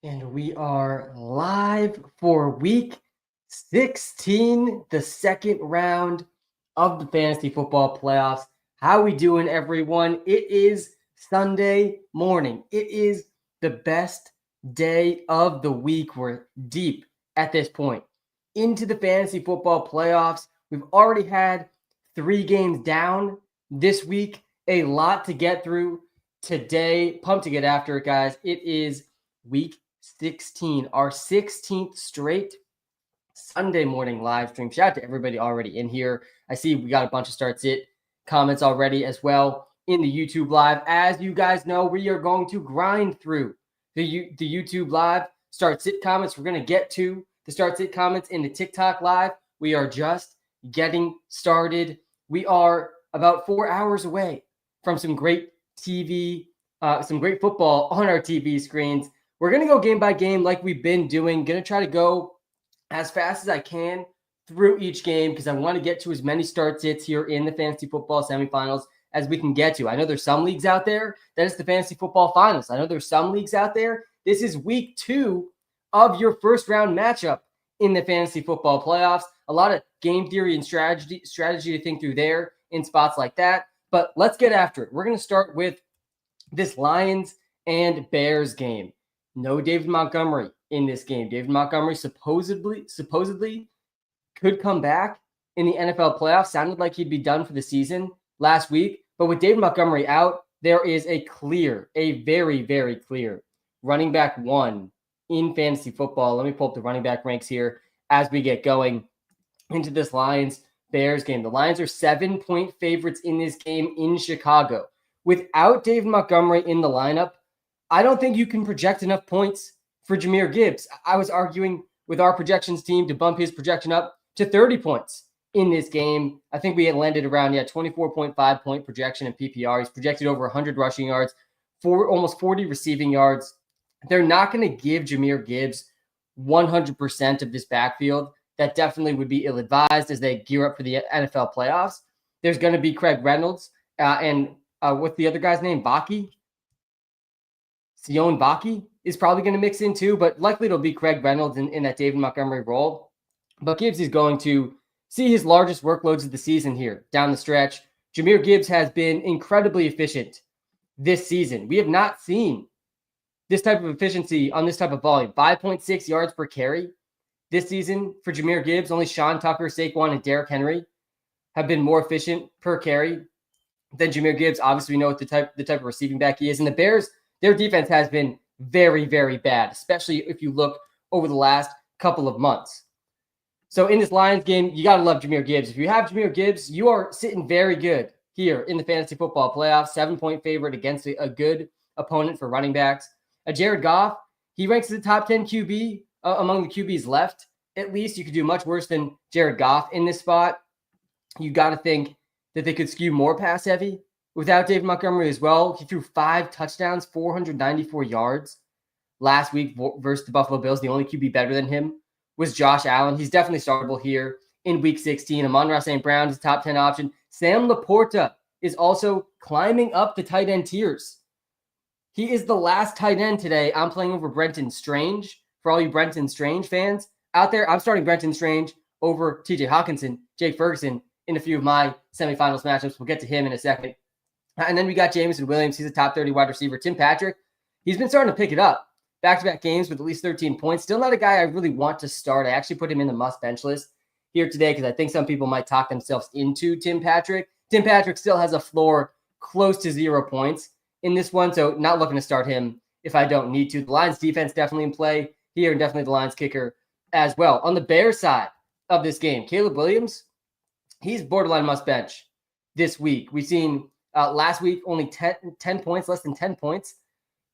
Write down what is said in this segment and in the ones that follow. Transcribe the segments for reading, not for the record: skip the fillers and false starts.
And we are live for week 16, the second round of the fantasy football playoffs. How we doing, everyone? It is Sunday morning. It is the best day of the week. We're deep at this point into the fantasy football playoffs. We've already had 3 games down this week. A lot to get through today. Pumped to get after it, guys. It is week 16, our 16th straight Sunday morning live stream. Shout out to everybody already in here. I see we got a bunch of start sit comments already as well in the YouTube live. As you guys know, we are going to grind through the YouTube live start sit comments. We're going to get to the start sit comments in the TikTok live. We are just getting started. We are about 4 hours away from some great TV, some great football on our TV screens. We're going to go game by game like we've been doing. Going to try to go as fast as I can through each game because I want to get to as many start sits here in the fantasy football semifinals as we can get to. I know there's some leagues out there that is the fantasy football finals. I know there's some leagues out there. This is week 2 of your first round matchup in the fantasy football playoffs. A lot of game theory and strategy to think through there in spots like that. But let's get after it. We're going to start with this Lions and Bears game. No David Montgomery in this game. David Montgomery supposedly could come back in the NFL playoffs. Sounded like he'd be done for the season last week. But with David Montgomery out, there is a very, very clear running back 1 in fantasy football. Let me pull up the running back ranks here as we get going into this Lions-Bears game. The Lions are 7-point favorites in this game in Chicago. Without David Montgomery in the lineup, I don't think you can project enough points for Jahmyr Gibbs. I was arguing with our projections team to bump his projection up to 30 points in this game. I think we had landed around 24.5 point projection in PPR. He's projected over 100 rushing yards, almost 40 receiving yards. They're not going to give Jahmyr Gibbs 100% of this backfield. That definitely would be ill-advised as they gear up for the NFL playoffs. There's going to be Craig Reynolds and what's the other guy's name? Sion Baki is probably going to mix in too, but likely it'll be Craig Reynolds in that David Montgomery role. But Gibbs is going to see his largest workloads of the season here down the stretch. Jahmyr Gibbs has been incredibly efficient this season. We have not seen this type of efficiency on this type of volume. 5.6 yards per carry this season for Jahmyr Gibbs. Only Sean Tucker, Saquon, and Derrick Henry have been more efficient per carry than Jahmyr Gibbs. Obviously, we know what the type of receiving back he is. And the Bears, their defense has been very, very bad, especially if you look over the last couple of months. So in this Lions game, you got to love Jahmyr Gibbs. If you have Jahmyr Gibbs, you are sitting very good here in the fantasy football playoffs. 7-point favorite against a good opponent for running backs. Jared Goff, he ranks as a top 10 QB among the QBs left. At least you could do much worse than Jared Goff in this spot. You got to think that they could skew more pass heavy without David Montgomery as well. He threw 5 touchdowns, 494 yards last week versus the Buffalo Bills. The only QB better than him was Josh Allen. He's definitely startable here in week 16. Amon-Ra St. Brown is a top 10 option. Sam Laporta is also climbing up the tight end tiers. He is the last tight end today. I'm playing over Brenton Strange. For all you Brenton Strange fans out there, I'm starting Brenton Strange over TJ Hawkinson, Jake Ferguson in a few of my semifinals matchups. We'll get to him in a second. And then we got Jameson Williams. He's a top 30 wide receiver. Tim Patrick, he's been starting to pick it up. Back-to-back games with at least 13 points. Still not a guy I really want to start. I actually put him in the must-bench list here today because I think some people might talk themselves into Tim Patrick. Tim Patrick still has a floor close to 0 points in this one, so not looking to start him if I don't need to. The Lions defense definitely in play here, and definitely the Lions kicker as well. On the Bears side of this game, Caleb Williams, he's borderline must-bench this week. We've seen last week only 10 points, less than 10 points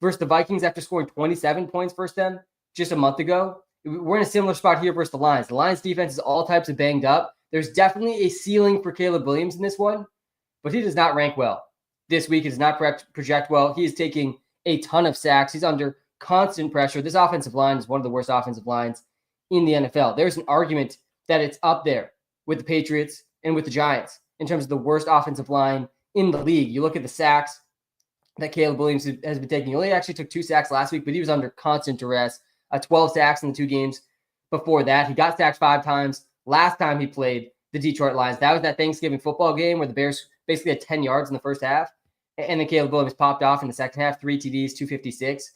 versus the Vikings after scoring 27 points versus them just a month ago. We're in a similar spot here versus the Lions. The Lions defense is all types of banged up. There's definitely a ceiling for Caleb Williams in this one, but he does not rank well this week. He does not project well. He is taking a ton of sacks. He's under constant pressure. This offensive line is one of the worst offensive lines in the NFL. There's an argument that it's up there with the Patriots and with the Giants in terms of the worst offensive line in the league. You look at the sacks that Caleb Williams has been taking. He only actually took 2 sacks last week, but he was under constant duress. 12 sacks in the 2 games before that. He got sacked 5 times last time he played the Detroit Lions. That was that Thanksgiving football game where the Bears basically had 10 yards in the first half. And then Caleb Williams popped off in the second half, 3 TDs, 256.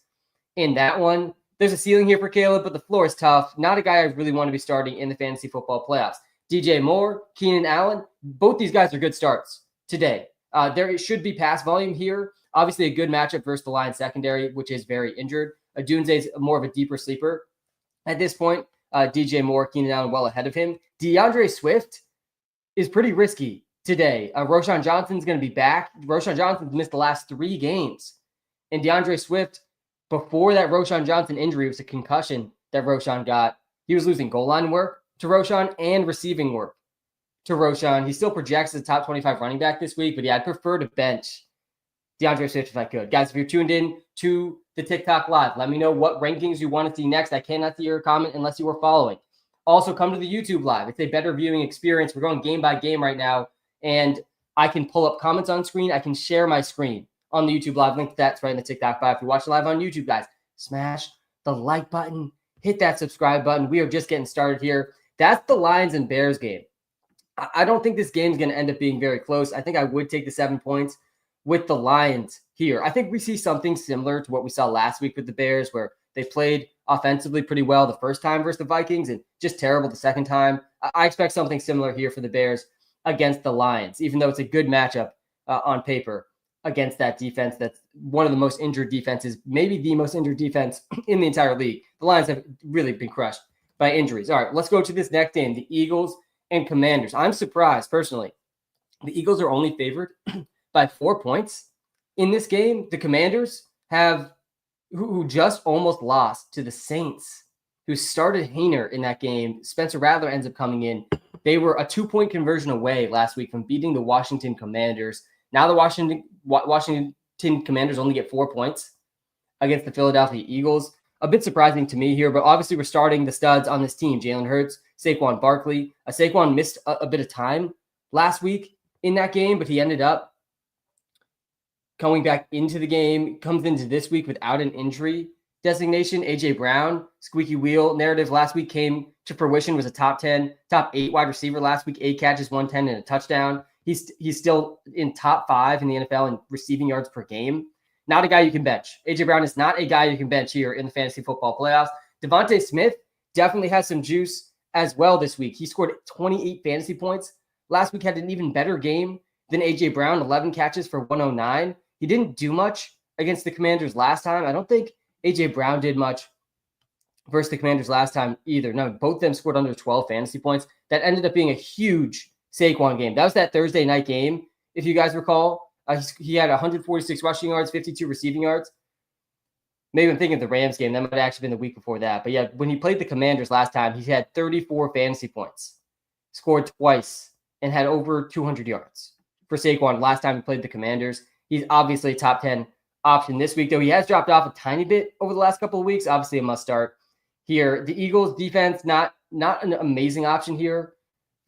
In that one, there's a ceiling here for Caleb, but the floor is tough. Not a guy I really want to be starting in the fantasy football playoffs. DJ Moore, Keenan Allen, both these guys are good starts today. There should be pass volume here. Obviously, a good matchup versus the Lions secondary, which is very injured. Dunze's more of a deeper sleeper at this point. DJ Moore, Keenan Allen well ahead of him. DeAndre Swift is pretty risky today. Roschon Johnson's going to be back. Roschon Johnson's missed the last 3 games. And DeAndre Swift, before that Roschon Johnson injury, it was a concussion that Roschon got. He was losing goal line work to Roschon and receiving work to Roschon. He still projects as a top 25 running back this week, but yeah, I'd prefer to bench DeAndre Swift if I could. Guys, if you're tuned in to the TikTok Live, let me know what rankings you want to see next. I cannot see your comment unless you are following. Also, come to the YouTube Live. It's a better viewing experience. We're going game by game right now, and I can pull up comments on screen. I can share my screen on the YouTube Live. Link to that's right in the TikTok Live. If you're watching live on YouTube, guys, smash the like button. Hit that subscribe button. We are just getting started here. That's the Lions and Bears game. I don't think this game is going to end up being very close. I think I would take the 7 points with the Lions here. I think we see something similar to what we saw last week with the Bears, where they played offensively pretty well the first time versus the Vikings and just terrible the second time. I expect something similar here for the Bears against the Lions, even though it's a good matchup on paper against that defense. That's one of the most injured defenses, maybe the most injured defense in the entire league. The Lions have really been crushed by injuries. All right, let's go to this next game, the Eagles and Commanders. I'm surprised, personally. The Eagles are only favored by 4 points in this game. The Commanders have, who just almost lost to the Saints, who started Hayner in that game. Spencer Rattler ends up coming in. They were a 2-point conversion away last week from beating the Washington Commanders. Now the Washington Commanders only get 4 points against the Philadelphia Eagles. A bit surprising to me here, but obviously we're starting the studs on this team. Jalen Hurts, Saquon Barkley. Saquon missed a bit of time last week in that game, but he ended up coming back into the game, comes into this week without an injury designation. A.J. Brown, squeaky wheel narrative last week came to fruition, was a top 8 wide receiver last week, 8 catches, 110 and a touchdown. He's still in top 5 in the NFL in receiving yards per game. Not a guy you can bench. A.J. Brown is not a guy you can bench here in the fantasy football playoffs. Devontae Smith definitely has some juice as well this week. He scored 28 fantasy points. Last week had an even better game than A.J. Brown, 11 catches for 109. He didn't do much against the Commanders last time. I don't think A.J. Brown did much versus the Commanders last time either. No, both of them scored under 12 fantasy points. That ended up being a huge Saquon game. That was that Thursday night game, if you guys recall. He had 146 rushing yards, 52 receiving yards. Maybe I'm thinking of the Rams game. That might have actually been the week before that. But yeah, when he played the Commanders last time, he had 34 fantasy points, scored twice, and had over 200 yards for Saquon last time he played the Commanders. He's obviously a top 10 option this week, though he has dropped off a tiny bit over the last couple of weeks. Obviously a must start here. The Eagles defense, not an amazing option here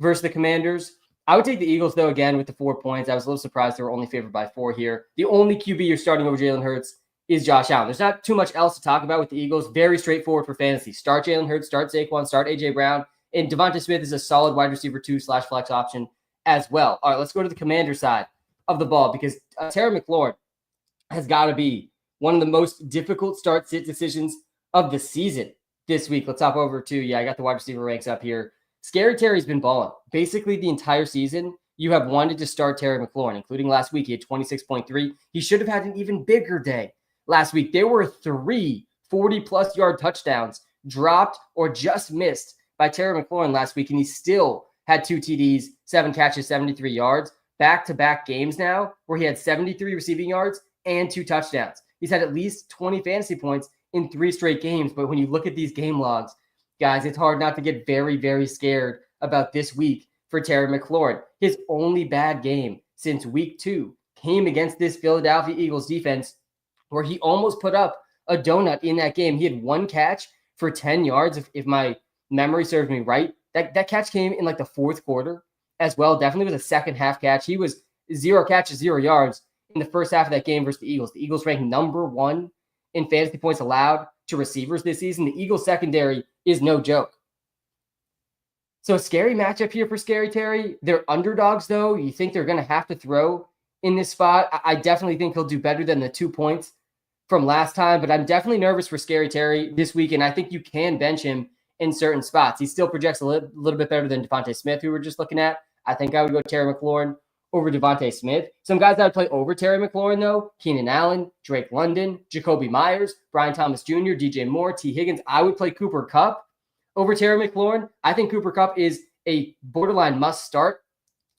versus the Commanders. I would take the Eagles, though, again, with the 4 points. I was a little surprised they were only favored by 4 here. The only QB you're starting over Jalen Hurts is Josh Allen. There's not too much else to talk about with the Eagles. Very straightforward for fantasy. Start Jalen Hurts, start Saquon, start A.J. Brown. And Devonta Smith is a solid wide receiver 2/flex option as well. All right, let's go to the Commander side of the ball, because Terry McLaurin has got to be one of the most difficult start-sit decisions of the season this week. Let's hop over to, I got the wide receiver ranks up here. Scary Terry's been balling. Basically the entire season, you have wanted to start Terry McLaurin, including last week. He had 26.3. He should have had an even bigger day last week. There were 3 40-plus yard touchdowns dropped or just missed by Terry McLaurin last week, and he still had 2 TDs, 7 catches, 73 yards. Back-to-back games now where he had 73 receiving yards and 2 touchdowns. He's had at least 20 fantasy points in 3 straight games. But when you look at these game logs, guys, it's hard not to get very, very scared about this week for Terry McLaurin. His only bad game since week 2 came against this Philadelphia Eagles defense, where he almost put up a donut in that game. He had 1 catch for 10 yards, if my memory serves me right. That catch came in like the 4th quarter as well. Definitely was a second half catch. He was 0 catches, 0 yards in the first half of that game versus the Eagles. The Eagles ranked number 1 in fantasy points allowed to receivers this season. The Eagles secondary is no joke. So a scary matchup here for Scary Terry. They're underdogs, though. You think they're going to have to throw in this spot. I definitely think he'll do better than the 2 points from last time, but I'm definitely nervous for Scary Terry this week, and I think you can bench him in certain spots. He still projects a little bit better than Devontae Smith, who we were just looking at. I think I would go Terry McLaurin over Devontae Smith. Some guys I would play over Terry McLaurin, though: Keenan Allen, Drake London, Jacoby Myers, Brian Thomas Jr., DJ Moore, T. Higgins. I would play Cooper Kupp over Terry McLaurin. I think Cooper Kupp is a borderline must start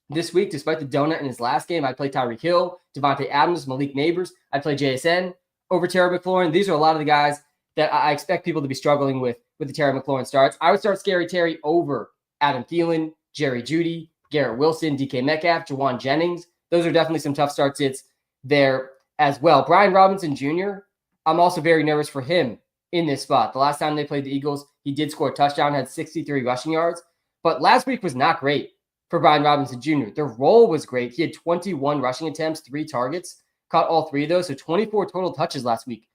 this week, despite the donut in his last game. I'd play Tyreek Hill, Devontae Adams, Malik Neighbors. I'd play JSN over Terry McLaurin. These are a lot of the guys that I expect people to be struggling with the Terry McLaurin starts. I would start Scary Terry over Adam Thielen, Jerry Jeudy, Garrett Wilson, DK Metcalf, Jawan Jennings. Those are definitely some tough start sits there as well. Brian Robinson Jr., I'm also very nervous for him in this spot. The last time they played the Eagles, he did score a touchdown, had 63 rushing yards. But last week was not great for Brian Robinson Jr. The role was great. He had 21 rushing attempts, 3 targets, caught all 3 of those, so 24 total touches last week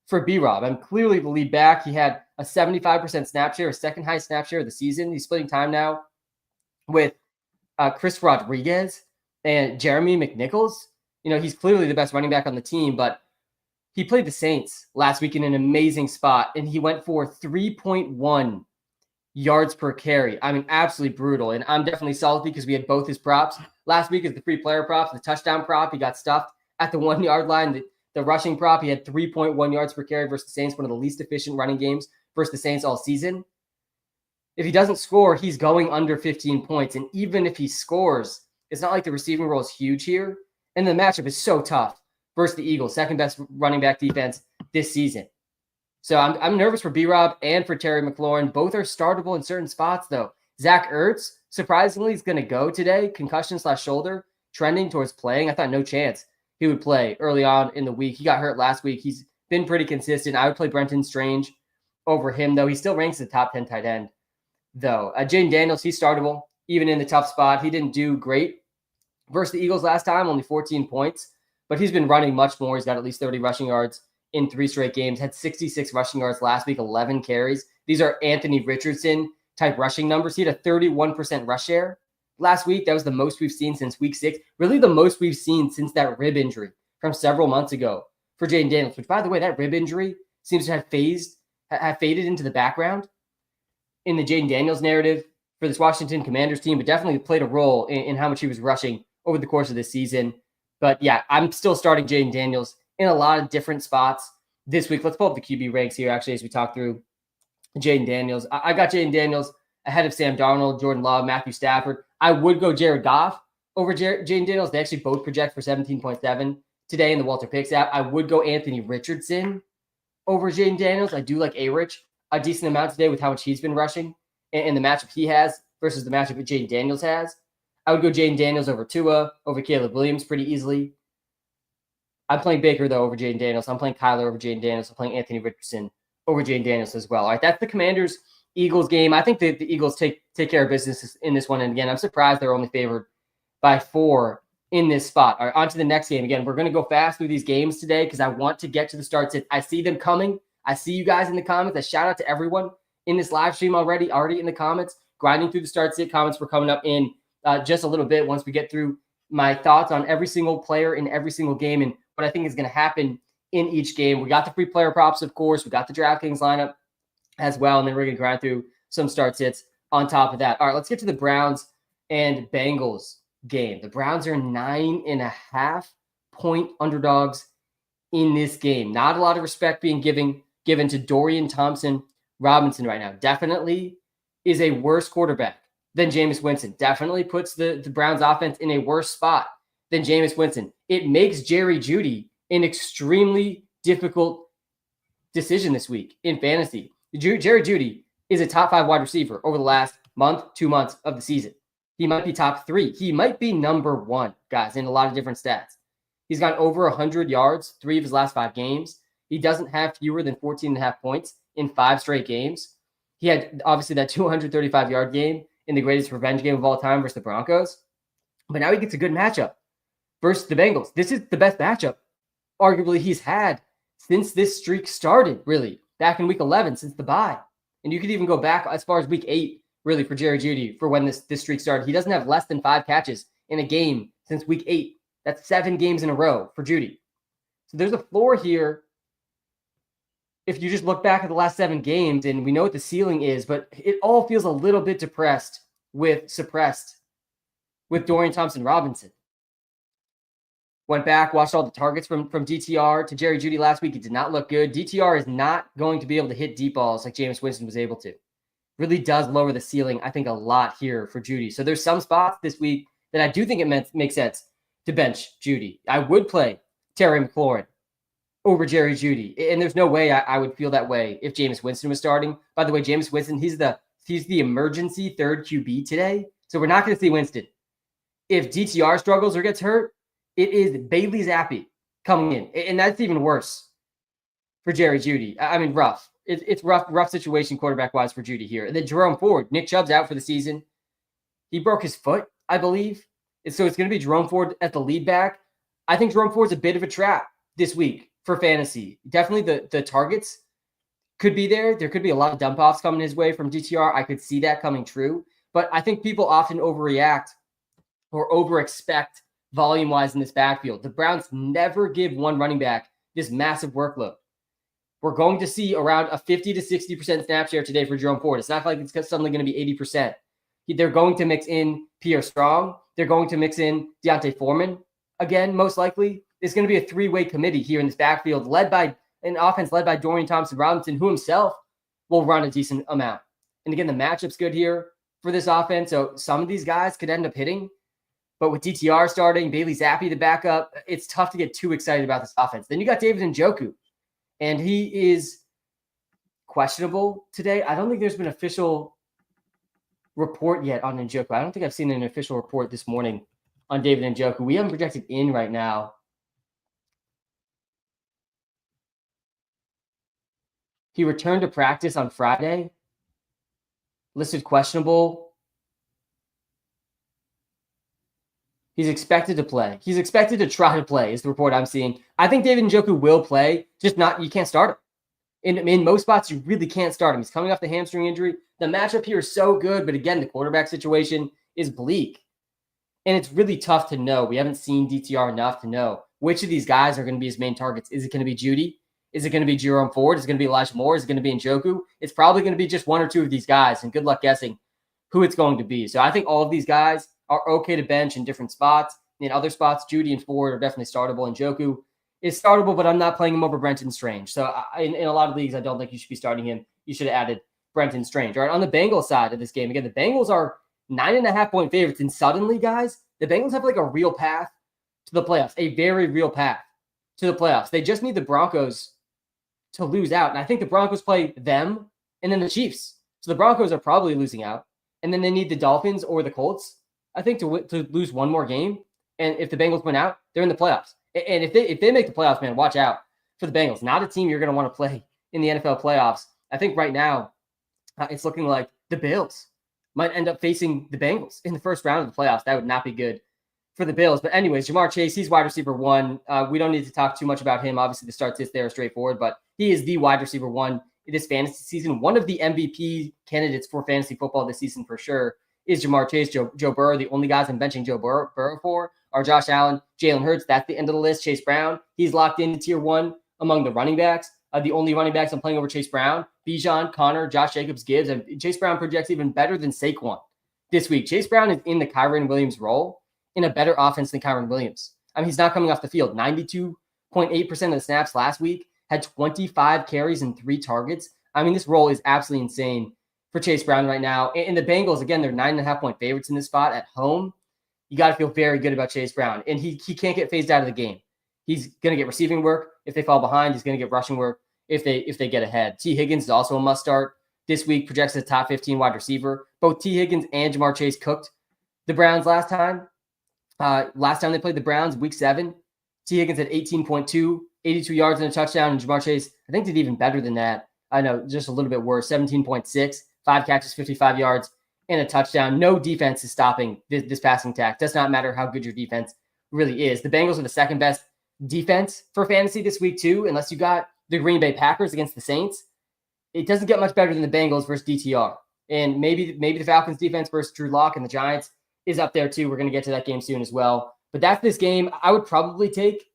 for B-Rob. I'm clearly the lead back. He had a 75% snap share, a second highest snap share of the season. He's splitting time now with Chris Rodriguez and Jeremy McNichols. You know, he's clearly the best running back on the team, but he played the Saints last week in an amazing spot, and he went for 3.1 yards per carry. I mean, absolutely brutal. And I'm definitely salty because we had both his props last week as the free player props, the touchdown prop. He got stuffed at the 1 yard line. The rushing prop, he had 3.1 yards per carry versus the Saints, one of the least efficient running games versus the Saints all season. If he doesn't score, he's going under 15 points. And even if he scores, it's not like the receiving role is huge here. And the matchup is so tough versus the Eagles, second best running back defense this season. So I'm nervous for B-Rob and for Terry McLaurin. Both are startable in certain spots, though. Zach Ertz, surprisingly, is going to go today. Concussion/shoulder, trending towards playing. I thought no chance he would play early on in the week. He got hurt last week. He's been pretty consistent. I would play Brenton Strange over him, though. He still ranks as a top 10 tight end, though. Jaden Daniels, he's startable, even in the tough spot. He didn't do great versus the Eagles last time, only 14 points. But he's been running much more. He's got at least 30 rushing yards in 3 straight games. Had 66 rushing yards last week, 11 carries. These are Anthony Richardson type rushing numbers. He had a 31% rush share last week. That was the most we've seen since week 6. Really the most we've seen since that rib injury from several months ago for Jaden Daniels, which, by the way, that rib injury seems to have faded into the background in the Jaden Daniels narrative for this Washington Commanders team, but definitely played a role in how much he was rushing over the course of this season. But yeah, I'm still starting Jaden Daniels in a lot of different spots this week. Let's pull up the QB ranks here, actually, as we talk through Jaden Daniels. I got Jaden Daniels ahead of Sam Darnold, Jordan Love, Matthew Stafford. I would go Jared Goff over Jaden Daniels. They actually both project for 17.7 today in the Walter Picks app. I would go Anthony Richardson over Jaden Daniels. I do like A-Rich a decent amount today with how much he's been rushing and the matchup he has versus the matchup that Jaden Daniels has. I would go Jaden Daniels over Tua, over Caleb Williams pretty easily. I'm playing Baker, though, over Jaden Daniels. I'm playing Kyler over Jaden Daniels. I'm playing Anthony Richardson over Jaden Daniels as well. All right, that's the Commanders-Eagles game. I think the Eagles take care of business in this one. And again, I'm surprised they're only favored by 4 in this spot. All right, on to the next game. Again, we're going to go fast through these games today because I want to get to the starts. I see them coming. I see you guys in the comments. A shout out to everyone in this live stream already in the comments, grinding through the start sit. Comments were coming up in just a little bit once we get through my thoughts on every single player in every single game and what I think is going to happen in each game. We got the free player props, of course. We got the DraftKings lineup as well, and then we're going to grind through some start sits on top of that. All right, let's get to the Browns and Bengals game. The Browns are 9.5-point underdogs in this game. Not a lot of respect being given to Dorian Thompson-Robinson right now. Definitely is a worse quarterback than Jameis Winston. Definitely puts the Browns offense in a worse spot than Jameis Winston. It makes Jerry Jeudy an extremely difficult decision this week in fantasy. Jerry Jeudy is a top 5 wide receiver over the last month, 2 months of the season. He might be top 3. He might be number 1, guys, in a lot of different stats. He's got over 100 yards, 3 of his last 5 games. He doesn't have fewer than 14.5 points in 5 straight games. He had, obviously, that 235-yard game in the greatest revenge game of all time versus the Broncos. But now he gets a good matchup versus the Bengals. This is the best matchup, arguably, he's had since this streak started, really, back in week 11, since the bye. And you could even go back as far as week 8, really, for Jerry Jeudy, for when this streak started. He doesn't have less than 5 catches in a game since week 8. That's 7 games in a row for Jeudy. So there's a floor here if you just look back at the last 7 games, and we know what the ceiling is, but it all feels a little bit suppressed with Dorian Thompson-Robinson. Went back, watched all the targets from DTR to Jerry Jeudy last week. It did not look good. DTR is not going to be able to hit deep balls like Jameis Winston was able to. Really does lower the ceiling, I think, a lot here for Jeudy. So there's some spots this week that I do think it makes sense to bench Jeudy. I would play Terry McLaurin over Jerry Jeudy. And there's no way I would feel that way if Jameis Winston was starting. By the way, Jameis Winston, he's the emergency third QB today. So we're not going to see Winston. If DTR struggles or gets hurt, it is Bailey Zappi coming in. And that's even worse for Jerry Jeudy. I mean, rough. It's rough situation quarterback-wise for Jeudy here. And then Jerome Ford. Nick Chubb's out for the season. He broke his foot, I believe. And so it's going to be Jerome Ford at the lead back. I think Jerome Ford's a bit of a trap this week for fantasy. Definitely the targets could be there. There could be a lot of dump-offs coming his way from DTR. I could see that coming true. But I think people often overreact or over-expect volume-wise in this backfield. The Browns never give one running back this massive workload. We're going to see around a 50 to 60% snap share today for Jerome Ford. It's not like it's suddenly going to be 80%. They're going to mix in Pierre Strong. They're going to mix in Deontay Foreman again, most likely. It's going to be a 3-way committee here in this backfield, led by an offense led by Dorian Thompson-Robinson, who himself will run a decent amount. And again, the matchup's good here for this offense. So some of these guys could end up hitting. But with DTR starting, Bailey Zappi the backup, it's tough to get too excited about this offense. Then you got David Njoku, and he is questionable today. I don't think there's been an official report yet on Njoku. I don't think I've seen an official report this morning on David Njoku. We haven't projected in right now. He returned to practice on Friday, listed questionable. He's expected to play. He's expected to try to play, is the report I'm seeing. I think David Njoku will play, just not, you can't start him. In most spots, you really can't start him. He's coming off the hamstring injury. The matchup here is so good, but again, the quarterback situation is bleak. And it's really tough to know. We haven't seen DTR enough to know which of these guys are going to be his main targets. Is it going to be Jeudy? Is it going to be Jerome Ford? Is it going to be Elijah Moore? Is it going to be Njoku? It's probably going to be just one or two of these guys, and good luck guessing who it's going to be. So I think all of these guys are okay to bench in different spots. In other spots, Jeudy and Ford are definitely startable. Njoku is startable, but I'm not playing him over Brenton Strange. So in a lot of leagues, I don't think you should be starting him. You should have added Brenton Strange. All right, on the Bengals side of this game, again, the Bengals are 9.5-point favorites. And suddenly, guys, the Bengals have like a real path to the playoffs, a very real path to the playoffs. They just need the Broncos to lose out. And I think the Broncos play them and then the Chiefs. So the Broncos are probably losing out. And then they need the Dolphins or the Colts, I think, to lose one more game. And if the Bengals win out, they're in the playoffs. And if they make the playoffs, man, watch out for the Bengals. Not a team you're going to want to play in the NFL playoffs. I think right now it's looking like the Bills might end up facing the Bengals in the first round of the playoffs. That would not be good for the Bills. But anyways, Jamar Chase, he's wide receiver 1. We don't need to talk too much about him. Obviously, the start sits there are straightforward, but he is the wide receiver 1 this fantasy season. One of the MVP candidates for fantasy football this season for sure is Jamar Chase. Joe Burrow. The only guys I'm benching Joe Burrow for are Josh Allen, Jalen Hurts. That's the end of the list. Chase Brown, he's locked into tier 1 among the running backs. The only running backs I'm playing over Chase Brown, Bijan, Connor, Josh Jacobs, Gibbs, and Chase Brown projects even better than Saquon this week. Chase Brown is in the Kyren Williams role in a better offense than Kyren Williams. I mean, he's not coming off the field. 92.8% of the snaps last week, had 25 carries and 3 targets. I mean, this role is absolutely insane for Chase Brown right now. And the Bengals, again, they're 9.5-point favorites in this spot at home. You got to feel very good about Chase Brown. And he can't get phased out of the game. He's going to get receiving work. If they fall behind, he's going to get rushing work if they get ahead. T. Higgins is also a must start this week, projects as a top 15 wide receiver. Both T. Higgins and Jamar Chase cooked the Browns last time. Last time they played the Browns, week 7, T. Higgins had 18.2, 82 yards and a touchdown, and Jamar Chase, I think, did even better than that. I know, just a little bit worse, 17.6, 5 catches, 55 yards, and a touchdown. No defense is stopping this passing attack. Does not matter how good your defense really is. The Bengals are the second best defense for fantasy this week too, unless you got the Green Bay Packers against the Saints. It doesn't get much better than the Bengals versus DTR. And maybe the Falcons defense versus Drew Lock and the Giants is up there too. We're going to get to that game soon as well. But that's this game. I would probably take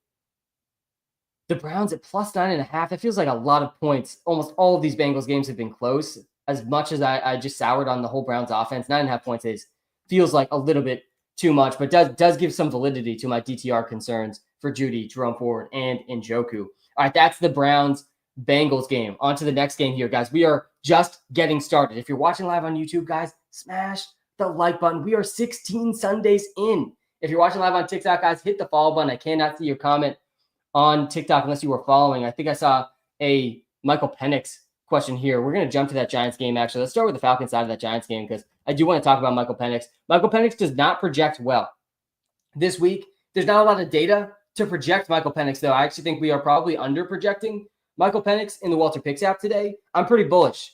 the Browns at plus 9.5. It feels like a lot of points. Almost all of these Bengals games have been close. As much as I just soured on the whole Browns offense, 9.5 points feels like a little bit too much, but does give some validity to my DTR concerns for Judy, Jerome Ford, and Njoku. All right, that's the Browns-Bengals game. On to the next game here, guys. We are just getting started. If you're watching live on YouTube, guys, smash the like button. We are 16 Sundays in. If you're watching live on TikTok, guys, hit the follow button. I cannot see your comment on TikTok unless you were following. I think I saw a Michael Penix question here. We're going to jump to that Giants game, actually. Let's start with the Falcons side of that Giants game because I do want to talk about Michael Penix. Michael Penix does not project well this week. There's not a lot of data to project Michael Penix, though. I actually think we are probably under-projecting Michael Penix in the Walter Picks app today. I'm pretty bullish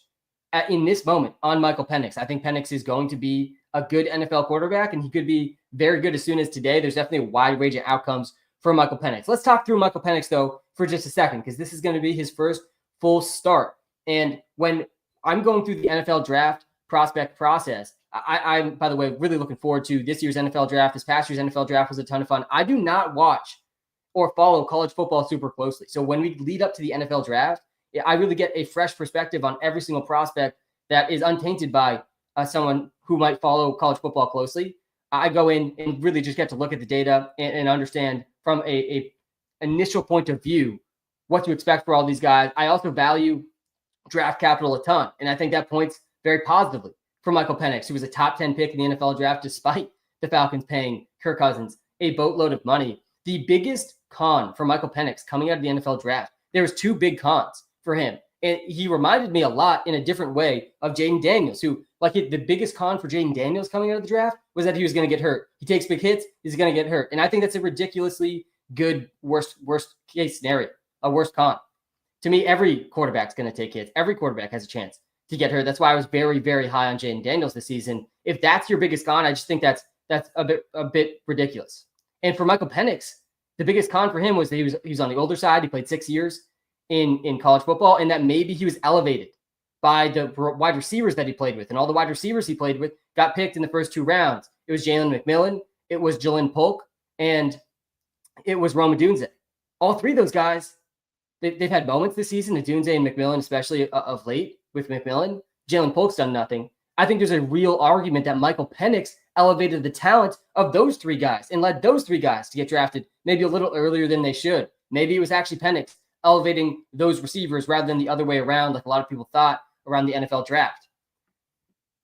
in this moment on Michael Penix. I think Penix is going to be a good NFL quarterback, and he could be very good as soon as today. There's definitely a wide range of outcomes for Michael Penix. Let's talk through Michael Penix, though, for just a second, because this is going to be his first full start. And when I'm going through the NFL draft prospect process, I'm, by the way, really looking forward to this year's NFL draft. This past year's NFL draft was a ton of fun. I do not watch or follow college football super closely. So when we lead up to the NFL draft, I really get a fresh perspective on every single prospect that is untainted by someone who might follow college football closely. I go in and really just get to look at the data and understand from a initial point of view what to expect for all these guys. I also value draft capital a ton, and I think that points very positively for Michael Penix, who was a top 10 pick in the NFL draft despite the Falcons paying Kirk Cousins a boatload of money. The biggest con for Michael Penix coming out of the NFL draft, there was two big cons for him. And he reminded me a lot in a different way of Jaden Daniels, who, the biggest con for Jaden Daniels coming out of the draft was that he was going to get hurt. He takes big hits, he's going to get hurt. And I think that's a ridiculously good worst case scenario, a worst con. To me, every quarterback's going to take hits. Every quarterback has a chance to get hurt. That's why I was very, very high on Jaden Daniels this season. If that's your biggest con, I just think that's a bit ridiculous. And for Michael Penix, the biggest con for him was that he was on the older side. He played 6 years in college football, and that maybe he was elevated by the wide receivers that he played with. And all the wide receivers he played with got picked in the first two rounds. It was Jalen McMillan, it was Jalen Polk, and it was Rome Odunze. All three of those guys, they've had moments this season, Odunze and McMillan, especially of late with McMillan. Jalen Polk's done nothing. I think there's a real argument that Michael Penix elevated the talent of those three guys and led those three guys to get drafted maybe a little earlier than they should. Maybe it was actually Penix elevating those receivers rather than the other way around, like a lot of people thought around the NFL draft.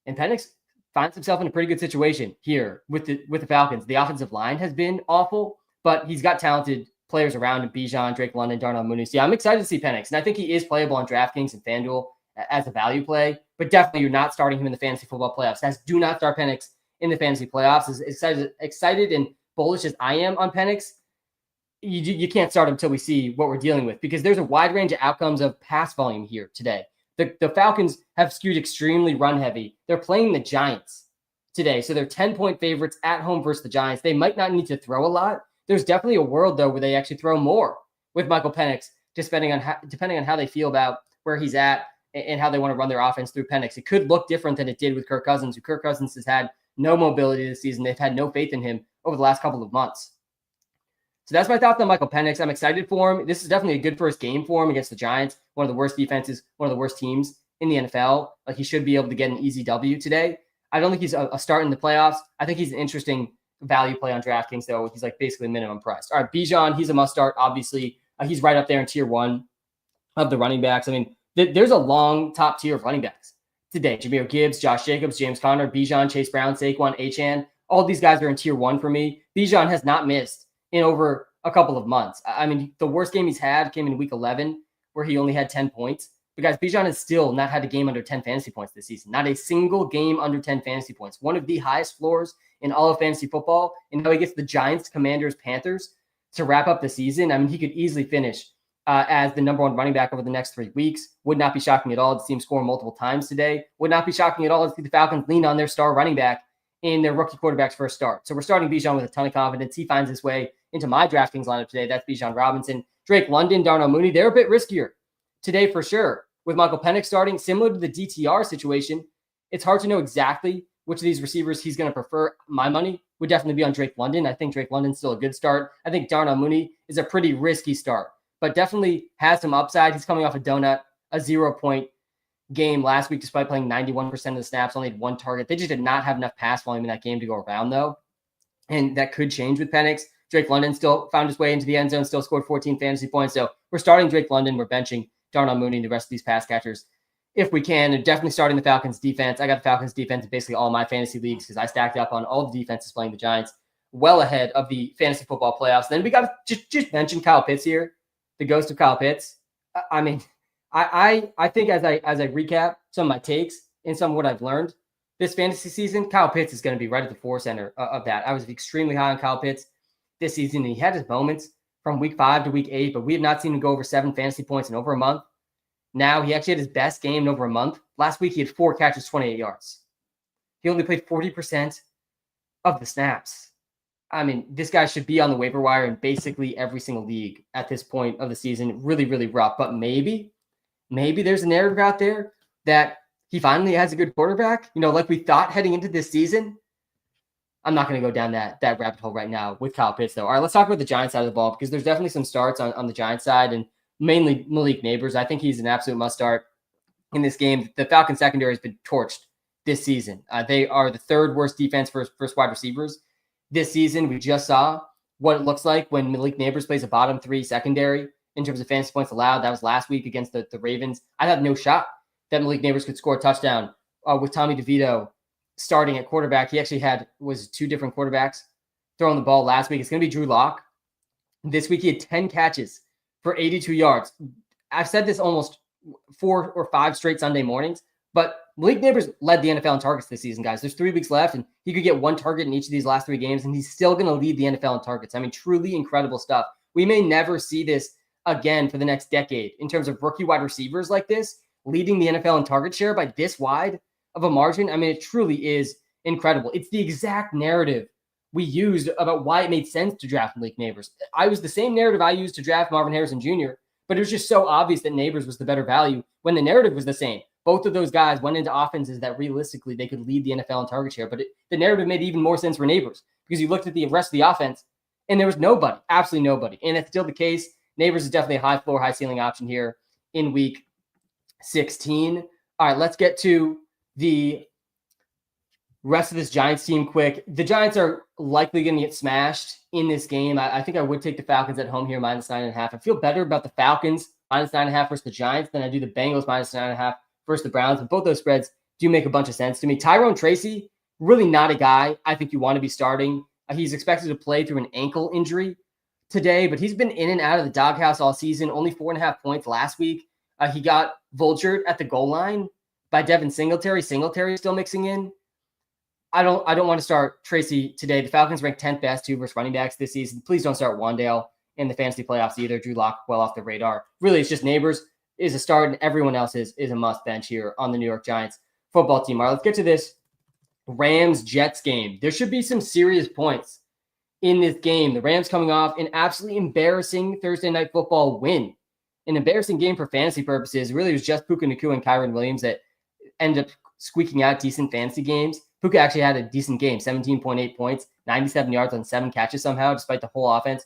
And Penix finds himself in a pretty good situation here with the Falcons. The offensive line has been awful, but he's got talented players around him, Bijan, Drake London, Darnell Mooney. So yeah, I'm excited to see Penix. And I think he is playable on DraftKings and FanDuel as a value play, but definitely you're not starting him in the fantasy football playoffs. Guys, do not start Penix in the fantasy playoffs. As excited and bullish as I am on Penix, you can't start him until we see what we're dealing with, because there's a wide range of outcomes of pass volume here today. The Falcons have skewed extremely run heavy. They're playing the Giants today, so they're 10-point favorites at home versus the Giants. They might not need to throw a lot. There's definitely a world, though, where they actually throw more with Michael Penix, depending on how they feel about where he's at and how they want to run their offense through Penix. It could look different than it did with Kirk Cousins, who Kirk Cousins has had no mobility this season. They've had no faith in him over the last couple of months. So that's my thoughts on Michael Penix. I'm excited for him. This is definitely a good first game for him against the Giants, one of the worst defenses, one of the worst teams in the NFL. He should be able to get an easy W today. I don't think he's a start in the playoffs. I think he's an interesting value play on DraftKings, though. He's basically minimum priced. All right, Bijan, he's a must start, obviously. He's right up there in tier one of the running backs. I mean, there's a long top tier of running backs today. Jahmyr Gibbs, Josh Jacobs, James Conner, Bijan, Chase Brown, Saquon, Achane. All these guys are in tier one for me. Bijan has not missed in over a couple of months. I mean, the worst game he's had came in week 11, where he only had 10 points. But guys, Bijan has still not had a game under 10 fantasy points this season. Not a single game under 10 fantasy points. One of the highest floors in all of fantasy football. And now he gets the Giants, Commanders, Panthers to wrap up the season. I mean, he could easily finish as the number one running back over the next 3 weeks. Would not be shocking at all to see him score multiple times today. Would not be shocking at all to see the Falcons lean on their star running back in their rookie quarterback's first start. So we're starting Bijan with a ton of confidence. He finds his way into my DraftKings lineup today. That's Bijan Robinson. Drake London, Darnell Mooney, they're a bit riskier today for sure. With Michael Penix starting, similar to the DTR situation, it's hard to know exactly which of these receivers he's going to prefer. My money would definitely be on Drake London. I think Drake London's still a good start. I think Darnell Mooney is a pretty risky start, but definitely has some upside. He's coming off a 0-point game last week, despite playing 91% of the snaps, only had one target. They just did not have enough pass volume in that game to go around, though. And that could change with Penix. Drake London still found his way into the end zone, still scored 14 fantasy points. So we're starting Drake London. We're benching Darnell Mooney and the rest of these pass catchers if we can. And definitely starting the Falcons defense. I got the Falcons defense in basically all my fantasy leagues because I stacked up on all the defenses playing the Giants well ahead of the fantasy football playoffs. Then we got to just mention Kyle Pitts here, the ghost of Kyle Pitts. I mean, I think as I recap some of my takes and some of what I've learned this fantasy season, Kyle Pitts is going to be right at the forecenter of that. I was extremely high on Kyle Pitts this season, and he had his moments from week 5 to week 8, but we have not seen him go over 7 fantasy points in over a month. Now he actually had his best game in over a month. Last week he had 4 catches, 28 yards. He only played 40% of the snaps. I mean, this guy should be on the waiver wire in basically every single league at this point of the season. Really, really rough. But maybe there's a narrative out there that he finally has a good quarterback, like we thought heading into this season. I'm not going to go down that rabbit hole right now with Kyle Pitts, though. All right, let's talk about the Giants side of the ball because there's definitely some starts on the Giants side and mainly Malik Neighbors. I think he's an absolute must start in this game. The Falcons secondary has been torched this season. They are the 3rd worst defense for first wide receivers this season. We just saw what it looks like when Malik Neighbors plays a bottom 3 secondary in terms of fantasy points allowed. That was last week against the Ravens. I had no shot that Malik Neighbors could score a touchdown with Tommy DeVito starting at quarterback. He actually was 2 different quarterbacks throwing the ball last week. It's going to be Drew Lock. This week he had 10 catches for 82 yards. I've said this almost 4 or 5 straight Sunday mornings, but Malik Neighbors led the NFL in targets this season, guys. There's 3 weeks left, and he could get 1 target in each of these last 3 games, and he's still going to lead the NFL in targets. I mean, truly incredible stuff. We may never see this again for the next decade in terms of rookie wide receivers like this, leading the NFL in target share by this wide of a margin. I mean, it truly is incredible. It's the exact narrative we used about why it made sense to draft Malik Neighbors. I was the same narrative I used to draft Marvin Harrison Jr., but it was just so obvious that Neighbors was the better value when the narrative was the same. Both of those guys went into offenses that realistically they could lead the NFL in target share, but the narrative made even more sense for Neighbors because you looked at the rest of the offense and there was nobody, absolutely nobody. And it's still the case. Neighbors is definitely a high floor, high ceiling option here in week 16. All right, let's get to the rest of this Giants team quick. The Giants are likely going to get smashed in this game. I think I would take the Falcons at home here, -9.5. I feel better about the Falcons -9.5 versus the Giants than I do the Bengals -9.5 versus the Browns. But both those spreads do make a bunch of sense to me. Tyrone Tracy, really not a guy I think you want to be starting. He's expected to play through an ankle injury today, but he's been in and out of the doghouse all season. Only 4.5 points last week. He got vultured at the goal line by Devin Singletary. Singletary still mixing in. I don't want to start Tracy today. The Falcons ranked 10th best 2 versus running backs this season. Please don't start Wandale in the fantasy playoffs either. Drew Lock well off the radar. Really, it's just Neighbors is a start, and everyone else is a must bench here on the New York Giants football team. All right, let's get to this Rams-Jets game. There should be some serious points in this game. The Rams coming off an absolutely embarrassing Thursday Night Football win. An embarrassing game for fantasy purposes. Really, it was just Puka Nacua and Kyron Williams that ended up squeaking out decent fantasy games. Puka actually had a decent game, 17.8 points, 97 yards on 7 catches somehow, despite the whole offense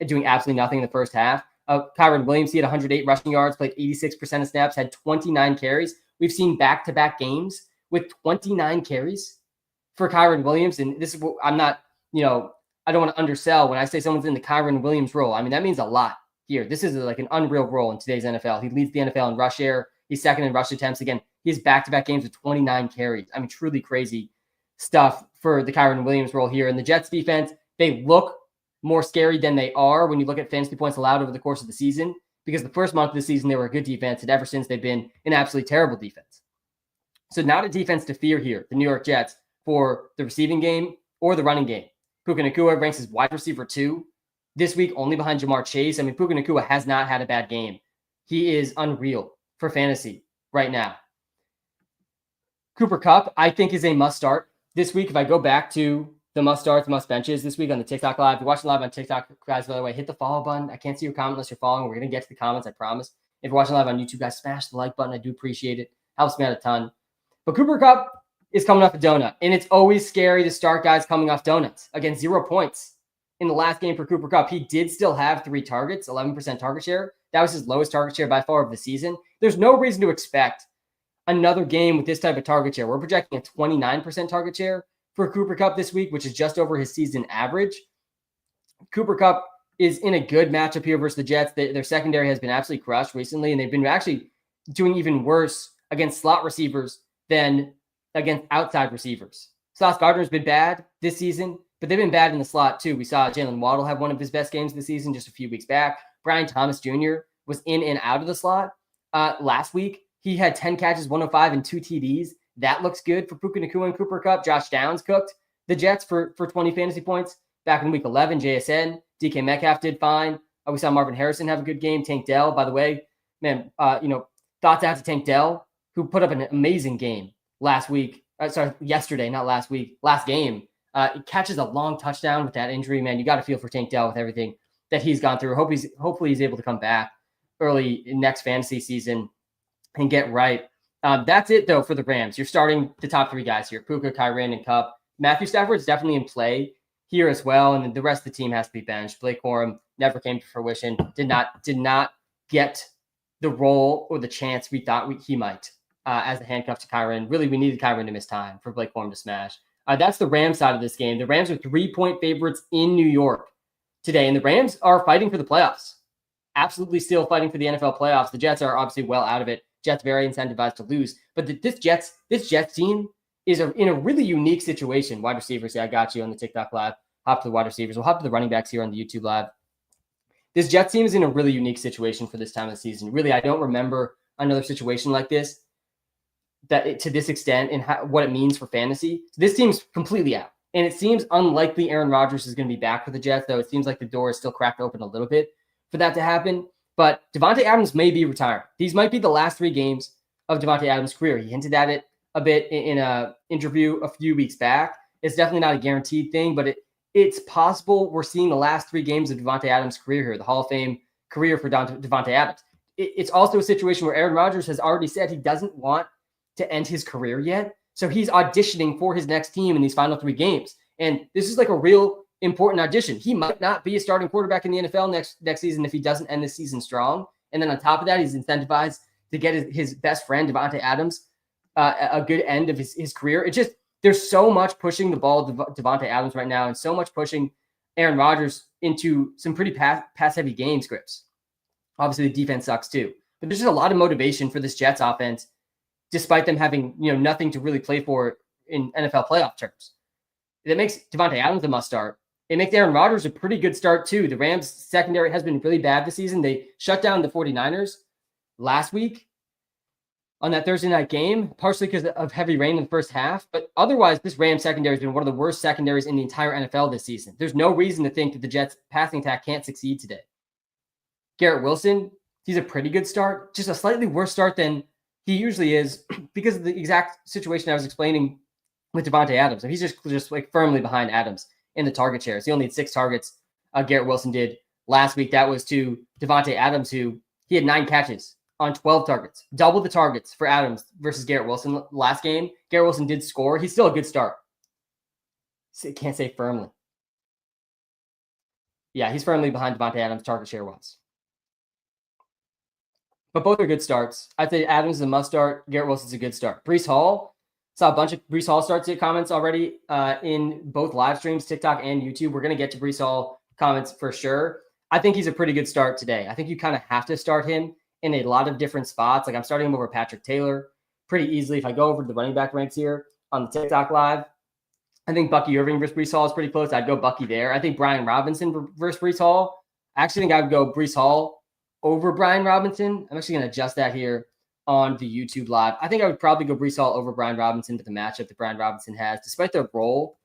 doing absolutely nothing in the first half. Kyron Williams, he had 108 rushing yards, played 86% of snaps, had 29 carries. We've seen back-to-back games with 29 carries for Kyron Williams. And this is what I don't want to undersell when I say someone's in the Kyron Williams role. I mean, that means a lot here. This is like an unreal role in today's NFL. He leads the NFL in rush share. He's second in rush attempts. Again, he has back-to-back games with 29 carries. I mean, truly crazy stuff for the Kyron Williams role here. And the Jets defense, they look more scary than they are when you look at fantasy points allowed over the course of the season, because the first month of the season, they were a good defense, and ever since they've been an absolutely terrible defense. So not a defense to fear here, the New York Jets, for the receiving game or the running game. Puka Nacua ranks as wide receiver 2 this week, only behind Jamar Chase. I mean, Puka Nacua has not had a bad game. He is unreal for fantasy right now. Cooper Kupp, I think, is a must start this week, if I go back to the must starts, must benches this week on the TikTok live, if you're watching live on TikTok, guys, by the way, hit the follow button. I can't see your comment unless you're following. We're going to get to the comments, I promise. If you're watching live on YouTube, guys, smash the like button. I do appreciate it. Helps me out a ton. But Cooper Kupp is coming off a donut, and it's always scary to start guys coming off donuts. Again, 0 points in the last game for Cooper Kupp. He did still have 3 targets, 11% target share. That was his lowest target share by far of the season. There's no reason to expect another game with this type of target share. We're projecting a 29% target share for Cooper Kupp this week, which is just over his season average. Cooper Kupp is in a good matchup here versus the Jets. Their secondary has been absolutely crushed recently, and they've been actually doing even worse against slot receivers than against outside receivers. Sauce Gardner's been bad this season, but they've been bad in the slot too. We saw Jalen Waddle have one of his best games of the season just a few weeks back. Brian Thomas Jr. was in and out of the slot last week. He had 10 catches, 105, and 2 TDs. That looks good for Puka Nacua and Cooper Kupp. Josh Downs cooked the Jets for 20 fantasy points back in week 11. JSN, DK Metcalf did fine. We saw Marvin Harrison have a good game. Tank Dell, by the way, man, thoughts out to Tank Dell, who put up an amazing game yesterday, not last week, last game. He catches a long touchdown with that injury, man. You got to feel for Tank Dell with everything that he's gone through. Hopefully he's able to come back early in next fantasy season and get right. That's it, though, for the Rams. You're starting the top 3 guys here, Puka, Kyren, and Kupp. Matthew Stafford's definitely in play here as well, and the rest of the team has to be benched. Blake Corum never came to fruition, did not get the role or the chance we thought he might as the handcuff to Kyren. Really, we needed Kyren to miss time for Blake Corum to smash. That's the Rams side of this game. The Rams are 3-point favorites in New York today, and the Rams are fighting for the playoffs. Absolutely still fighting for the NFL playoffs. The Jets are obviously well out of it. Jets very incentivized to lose, but this Jets team is in a really unique situation. Wide receivers, I got you on the TikTok live. Hop to the wide receivers. We'll hop to the running backs here on the YouTube live. This Jets team is in a really unique situation for this time of the season. Really, I don't remember another situation like this to this extent and what it means for fantasy. This team's completely out, and it seems unlikely Aaron Rodgers is going to be back for the Jets, though it seems like the door is still cracked open a little bit for that to happen. But Devontae Adams may be retired. These might be the last 3 games of Devontae Adams' career. He hinted at it a bit in an interview a few weeks back. It's definitely not a guaranteed thing, but it's possible we're seeing the last 3 games of Devontae Adams' career here, the Hall of Fame career for Devontae Adams. It's also a situation where Aaron Rodgers has already said he doesn't want to end his career yet. So he's auditioning for his next team in these final 3 games. And this is like a real important audition. He might not be a starting quarterback in the NFL next season if he doesn't end the season strong. And then on top of that, he's incentivized to get his best friend, Devontae Adams, a good end of his career. There's so much pushing the ball to Devontae Adams right now and so much pushing Aaron Rodgers into some pretty pass-heavy game scripts. Obviously, the defense sucks too. But there's just a lot of motivation for this Jets offense, despite them having nothing to really play for in NFL playoff terms. That makes Devontae Adams a must-start. It makes Aaron Rodgers a pretty good start too. The Rams secondary has been really bad this season. They shut down the 49ers last week on that Thursday night game, partially because of heavy rain in the first half. But otherwise, this Rams secondary has been one of the worst secondaries in the entire NFL this season. There's no reason to think that the Jets passing attack can't succeed today. Garrett Wilson, he's a pretty good start, just a slightly worse start than he usually is because of the exact situation I was explaining with Devontae Adams. He's just like firmly behind Adams in the target shares. He only had 6 targets. Garrett Wilson did last week. That was to Devontae Adams, who he had 9 catches on 12 targets, double the targets for Adams versus Garrett Wilson last game. Garrett Wilson did score. He's still a good start. Can't say firmly. Yeah, he's firmly behind Devontae Adams target share wise. But both are good starts. I'd say Adams is a must start. Garrett Wilson's a good start. Breece Hall, saw a bunch of Breece Hall starts comments already in both live streams, TikTok and YouTube. We're going to get to Breece Hall comments for sure. I think he's a pretty good start today. I think you kind of have to start him in a lot of different spots. Like I'm starting him over Patrick Taylor pretty easily. If I go over to the running back ranks here on the TikTok live, I think Bucky Irving versus Breece Hall is pretty close. I'd go Bucky there. I think Brian Robinson versus Breece Hall. I actually think I would go Breece Hall over Brian Robinson. I'm actually going to adjust that here on the YouTube live. I think I would probably go Breece Hall over Brian Robinson with the matchup that Brian Robinson has, despite the role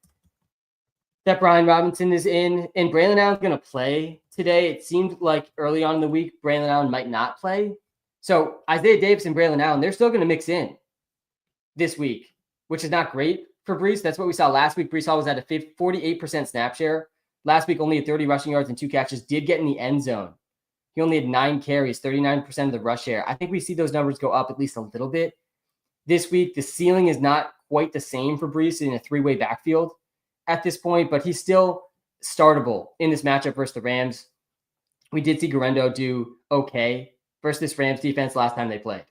that Brian Robinson is in. And Braylon Allen's going to play today. It seemed like early on in the week, Braylon Allen might not play. So Isaiah Davis and Braylon Allen, they're still going to mix in this week, which is not great for Brees. That's what we saw last week. Brees Hall was at a 48% snap share. Last week, only had 30 rushing yards and 2 catches, did get in the end zone. He only had 9 carries, 39% of the rush share. I think we see those numbers go up at least a little bit this week. The ceiling is not quite the same for Brees in a 3-way backfield at this point, but he's still startable in this matchup versus the Rams. We did see Garendo do okay versus this Rams defense last time they played.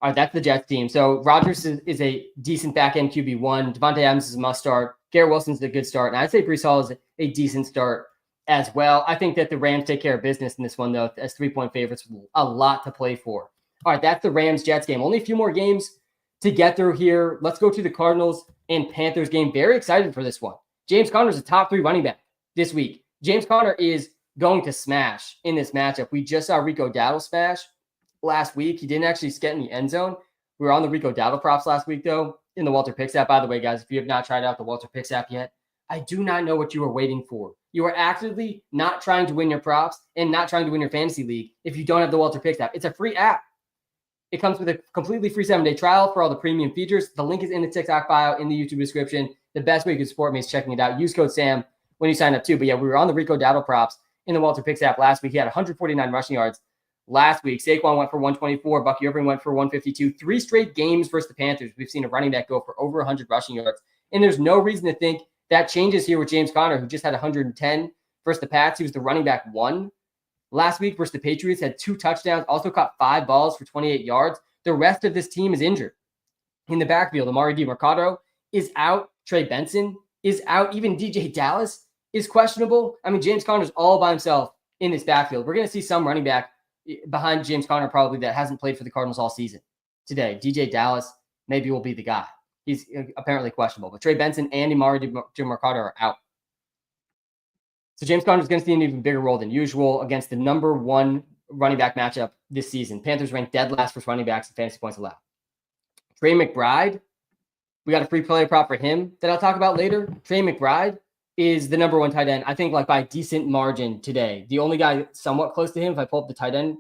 All right, that's the Jets team. So Rodgers is a decent back-end QB1. Devontae Adams is a must-start. Garrett Wilson's a good start. And I'd say Brees Hall is a decent start as well. I think that the Rams take care of business in this one, though, as 3-point favorites with a lot to play for. All right, that's the Rams-Jets game. Only a few more games to get through here. Let's go to the Cardinals and Panthers game. Very excited for this one. James Conner is a top 3 running back this week. James Conner is going to smash in this matchup. We just saw Rico Dowdle smash last week. He didn't actually get in the end zone. We were on the Rico Dowdle props last week, though, in the Walter Picks app. By the way, guys, if you have not tried out the Walter Picks app yet, I do not know what you are waiting for. You are actively not trying to win your props and not trying to win your fantasy league if you don't have the Walter Picks app. It's a free app. It comes with a completely free 7-day trial for all the premium features. The link is in the TikTok bio, in the YouTube description. The best way you can support me is checking it out. Use code SAM when you sign up too. But yeah, we were on the Rico Dowdle props in the Walter Picks app last week. He had 149 rushing yards last week. Saquon went for 124. Bucky Irving went for 152. 3 straight games versus the Panthers, we've seen a running back go for over 100 rushing yards. And there's no reason to think that changes here with James Conner, who just had 110 versus the Pats. He was the running back 1 last week versus the Patriots, had 2 touchdowns, also caught 5 balls for 28 yards. The rest of this team is injured. In the backfield, Amari DiMercado is out. Trey Benson is out. Even DJ Dallas is questionable. I mean, James Conner's all by himself in this backfield. We're going to see some running back behind James Conner probably that hasn't played for the Cardinals all season today. DJ Dallas maybe will be the guy. He's apparently questionable. But Trey Benson and Amari DiMercado are out. So James Conner is going to see an even bigger role than usual against the number 1 running back matchup this season. Panthers ranked dead last for running backs and fantasy points allowed. Trey McBride, we got a free player prop for him that I'll talk about later. Trey McBride is the number 1 tight end, I think, like by a decent margin today. The only guy somewhat close to him, if I pull up the tight end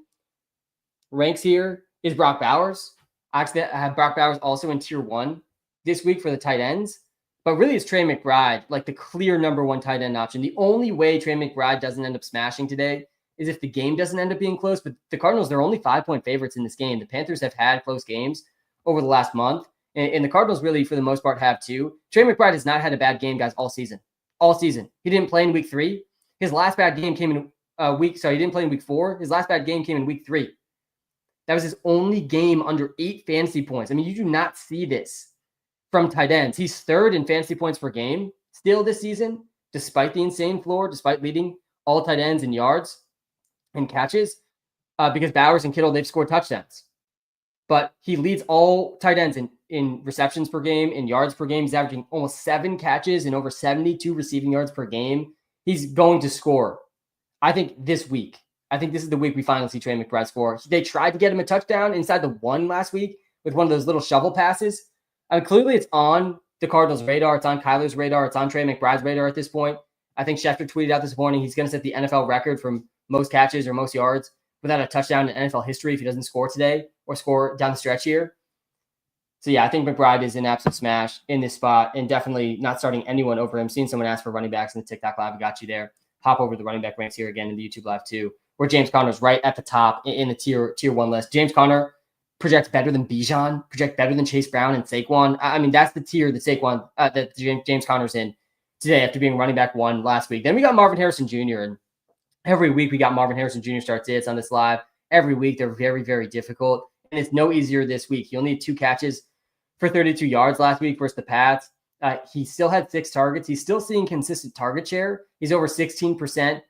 ranks here, is Brock Bowers. I actually have Brock Bowers also in tier 1 this week for the tight ends. But really, it's Trey McBride, like the clear number 1 tight end option. The only way Trey McBride doesn't end up smashing today is if the game doesn't end up being close. But the Cardinals, they're only 5-point favorites in this game. The Panthers have had close games over the last month. And the Cardinals really, for the most part, have too. Trey McBride has not had a bad game, guys, all season. All season. He didn't play in week 3. His last bad game came in he didn't play in week 4. His last bad game came in week 3. That was his only game under 8 fantasy points. I mean, you do not see this from tight ends. He's 3rd in fantasy points per game still this season, despite the insane floor, despite leading all tight ends in yards and catches, because Bowers and Kittle, they've scored touchdowns. But he leads all tight ends in receptions per game, in yards per game. He's averaging almost 7 catches and over 72 receiving yards per game. He's going to score, I think, this week. I think this is the week we finally see Trey McBride score. They tried to get him a touchdown inside the 1 last week with one of those little shovel passes. Clearly, it's on the Cardinals' radar. It's on Kyler's radar. It's on Trey McBride's radar at this point. I think Schefter tweeted out this morning he's going to set the NFL record for most catches or most yards without a touchdown in NFL history if he doesn't score today or score down the stretch here. So, yeah, I think McBride is an absolute smash in this spot and definitely not starting anyone over him. Seeing someone ask for running backs in the TikTok Live, I got you there. Hop over the running back ranks here again in the YouTube Live too, where James Conner is right at the top in the tier 1 list. James Conner projects better than Bijan, project better than Chase Brown and Saquon. I mean, that's the tier that Saquon, that James Conner's in today after being running back 1 last week. Then we got Marvin Harrison Jr. And every week we got Marvin Harrison Jr. start sits on this live. Every week they're very, very difficult. And it's no easier this week. He only had 2 catches for 32 yards last week versus the Pats. He still had 6 targets. He's still seeing consistent target share. He's over 16%,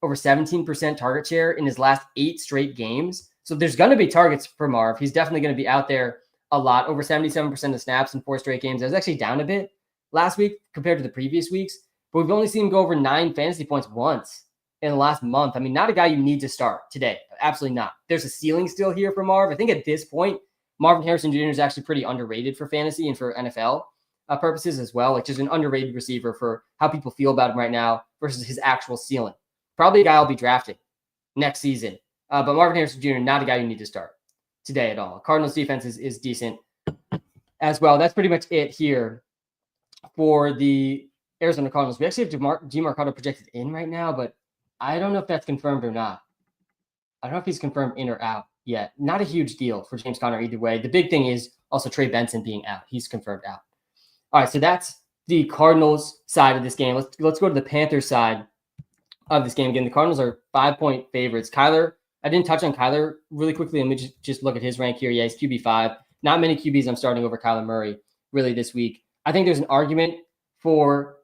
over 17% target share in his last 8 straight games. So there's going to be targets for Marv. He's definitely going to be out there a lot, over 77% of snaps in 4 straight games. That was actually down a bit last week compared to the previous weeks, but we've only seen him go over 9 fantasy points once in the last month. I mean, not a guy you need to start today. Absolutely not. There's a ceiling still here for Marv. I think at this point, Marvin Harrison Jr. is actually pretty underrated for fantasy and for NFL purposes as well. Like just an underrated receiver for how people feel about him right now versus his actual ceiling. Probably a guy I'll be drafting next season. But Marvin Harrison Jr., not a guy you need to start today at all. Cardinals defense is decent as well. That's pretty much it here for the Arizona Cardinals. We actually have DeMarcado projected in right now, but I don't know if that's confirmed or not. I don't know if he's confirmed in or out yet. Not a huge deal for James Conner either way. The big thing is also Trey Benson being out. He's confirmed out. All right, so that's the Cardinals side of this game. Let's go to the Panthers side of this game. Again, the Cardinals are 5-point favorites. Kyler, I didn't touch on Kyler really quickly. Let me just look at his rank here. Yeah, he's QB5. Not many QBs I'm starting over Kyler Murray really this week. I think there's an argument for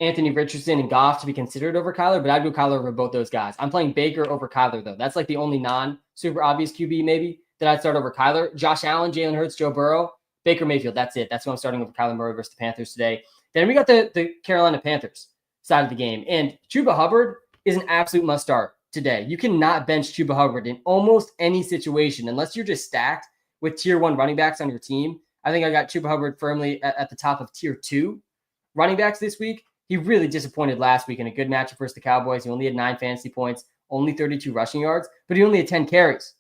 Anthony Richardson and Goff to be considered over Kyler, but I'd go Kyler over both those guys. I'm playing Baker over Kyler, though. That's like the only non-super obvious QB maybe that I'd start over Kyler. Josh Allen, Jalen Hurts, Joe Burrow, Baker Mayfield. That's it. That's who I'm starting over Kyler Murray versus the Panthers today. Then we got the Carolina Panthers side of the game. And Chuba Hubbard is an absolute must start today. You cannot bench Chuba Hubbard in almost any situation unless you're just stacked with tier 1 running backs on your team. I think I got Chuba Hubbard firmly at the top of tier 2 running backs this week. He really disappointed last week in a good matchup versus the Cowboys. He only had 9 fantasy points, only 32 rushing yards, but he only had 10 carries.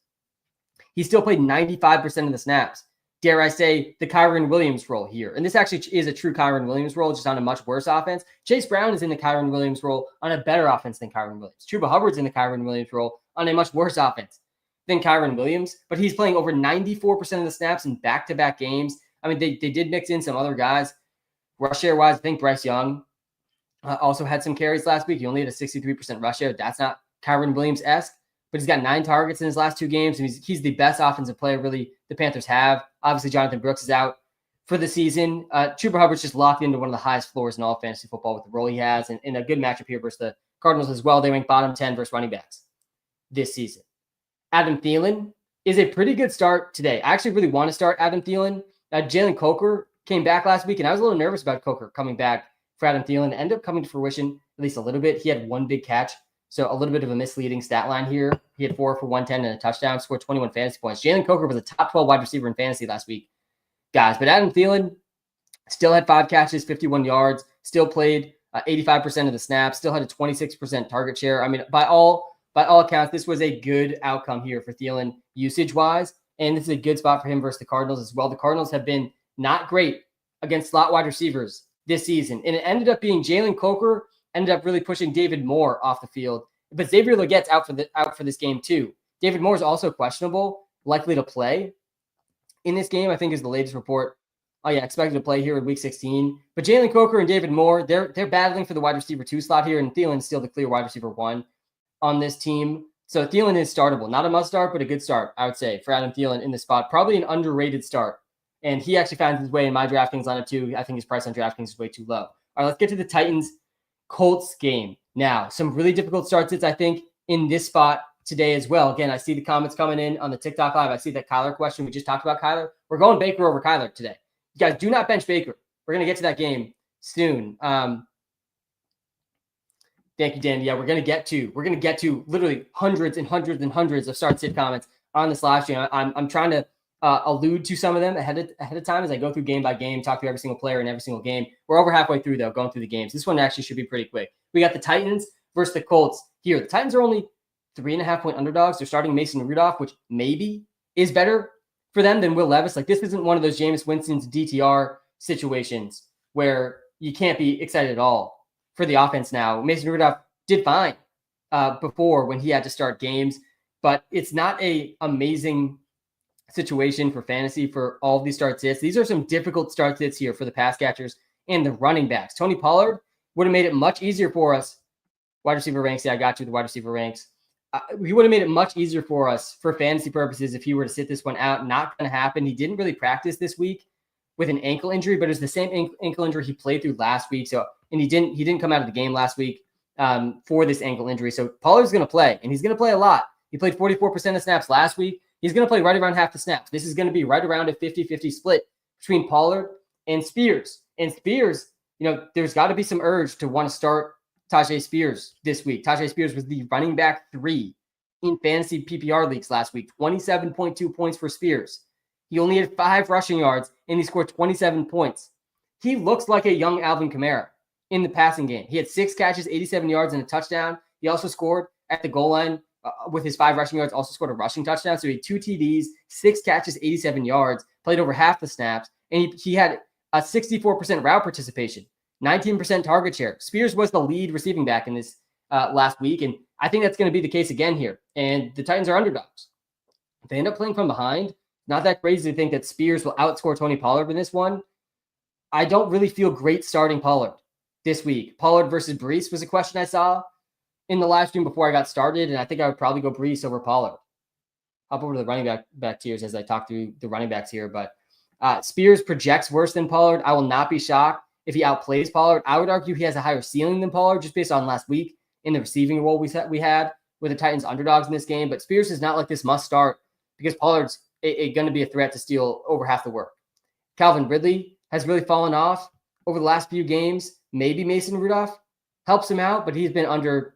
He still played 95% of the snaps. Dare I say, the Kyren Williams role here. And this actually is a true Kyren Williams role, just on a much worse offense. Chase Brown is in the Kyren Williams role on a better offense than Kyren Williams. Chuba Hubbard's in the Kyren Williams role on a much worse offense than Kyren Williams, but he's playing over 94% of the snaps in back-to-back games. I mean, they did mix in some other guys. Rush share-wise, I think Bryce Young also had some carries last week. He only had a 63% rush share. That's not Kyren Williams-esque, but he's got 9 targets in his last 2 games, and he's the best offensive player really the Panthers have. Obviously, Jonathan Brooks is out for the season. Chuba Hubbard's just locked into one of the highest floors in all fantasy football with the role he has, and in a good matchup here versus the Cardinals as well. They rank bottom 10 versus running backs this season. Adam Thielen is a pretty good start today. I actually really want to start Adam Thielen. Jalen Coker came back last week, and I was a little nervous about Coker coming back for Adam Thielen. It ended up coming to fruition at least a little bit. He had 1 big catch, so a little bit of a misleading stat line here. He had 4 for 110 and a touchdown, scored 21 fantasy points. Jalen Coker was a top 12 wide receiver in fantasy last week, guys. But Adam Thielen still had 5 catches, 51 yards, still played 85% of the snaps, still had a 26% target share. I mean, by all accounts, this was a good outcome here for Thielen usage-wise, and this is a good spot for him versus the Cardinals as well. The Cardinals have been not great against slot wide receivers this season, and it ended up being Jalen Coker ended up really pushing David Moore off the field. But Xavier Legette's out for this game too. David Moore is also questionable, likely to play in this game, I think is the latest report. Oh yeah, expected to play here in week 16. But Jalen Coker and David Moore, they're battling for the wide receiver 2 slot here, and Thielen's still the clear wide receiver 1 on this team. So Thielen is startable. Not a must start, but a good start, I would say, for Adam Thielen in this spot. Probably an underrated start. And he actually found his way in my DraftKings lineup too. I think his price on DraftKings is way too low. All right, let's get to the Titans-Colts game. Now, some really difficult start sits, I think, in this spot today as well. Again, I see the comments coming in on the TikTok Live. I see that Kyler question. We just talked about Kyler. We're going Baker over Kyler today. You guys do not bench Baker. We're going to get to that game soon. Thank you, Dan. Yeah, we're going to get to literally hundreds and hundreds and hundreds of start sit comments on this live stream. I'm trying to allude to some of them ahead of time as I go through game by game, talk to every single player in every single game. We're over halfway through, though, going through the games. This one actually should be pretty quick. We got the Titans versus the Colts here. The Titans are only 3.5-point underdogs. They're starting Mason Rudolph, which maybe is better for them than Will Levis. Like, this isn't one of those Jameis Winston's DTR situations where you can't be excited at all for the offense now. Mason Rudolph did fine before when he had to start games, but it's not a amazing situation for fantasy for all of these start sits. These are some difficult start sits here for the pass catchers and the running backs. Tony Pollard would have made it much easier for us. Wide receiver ranks. Yeah, I got you. The wide receiver ranks. He would have made it much easier for us for fantasy purposes if he were to sit this one out. Not going to happen. He didn't really practice this week with an ankle injury, but it was the same ankle injury he played through last week. So, and he didn't come out of the game last week for this ankle injury. So Pollard's going to play, and he's going to play a lot. He played 44% of snaps last week. He's going to play right around half the snaps. This is going to be right around a 50-50 split between Pollard and Spears. And Spears, there's got to be some urge to want to start Tajay Spears this week. Tajay Spears was the running back 3 in fantasy PPR leagues last week. 27.2 points for Spears. He only had 5 rushing yards, and he scored 27 points. He looks like a young Alvin Kamara in the passing game. He had 6 catches, 87 yards, and a touchdown. He also scored at the goal line with his 5 rushing yards, also scored a rushing touchdown. So he had 2 TDs, 6 catches, 87 yards, played over half the snaps, and he had 64% route participation, 19% target share. Spears was the lead receiving back in this last week, and I think that's going to be the case again here. And the Titans are underdogs. If they end up playing from behind, not that crazy to think that Spears will outscore Tony Pollard in this one. I don't really feel great starting Pollard this week. Pollard versus Brees was a question I saw in the live stream before I got started, and I think I would probably go Brees over Pollard. Hop over to the running back tiers as I talk through the running backs here, but Spears projects worse than Pollard. I will not be shocked if he outplays Pollard. I would argue he has a higher ceiling than Pollard just based on last week in the receiving role we had with the Titans underdogs in this game. But Spears is not like this must start because Pollard's going to be a threat to steal over half the work. Calvin Ridley has really fallen off over the last few games. Maybe Mason Rudolph helps him out, but he's been under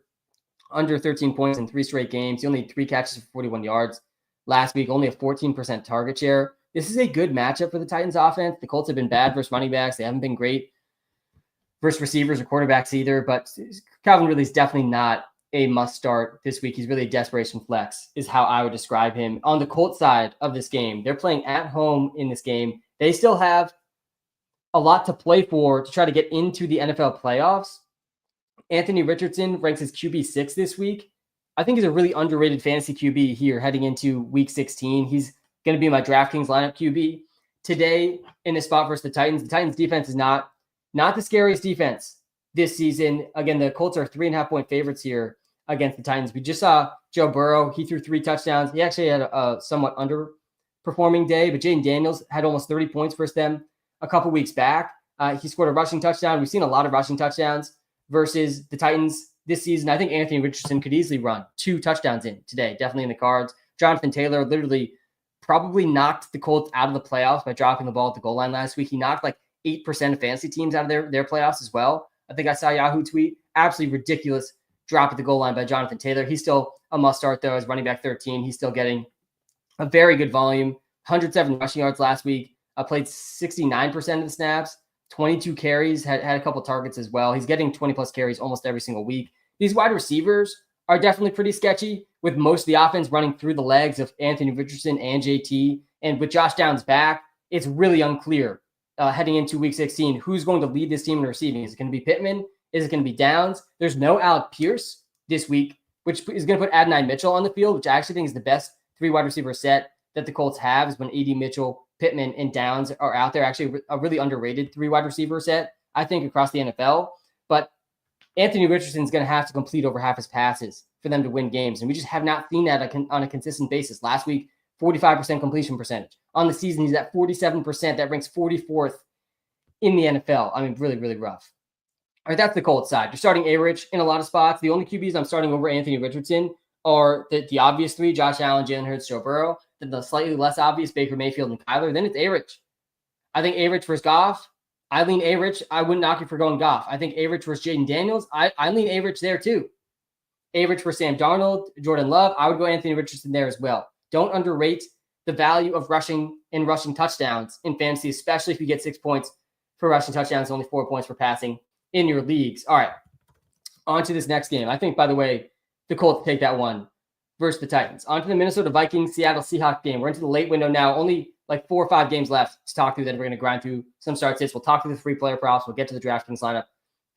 13 points in 3 straight games. He only had 3 catches for 41 yards last week, only a 14% target share. This is a good matchup for the Titans offense. The Colts have been bad versus running backs. They haven't been great versus receivers or quarterbacks either, but Calvin Ridley's definitely not a must start this week. He's really a desperation flex is how I would describe him. On the Colts side of this game, they're playing at home in this game. They still have a lot to play for to try to get into the NFL playoffs. Anthony Richardson ranks as QB6 this week. I think he's a really underrated fantasy QB here heading into week 16. He's going to be my DraftKings lineup QB today in this spot versus the Titans. The Titans defense is not the scariest defense this season. Again, the Colts are 3.5-point favorites here against the Titans. We just saw Joe Burrow. He threw 3 touchdowns. He actually had a somewhat underperforming day, but Jaden Daniels had almost 30 points versus them a couple weeks back. He scored a rushing touchdown. We've seen a lot of rushing touchdowns versus the Titans this season. I think Anthony Richardson could easily run 2 touchdowns in today, definitely in the cards. Jonathan Taylor literally probably knocked the Colts out of the playoffs by dropping the ball at the goal line last week. He knocked like 8% of fantasy teams out of their playoffs as well. I think I saw Yahoo tweet. Absolutely ridiculous drop at the goal line by Jonathan Taylor. He's still a must start though as running back 13. He's still getting a very good volume. 107 rushing yards last week. Played 69% of the snaps. 22 carries, had a couple targets as well. He's getting 20 plus carries almost every single week. These wide receivers are definitely pretty sketchy with most of the offense running through the legs of Anthony Richardson and JT. And with Josh Downs back, it's really unclear heading into week 16 who's going to lead this team in receiving. Is it going to be Pittman? Is it going to be Downs? There's no Alec Pierce this week, which is going to put Adonai Mitchell on the field, which I actually think is the best 3 wide receiver set that the Colts have is when AD Mitchell, Pittman, and Downs are out there. Actually, a really underrated 3 wide receiver set, I think, across the NFL. But Anthony Richardson is going to have to complete over half his passes for them to win games. And we just have not seen that on a consistent basis. Last week, 45% completion percentage. On the season, he's at 47%. That ranks 44th in the NFL. I mean, really, really rough. All right, that's the Colts side. You're starting A-Rich in a lot of spots. The only QBs I'm starting over Anthony Richardson are the obvious 3, Josh Allen, Jalen Hurts, Joe Burrow. Then the slightly less obvious, Baker Mayfield and Kyler. Then it's A-Rich. I think A-Rich versus Goff. I lean A-Rich. I wouldn't knock you for going Goff. I think A-Rich versus Jaden Daniels. I lean A-Rich there too. A-Rich for Sam Darnold, Jordan Love. I would go Anthony Richardson there as well. Don't underrate the value of rushing touchdowns in fantasy, especially if you get 6 points for rushing touchdowns, only 4 points for passing in your leagues. All right, on to this next game. I think, by the way, the Colts take that one versus the Titans. On to the Minnesota Vikings, Seattle Seahawks game. We're into the late window now. Only like 4 or 5 games left to talk through. Then we're going to grind through some start sits. We'll talk through the 3 player props. We'll get to the DraftKings lineup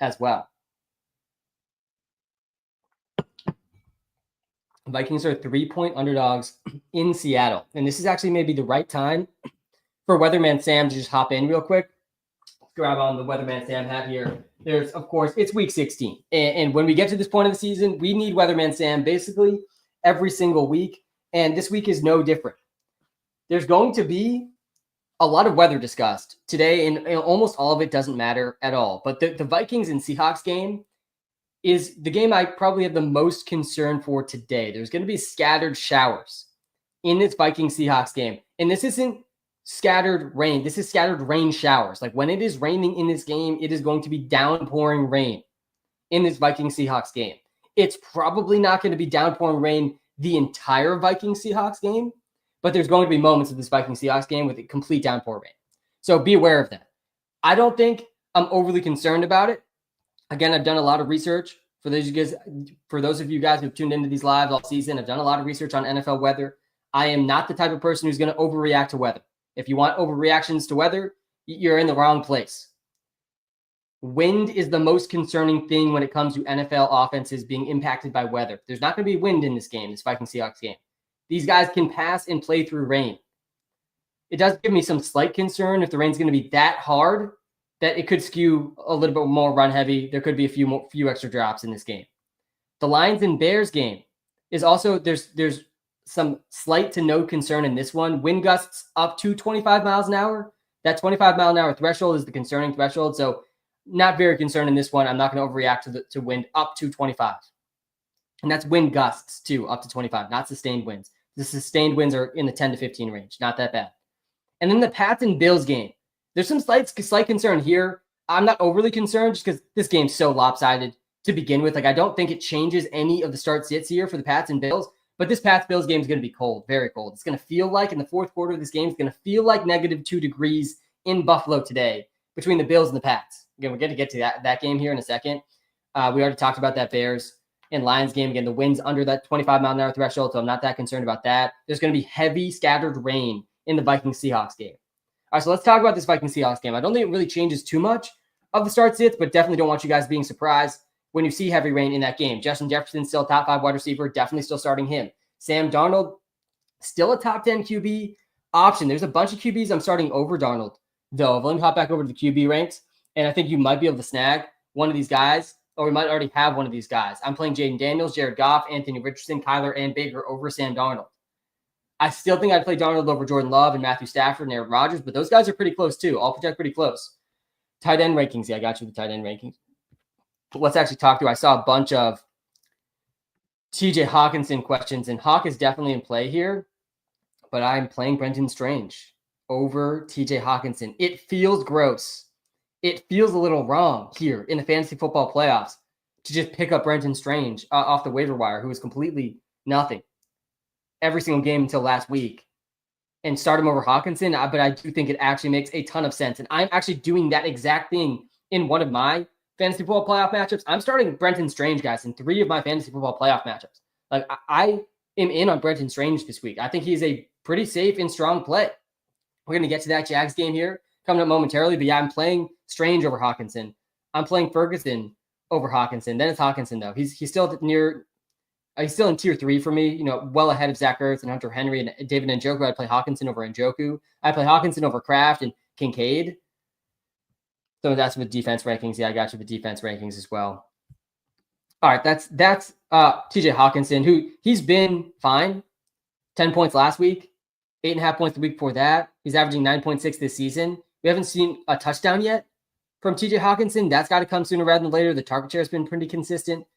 as well. Vikings are 3-point underdogs in Seattle. And this is actually maybe the right time for Weatherman Sam to just hop in real quick. Grab on the Weatherman Sam hat here. There's, of course, it's week 16. And when we get to this point of the season, we need Weatherman Sam basically every single week. And this week is no different. There's going to be a lot of weather discussed today, and almost all of it doesn't matter at all. But the Vikings and Seahawks game is the game I probably have the most concern for today. There's going to be scattered showers in this Vikings-Seahawks game. And this isn't scattered rain. This is scattered rain showers. Like when it is raining in this game, it is going to be downpouring rain in this Vikings-Seahawks game. It's probably not going to be downpouring rain the entire Vikings-Seahawks game, but there's going to be moments of this Vikings-Seahawks game with a complete downpour rain. So be aware of that. I don't think I'm overly concerned about it. Again, I've done a lot of research for those of you guys who've tuned into these lives all season. I've done a lot of research on NFL weather. I am not the type of person who's going to overreact to weather. If you want overreactions to weather, you're in the wrong place. Wind is the most concerning thing when it comes to NFL offenses being impacted by weather. There's not going to be wind in this game, this Vikings Seahawks game. These guys can pass and play through rain. It does give me some slight concern if the rain's going to be that hard that it could skew a little bit more run heavy. There could be a few extra drops in this game. The Lions and Bears game is also, there's some slight to no concern in this one. Wind gusts up to 25 miles an hour. That 25 mile an hour threshold is the concerning threshold. So not very concerned in this one. I'm not going to overreact to wind up to 25. And that's wind gusts too, up to 25, not sustained winds. The sustained winds are in the 10 to 15 range. Not that bad. And then the Pats and Bills game. There's some slight concern here. I'm not overly concerned just because this game's so lopsided to begin with. Like, I don't think it changes any of the start sits here for the Pats and Bills. But this Pats-Bills game is going to be cold, very cold. It's going to feel like in the fourth quarter of this game, it's going to feel like -2 degrees in Buffalo today between the Bills and the Pats. Again, we're going to get to that game here in a second. We already talked about that Bears and Lions game. Again, the wind's under that 25 mile an hour threshold, so I'm not that concerned about that. There's going to be heavy scattered rain in the Vikings-Seahawks game. All right, so let's talk about this Vikings-Seahawks game. I don't think it really changes too much of the start sits, but definitely don't want you guys being surprised when you see heavy rain in that game. Justin Jefferson, still top 5 wide receiver, definitely still starting him. Sam Darnold, still a top 10 QB option. There's a bunch of QBs I'm starting over Darnold, though. Let me hop back over to the QB ranks, and I think you might be able to snag one of these guys, or we might already have one of these guys. I'm playing Jaden Daniels, Jared Goff, Anthony Richardson, Kyler, and Baker over Sam Darnold. I still think I'd play Darnold over Jordan Love and Matthew Stafford and Aaron Rodgers, but those guys are pretty close too. I'll project pretty close. Tight end rankings. Yeah, I got you with the tight end rankings. But let's actually talk through. I saw a bunch of TJ Hawkinson questions, and Hawk is definitely in play here, but I'm playing Brenton Strange over TJ Hawkinson. It feels gross. It feels a little wrong here in the fantasy football playoffs to just pick up Brenton Strange off the waiver wire, who was completely nothing every single game until last week, and start him over Hawkinson. But I do think it actually makes a ton of sense, and I'm actually doing that exact thing in one of my fantasy football playoff matchups. I'm starting Brenton Strange, guys, in 3 of my fantasy football playoff matchups. Like, I am in on Brenton Strange this week. I think he's a pretty safe and strong play. We're going to get to that Jags game here coming up momentarily, but yeah, I'm playing Strange over Hawkinson. I'm playing Ferguson over Hawkinson. Then it's Hawkinson, though. He's still he's still in tier 3 for me, you know, well ahead of Zach Ertz and Hunter Henry and David Njoku. I play Hawkinson over Njoku. I play Hawkinson over Kraft and Kincaid. So that's with defense rankings. Yeah, I got you with defense rankings as well. All right, that's TJ Hawkinson, who he's been fine. 10 points last week, 8.5 points the week before that. He's averaging 9.6 this season. We haven't seen a touchdown yet from TJ Hawkinson. That's got to come sooner rather than later. The target share has been pretty consistent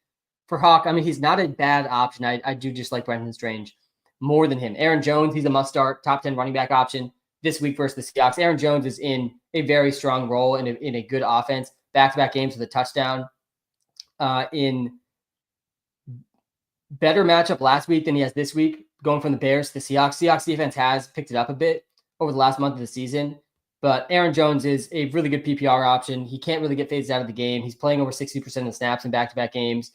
for Hawk. I mean, he's not a bad option. I do just like Brenton Strange more than him. Aaron Jones, he's a must-start, top 10 running back option this week versus the Seahawks. Aaron Jones is in a very strong role in a good offense. Back-to-back games with a touchdown. In better matchup last week than he has this week, going from the Bears to the Seahawks. Seahawks defense has picked it up a bit over the last month of the season, but Aaron Jones is a really good PPR option. He can't really get phased out of the game. He's playing over 60% of the snaps in back-to-back games.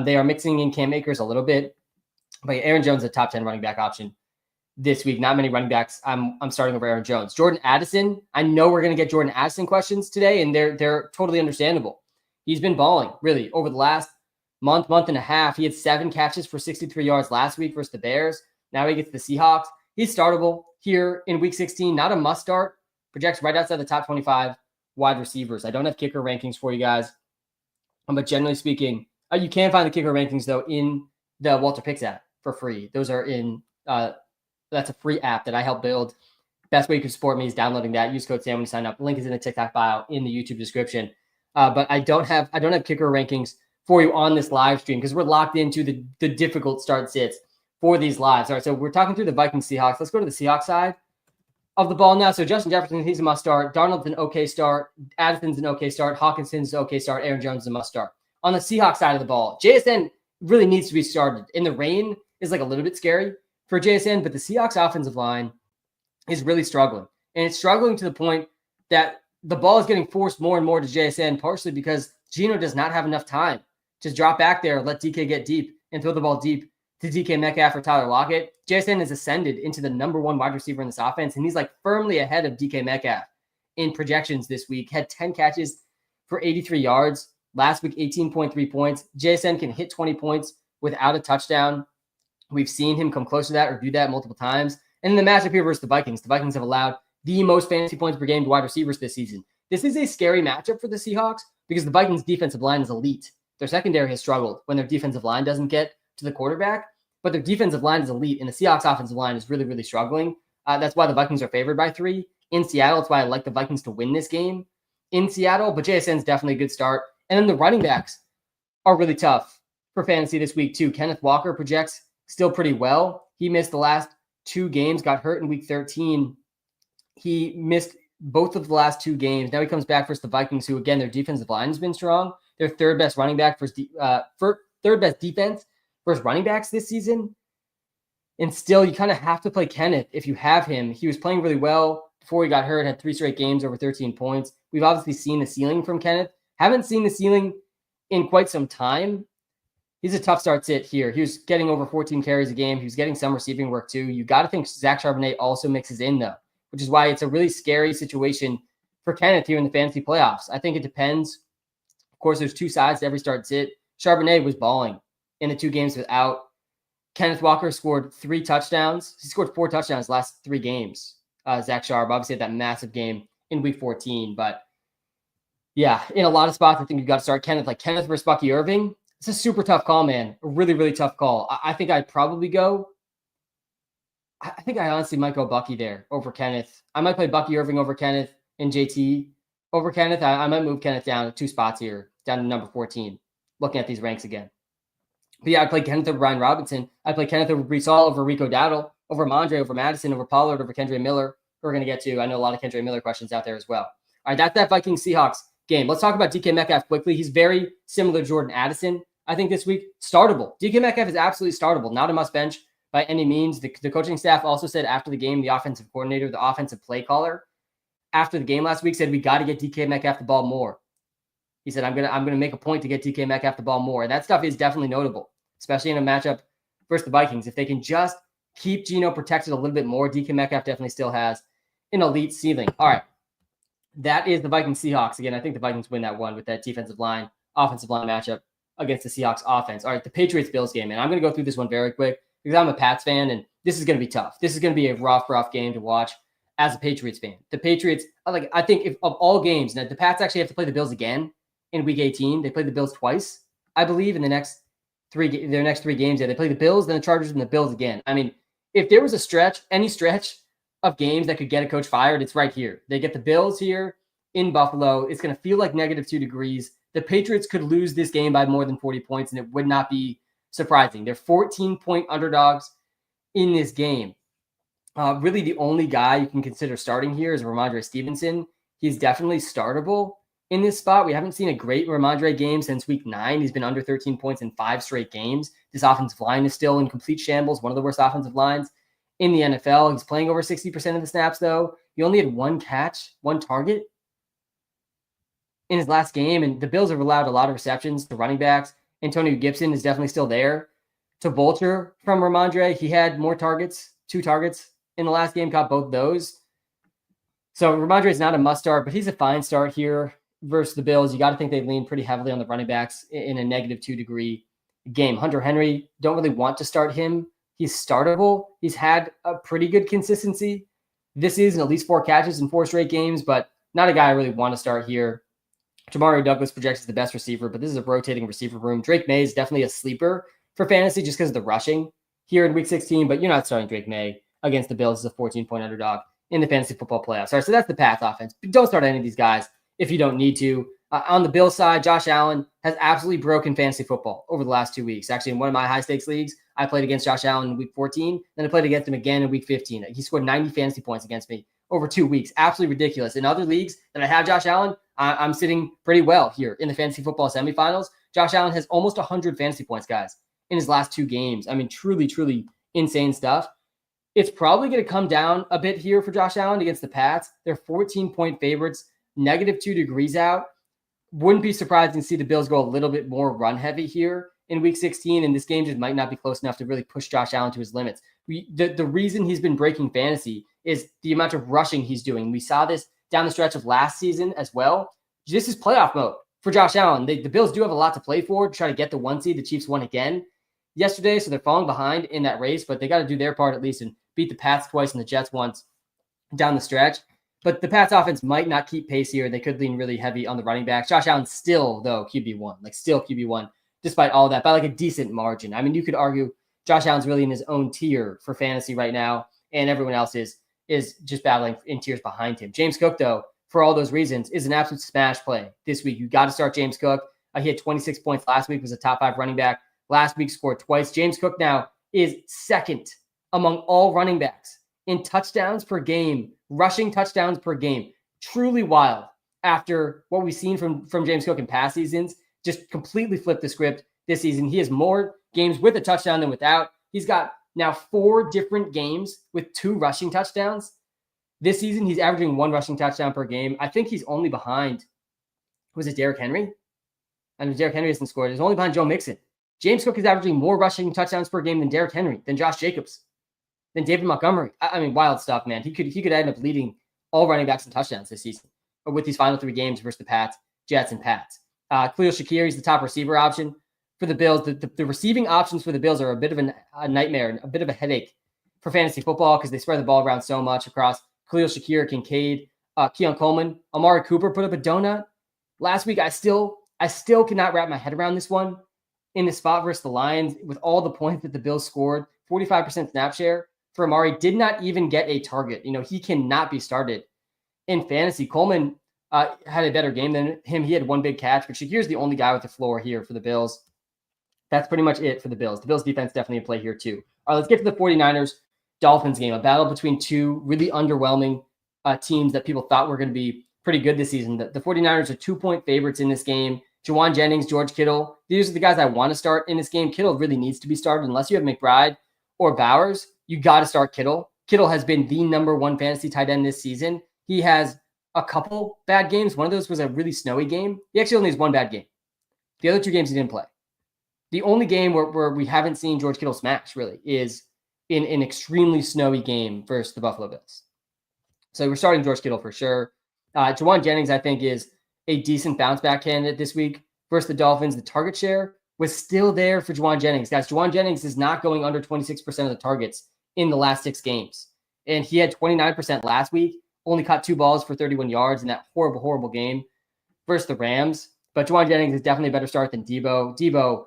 They are mixing in Cam Akers a little bit, but Aaron Jones is a top 10 running back option this week. Not many running backs I'm starting over Aaron Jones. Jordan Addison, I know we're going to get Jordan Addison questions today, and they're totally understandable. He's been balling, really, over the last month and a half. He had 7 catches for 63 yards last week versus the Bears. Now he gets the Seahawks. He's startable here in week 16. Not a must start. Projects right outside the top 25 wide receivers. I don't have kicker rankings for you guys, but generally speaking, you can find the kicker rankings, though, in the Walter Picks app for free. Those are in that's a free app that I help build. Best way you can support me is downloading that. Use code SAM when you sign up. Link is in the TikTok bio in the YouTube description. But I don't have kicker rankings for you on this live stream because we're locked into the difficult start sits for these lives. All right, so we're talking through the Vikings Seahawks. Let's go to the Seahawks side of the ball now. So Justin Jefferson, he's a must start. Darnold's an okay start. Addison's an okay start. Hawkinson's an okay start. Aaron Jones is a must start. On the Seahawks side of the ball, JSN really needs to be started. And the rain is like a little bit scary for JSN, but the Seahawks offensive line is really struggling. And it's struggling to the point that the ball is getting forced more and more to JSN, partially because Geno does not have enough time to drop back there, let DK get deep, and throw the ball deep to DK Metcalf or Tyler Lockett. JSN has ascended into the number 1 wide receiver in this offense, and he's like firmly ahead of DK Metcalf in projections this week, had 10 catches for 83 yards. Last week, 18.3 points. JSN can hit 20 points without a touchdown. We've seen him come close to that or do that multiple times. And in the matchup here versus the Vikings have allowed the most fantasy points per game to wide receivers this season. This is a scary matchup for the Seahawks because the Vikings defensive line is elite. Their secondary has struggled when their defensive line doesn't get to the quarterback, but their defensive line is elite, and the Seahawks offensive line is really, really struggling. That's why the Vikings are favored by 3. In Seattle, that's why I like the Vikings to win this game in Seattle, but JSN's definitely a good start. And then the running backs are really tough for fantasy this week too. Kenneth Walker projects still pretty well. He missed the last 2 games, got hurt in week 13. He missed both of the last 2 games. Now he comes back versus the Vikings, who, again, their defensive line has been strong. Their third best running back third best defense versus running backs this season. And still, you kind of have to play Kenneth if you have him. He was playing really well before he got hurt, had 3 straight games over 13 points. We've obviously seen the ceiling from Kenneth. Haven't seen the ceiling in quite some time. He's a tough start sit here. He was getting over 14 carries a game. He was getting some receiving work too. You got to think Zach Charbonnet also mixes in though, which is why it's a really scary situation for Kenneth here in the fantasy playoffs. I think it depends. Of course, there's 2 sides to every start sit. Charbonnet was balling in the 2 games without. Kenneth Walker scored 3 touchdowns. He scored 4 touchdowns last 3 games. Zach Sharp obviously had that massive game in week 14. But yeah, in a lot of spots, I think you've got to start Kenneth. Like Kenneth versus Bucky Irving. It's a super tough call, man. A really, really tough call. I think I'd probably go. I think I honestly might go Bucky there over Kenneth. I might play Bucky Irving over Kenneth and JT over Kenneth. I might move Kenneth down 2 spots here, down to number 14, looking at these ranks again. But yeah, I'd play Kenneth over Brian Robinson. I'd play Kenneth over Brees Hall, over Rico Dowdle, over Mondre, over Madison, over Pollard, over Kendre Miller. We're going to get to. I know a lot of Kendre Miller questions out there as well. All right, that's that Vikings-Seahawks game. Let's talk about DK Metcalf quickly. He's very similar to Jordan Addison, I think, this week. Startable. DK Metcalf is absolutely startable, not a must bench by any means. The coaching staff also said after the game, the offensive coordinator, the offensive play caller, after the game last week said, we got to get DK Metcalf the ball more. He said, I'm gonna make a point to get DK Metcalf the ball more. And that stuff is definitely notable, especially in a matchup versus the Vikings. If they can just keep Geno protected a little bit more, DK Metcalf definitely still has an elite ceiling. All right. That is the Vikings-Seahawks. Again, I think the Vikings win that one with that defensive line, offensive line matchup against the Seahawks offense. All right, the Patriots-Bills game. And I'm going to go through this one very quick because I'm a Pats fan, and this is going to be tough. This is going to be a rough game to watch as a Patriots fan. The Patriots, I think if of all games, now the Pats actually have to play the Bills again in Week 18. They played the Bills twice, I believe, in their next 3 games. Yeah, they play the Bills, then the Chargers, and the Bills again. I mean, if there was any stretch of games that could get a coach fired, it's right here. They get the Bills here in Buffalo. It's going to feel like -2 degrees. The Patriots could lose this game by more than 40 points, and it would not be surprising. They're 14-point underdogs in this game. Really, the only guy you can consider starting here is Ramondre Stevenson. He's definitely startable in this spot. We haven't seen a great Ramondre game since week 9. He's been under 13 points in 5 straight games. This offensive line is still in complete shambles, one of the worst offensive lines in the NFL. He's playing over 60% of the snaps, though. He only had 1 catch, 1 target in his last game, and the Bills have allowed a lot of receptions to running backs. Antonio Gibson is definitely still there to vulture from Ramondre. He had more targets, 2 targets in the last game, caught both those. So Ramondre is not a must start, but he's a fine start here versus the Bills. You got to think they lean pretty heavily on the running backs in a -2 degree game. Hunter Henry, don't really want to start him. He's startable. He's had a pretty good consistency this season, at least 4 catches in 4 straight games, but not a guy I really want to start here. Jamario Douglas projects as the best receiver, but this is a rotating receiver room. Drake May is definitely a sleeper for fantasy just because of the rushing here in week 16, but you're not starting Drake May against the Bills as a 14-point underdog in the fantasy football playoffs. All right, so that's the Pats offense. But don't start any of these guys if you don't need to. On the Bills side, Josh Allen has absolutely broken fantasy football over the last 2 weeks. Actually, in one of my high-stakes leagues, I played against Josh Allen in week 14, then I played against him again in week 15. He scored 90 fantasy points against me over 2 weeks. Absolutely ridiculous. In other leagues that I have Josh Allen, I'm sitting pretty well here in the fantasy football semifinals. Josh Allen has almost 100 fantasy points, guys, in his last 2 games. I mean, truly, truly insane stuff. It's probably going to come down a bit here for Josh Allen against the Pats. They're 14-point favorites, -2 degrees out. Wouldn't be surprised to see the Bills go a little bit more run heavy here in week 16, and this game just might not be close enough to really push Josh Allen to his limits. The reason he's been breaking fantasy is the amount of rushing he's doing. We saw this down the stretch of last season as well. This is playoff mode for Josh Allen. The Bills do have a lot to play for to try to get the 1 seed. The Chiefs won again yesterday, so they're falling behind in that race, but they got to do their part at least and beat the Pats twice and the Jets once down the stretch. But the Pats offense might not keep pace here. They could lean really heavy on the running back. Josh Allen still, though, QB1, still QB1, despite all that, by a decent margin. I mean, you could argue Josh Allen's really in his own tier for fantasy right now, and everyone else is just battling in tiers behind him. James Cook, though, for all those reasons, is an absolute smash play this week. You got to start James Cook. He had 26 points last week, was a top 5 running back. Last week scored twice. James Cook now is second among all running backs in touchdowns per game, rushing touchdowns per game. Truly wild after what we've seen from James Cook in past seasons. Just completely flipped the script this season. He has more games with a touchdown than without. He's got now 4 different games with 2 rushing touchdowns. This season, he's averaging 1 rushing touchdown per game. I think he's only behind, was it Derrick Henry? I mean, Derrick Henry hasn't scored. He's only behind Joe Mixon. James Cook is averaging more rushing touchdowns per game than Derrick Henry, than Josh Jacobs, than David Montgomery. I mean, wild stuff, man. He could end up leading all running backs in touchdowns this season with these final 3 games versus the Pats, Jets, and Pats. Khalil Shakir, he's the top receiver option for the Bills. The receiving options for the Bills are a bit of a nightmare, a bit of a headache for fantasy football because they spread the ball around so much across Khalil Shakir, Kincaid, Keon Coleman. Amari Cooper put up a donut last week. I still cannot wrap my head around this one in the spot versus the Lions with all the points that the Bills scored. 45% snap share for Amari, did not even get a target. He cannot be started in fantasy. Coleman had a better game than him. He had 1 big catch, but Shakir's the only guy with the floor here for the Bills. That's pretty much it for the Bills. The Bills defense definitely in play here too. All right, let's get to the 49ers Dolphins game, a battle between 2 really underwhelming teams that people thought were going to be pretty good this season. The 49ers are 2-point favorites in this game. Juwan Jennings, George Kittle, these are the guys I want to start in this game. Kittle really needs to be started unless you have McBride or Bowers. You got to start Kittle. Kittle has been the number 1 fantasy tight end this season. He has a couple bad games. One of those was a really snowy game. He actually only has 1 bad game. The other 2 games he didn't play. The only game where we haven't seen George Kittle smash really is in an extremely snowy game versus the Buffalo Bills. So we're starting George Kittle for sure. Juwan Jennings, I think, is a decent bounce back candidate this week versus the Dolphins. The target share was still there for Juwan Jennings. Guys, Juwan Jennings is not going under 26% of the targets in the last 6 games. And he had 29% last week, only caught 2 balls for 31 yards in that horrible, horrible game versus the Rams. But Juwan Jennings is definitely a better start than Debo. Debo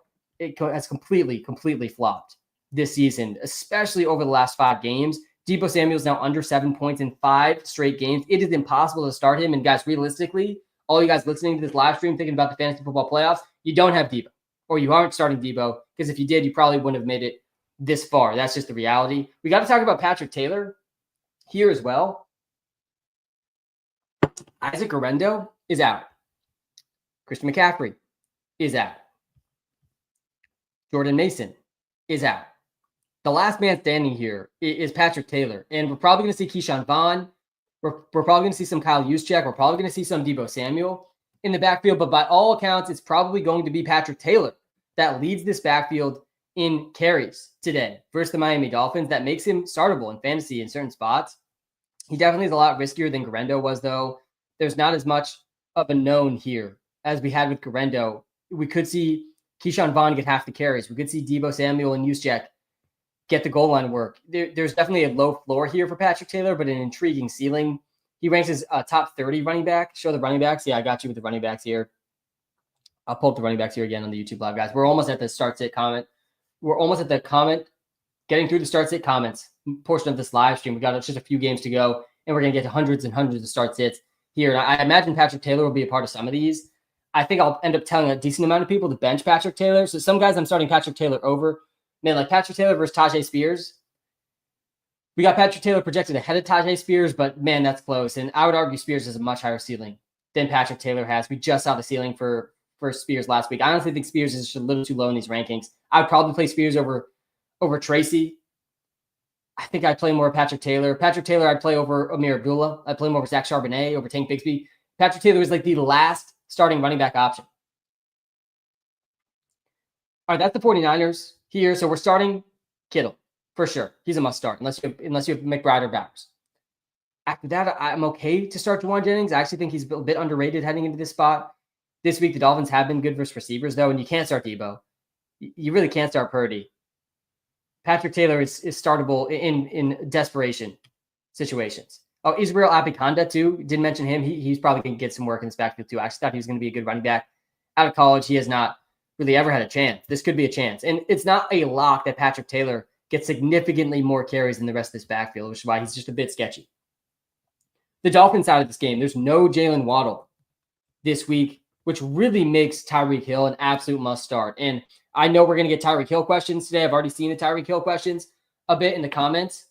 has completely flopped this season, especially over the last 5 games. Debo Samuel's now under 7 points in 5 straight games. It is impossible to start him. And guys, realistically, all you guys listening to this live stream thinking about the fantasy football playoffs, you don't have Debo, or you aren't starting Debo, because if you did, you probably wouldn't have made it this far. That's just the reality. We got to talk about Patrick Taylor here as well. Isaac Guerendo is out. Christian McCaffrey is out. Jordan Mason is out. The last man standing here is Patrick Taylor, and we're probably going to see Keyshawn Vaughn. We're probably going to see some Kyle Juszczyk. We're probably going to see some Debo Samuel in the backfield, but by all accounts, it's probably going to be Patrick Taylor that leads this backfield in carries today versus the Miami Dolphins. That makes him startable in fantasy in certain spots. He definitely is a lot riskier than Guerendo was, though. There's not as much of a known here as we had with Guerendo. We could see Keyshawn Vaughn get half the carries. We could see Debo Samuel and Juszczyk get the goal line work. There's definitely a low floor here for Patrick Taylor, but an intriguing ceiling. He ranks as a top 30 running back. Show the running backs. Yeah, I got you with the running backs here. I'll pull up the running backs here again on the YouTube live, guys. We're almost at the start sit comment. We're almost at the comment, getting through the start sit comments portion of this live stream. We got just a few games to go, and we're going to get to hundreds and hundreds of start sits here. And I imagine Patrick Taylor will be a part of some of these. I think I'll end up telling a decent amount of people to bench Patrick Taylor. So some guys I'm starting Patrick Taylor over. Man, like Patrick Taylor versus Tajay Spears. We got Patrick Taylor projected ahead of Tajay Spears, but man, that's close. And I would argue Spears has a much higher ceiling than Patrick Taylor has. We just saw the ceiling for Spears last week. I honestly think Spears is just a little too low in these rankings. I would probably play Spears over Tracy. I think I'd play more Patrick Taylor. Patrick Taylor, I'd play over Amir Abdullah. I'd play him over Zach Charbonnet, over Tank Bigsby. Patrick Taylor is like the last starting running back option. All right, that's the 49ers here. So we're starting Kittle for sure. He's a must start unless you have McBride or Bowers. After that, I'm okay to start Juwan Jennings. I actually think he's a bit underrated heading into this spot. This week, the Dolphins have been good versus receivers, though, and you can't start Debo. You really can't start Purdy. Patrick Taylor is startable in desperation situations. Oh, Israel Abikanda, too. Didn't mention him. He's probably going to get some work in this backfield, too. I actually thought he was going to be a good running back. Out of college, he has not really ever had a chance. This could be a chance. And it's not a lock that Patrick Taylor gets significantly more carries than the rest of this backfield, which is why he's just a bit sketchy. The Dolphins side of this game, there's no Jalen Waddle this week, which really makes Tyreek Hill an absolute must start. And I know we're going to get Tyreek Hill questions today. I've already seen the Tyreek Hill questions a bit in the comments.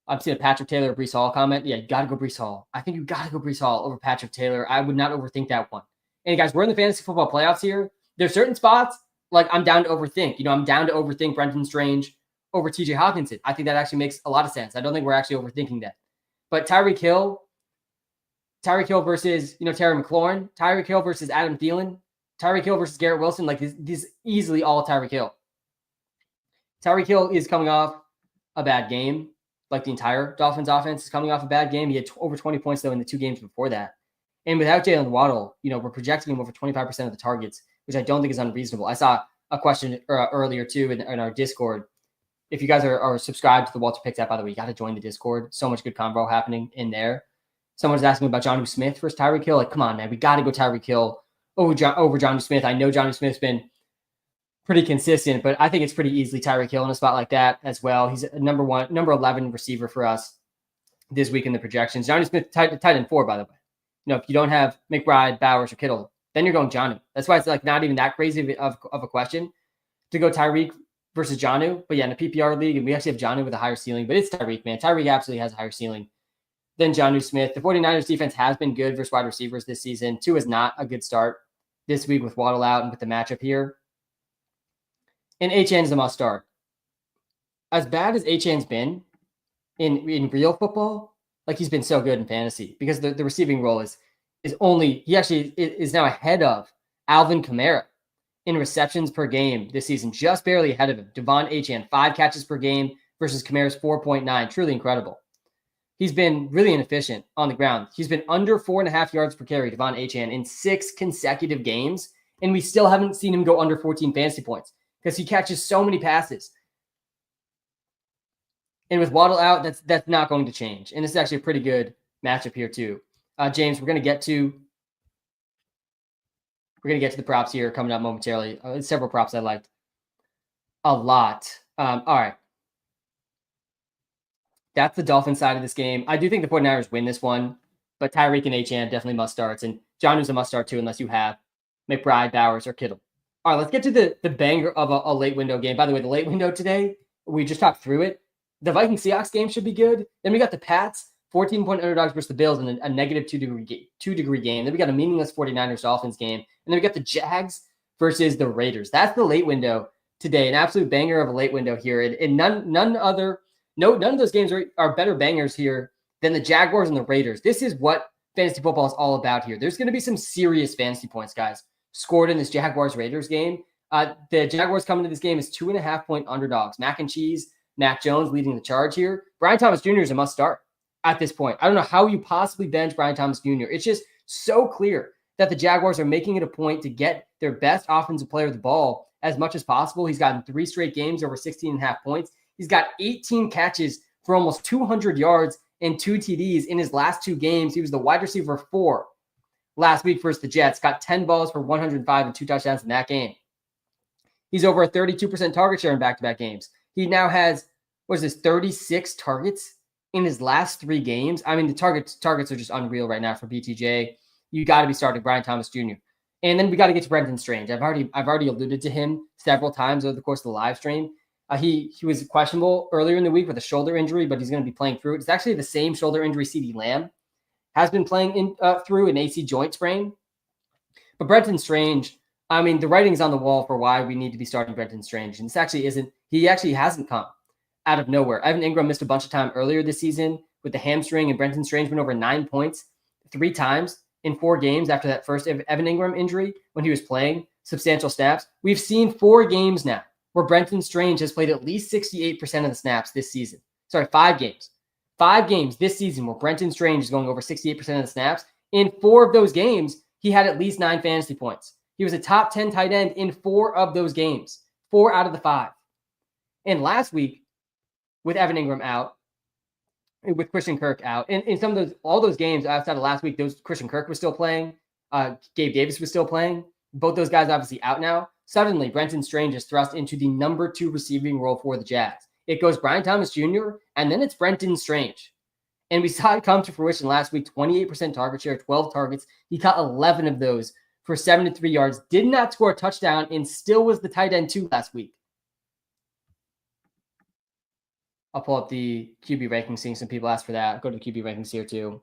I've seen a Patrick Taylor, Breece Hall comment. Yeah, you got to go Breece Hall. I think you got to go Breece Hall over Patrick Taylor. I would not overthink that one. And guys, we're in the fantasy football playoffs here. There's certain spots like I'm down to overthink. I'm down to overthink Brenton Strange over TJ Hawkinson. I think that actually makes a lot of sense. I don't think we're actually overthinking that. But Tyreek Hill versus, Terry McLaurin, Tyreek Hill versus Adam Thielen, Tyreek Hill versus Garrett Wilson, like these easily all Tyreek Hill. Tyreek Hill is coming off a bad game. Like the entire Dolphins offense is coming off a bad game. He had over 20 points, though, in the 2 games before that. And without Jalen Waddle, we're projecting him over 25% of the targets, which I don't think is unreasonable. I saw a question earlier, too, in our Discord. If you guys are subscribed to the Walter Picks app, by the way, you got to join the Discord. So much good convo happening in there. Someone's asking about Jonnu Smith versus Tyreek Hill. Like, come on, man. We got to go Tyreek Hill over Jonnu Smith. I know Jonnu Smith's been pretty consistent, but I think it's pretty easily Tyreek Hill in a spot like that as well. He's a number 11 receiver for us this week in the projections. Jonnu Smith, tight end 4, by the way. If you don't have McBride, Bowers, or Kittle, then you're going Jonnu. That's why it's like not even that crazy of a question to go Tyreek versus Jonnu. But yeah, in a PPR league, and we actually have Jonnu with a higher ceiling, but it's Tyreek, man. Tyreek absolutely has a higher ceiling than Jonnu Smith. The 49ers defense has been good versus wide receivers this season. 2 is not a good start this week with Waddle out and with the matchup here. And Achane is a must start. As bad as Achane's been in real football, like he's been so good in fantasy because the receiving role is he actually is now ahead of Alvin Kamara in receptions per game this season, just barely ahead of him. Devon Achane, 5 catches per game versus Kamara's 4.9. Truly incredible. He's been really inefficient on the ground. He's been under 4.5 yards per carry, Devon Achane, in 6 consecutive games, and we still haven't seen him go under 14 fantasy points because he catches so many passes. And with Waddle out, that's not going to change. And this is actually a pretty good matchup here too. James, we're going to get to the props here coming up momentarily. Several props I liked a lot. All right. That's the Dolphins side of this game. I do think the 49ers win this one, but Tyreek and Achane definitely must starts. And Jonnu's a must start too, unless you have McBride, Bowers, or Kittle. All right, let's get to the banger of a late window game. By the way, the late window today, we just talked through it. The Vikings-Seahawks game should be good. Then we got the Pats, 14-point underdogs versus the Bills in a negative 2-degree game. Then we got a meaningless 49ers-Dolphins game. And then we got the Jags versus the Raiders. That's the late window today. An absolute banger of a late window here. And none of those games are better bangers here than the Jaguars and the Raiders. This is what fantasy football is all about here. There's going to be some serious fantasy points, guys, scored in this Jaguars-Raiders game. The Jaguars coming to this game is 2.5-point underdogs. Mac and Cheese, Mac Jones leading the charge here. Brian Thomas Jr. is a must start at this point. I don't know how you possibly bench Brian Thomas Jr. It's just so clear that the Jaguars are making it a point to get their best offensive player of the ball as much as possible. He's gotten 3 straight games over 16.5 points. He's got 18 catches for almost 200 yards and 2 TDs in his last 2 games. He was the wide receiver 4 last week versus the Jets. Got 10 balls for 105 and 2 touchdowns in that game. He's over a 32% target share in back-to-back games. He now has, 36 targets in his last 3 games. I mean, the targets are just unreal right now for BTJ. You got to be starting Brian Thomas Jr. And then we got to get to Brenton Strange. I've already alluded to him several times over the course of the live stream. He was questionable earlier in the week with a shoulder injury, but he's going to be playing through it. It's actually the same shoulder injury CeeDee Lamb has been playing through, an AC joint sprain. But Brenton Strange, I mean, the writing's on the wall for why we need to be starting Brenton Strange. And he actually hasn't come out of nowhere. Evan Ingram missed a bunch of time earlier this season with the hamstring, and Brenton Strange went over 9 points 3 times in 4 games after that first Evan Ingram injury when he was playing substantial snaps. We've seen 4 games now where Brenton Strange has played at least 68% of the snaps this season. Sorry, 5 games. 5 games this season where Brenton Strange is going over 68% of the snaps. In 4 of those games, he had at least 9 fantasy points. He was a top 10 tight end in 4 of those games, 4 out of the 5. And last week, with Evan Ingram out, with Christian Kirk out, and in some of all those games outside of last week, Christian Kirk was still playing. Gabe Davis was still playing. Both those guys obviously out now. Suddenly, Brenton Strange is thrust into the number 2 receiving role for the Jags. It goes Brian Thomas Jr., and then it's Brenton Strange. And we saw it come to fruition last week, 28% target share, 12 targets. He caught 11 of those for 73 yards, did not score a touchdown, and still was the tight end 2 last week. I'll pull up the QB rankings, seeing some people ask for that. I'll go to the QB rankings here too.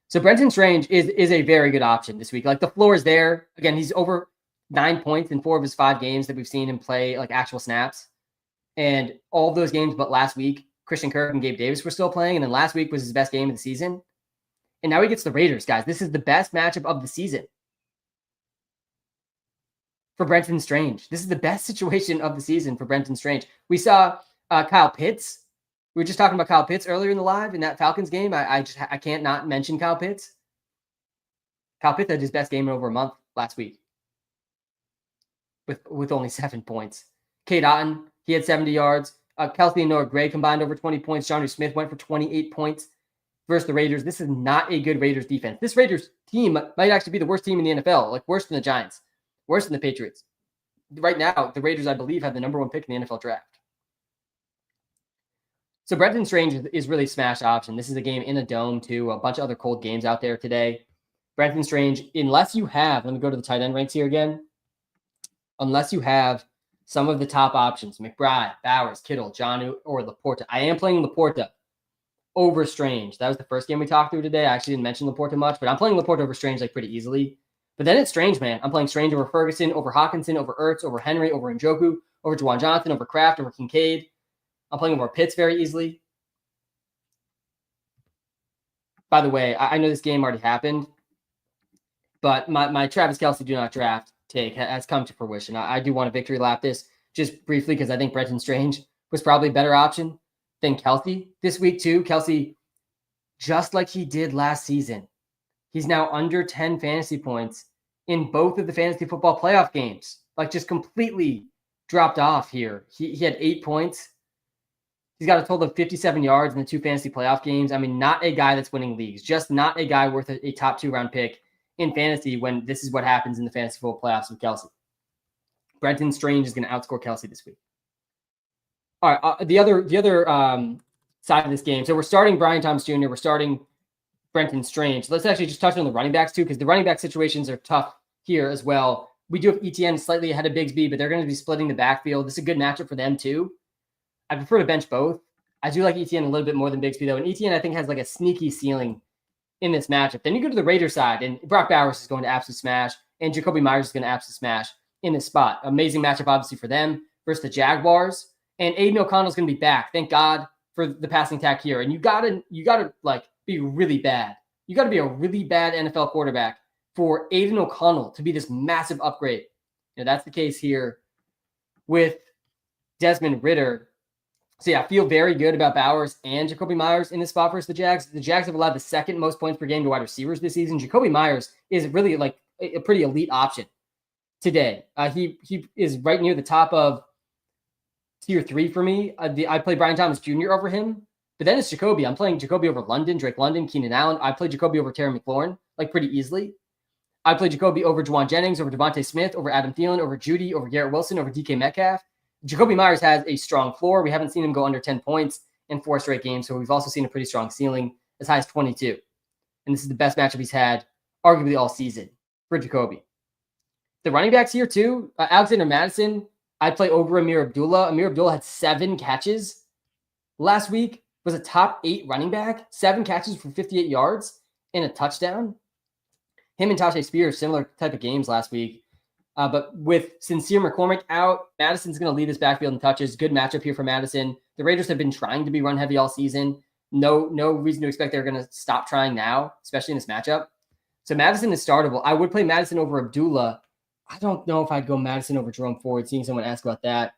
So Brenton Strange is a very good option this week. Like, the floor is there. Again, he's over 9 points in 4 of his 5 games that we've seen him play, like, actual snaps. And all of those games but last week, Christian Kirk and Gabe Davis were still playing. And then last week was his best game of the season. And now he gets the Raiders, guys. This is the best matchup of the season for Brenton Strange. This is the best situation of the season for Brenton Strange. We saw Kyle Pitts. We were just talking about Kyle Pitts earlier in the live in that Falcons game. I can't not mention Kyle Pitts. Kyle Pitts had his best game in over a month last week with only 7 points. Cade Otton, he had 70 yards. Kelsey and Noah Gray combined over 20 points. Jonnu Smith went for 28 points versus the Raiders. This is not a good Raiders defense. This Raiders team might actually be the worst team in the NFL, like worse than the Giants, worse than the Patriots. Right now, the Raiders, I believe, have the number 1 pick in the NFL draft. So Brenton Strange is really a smash option. This is a game in a dome, too. A bunch of other cold games out there today. Brenton Strange, unless you have, let me go to the tight end ranks here again. Unless you have some of the top options, McBride, Bowers, Kittle, Jonnu, or Laporta. I am playing Laporta over Strange. That was the first game we talked through today. I actually didn't mention Laporta much, but I'm playing Laporta over Strange like pretty easily. But then it's Strange, man. I'm playing Strange over Ferguson, over Hawkinson, over Ertz, over Henry, over Njoku, over Juwan Johnson, over Kraft, over Kincaid. I'm playing over Pitts very easily. By the way, I know this game already happened, but my Travis Kelce do not draft take has come to fruition. I do want to victory lap this just briefly because I think Brenton Strange was probably a better option than Kelce this week too. Kelce, just like he did last season, he's now under 10 fantasy points in both of the fantasy football playoff games. Like, just completely dropped off here. He had 8 points. He's got a total of 57 yards in the 2 fantasy playoff games. I mean, not a guy that's winning leagues, just not a guy worth a top 2 round pick in fantasy when this is what happens in the fantasy football playoffs with Kelce. Brenton Strange is going to outscore Kelce this week. All right, the other side of this game. So we're starting Brian Thomas Jr. We're starting Brenton Strange. Let's actually just touch on the running backs too, because the running back situations are tough here as well. We do have ETN slightly ahead of Bigsby, but they're going to be splitting the backfield. This is a good matchup for them too. I prefer to bench both. I do like ETN a little bit more than Bigsby, though. And ETN, I think, has like a sneaky ceiling in this matchup. Then you go to the Raiders side, and Brock Bowers is going to absolute smash, and Jacoby Myers is going to absolute smash in this spot. Amazing matchup, obviously, for them versus the Jaguars. And Aiden O'Connell is going to be back. Thank God for the passing attack here. And you gotta like be really bad. You got to be a really bad NFL quarterback for Aiden O'Connell to be this massive upgrade. That's the case here with Desmond Ridder. So yeah, I feel very good about Bowers and Jacoby Myers in this spot versus the Jags. The Jags have allowed the 2nd most points per game to wide receivers this season. Jacoby Myers is really like a pretty elite option today. He is right near the top of tier 3 for me. I play Brian Thomas Jr. over him, but then it's Jacoby. I'm playing Jacoby over London, Drake London, Keenan Allen. I play Jacoby over Terry McLaurin like pretty easily. I play Jacoby over Juwan Jennings, over Devontae Smith, over Adam Thielen, over Judy, over Garrett Wilson, over DK Metcalf. Jacoby Myers has a strong floor. We haven't seen him go under 10 points in 4 straight games, so we've also seen a pretty strong ceiling as high as 22. And this is the best matchup he's had arguably all season for Jacoby. The running backs here too, Alexander Madison, I'd play over Amir Abdullah. Amir Abdullah had 7 catches last week, was a top 8 running back, 7 catches for 58 yards and a touchdown. Him and Tajay Spears, similar type of games last week. But with Sincere McCormick out, Madison's going to lead this backfield in touches. Good matchup here for Madison. The Raiders have been trying to be run heavy all season. No reason to expect they're going to stop trying now, especially in this matchup. So Madison is startable. I would play Madison over Abdullah. I don't know if I'd go Madison over Jerome Ford, seeing someone ask about that.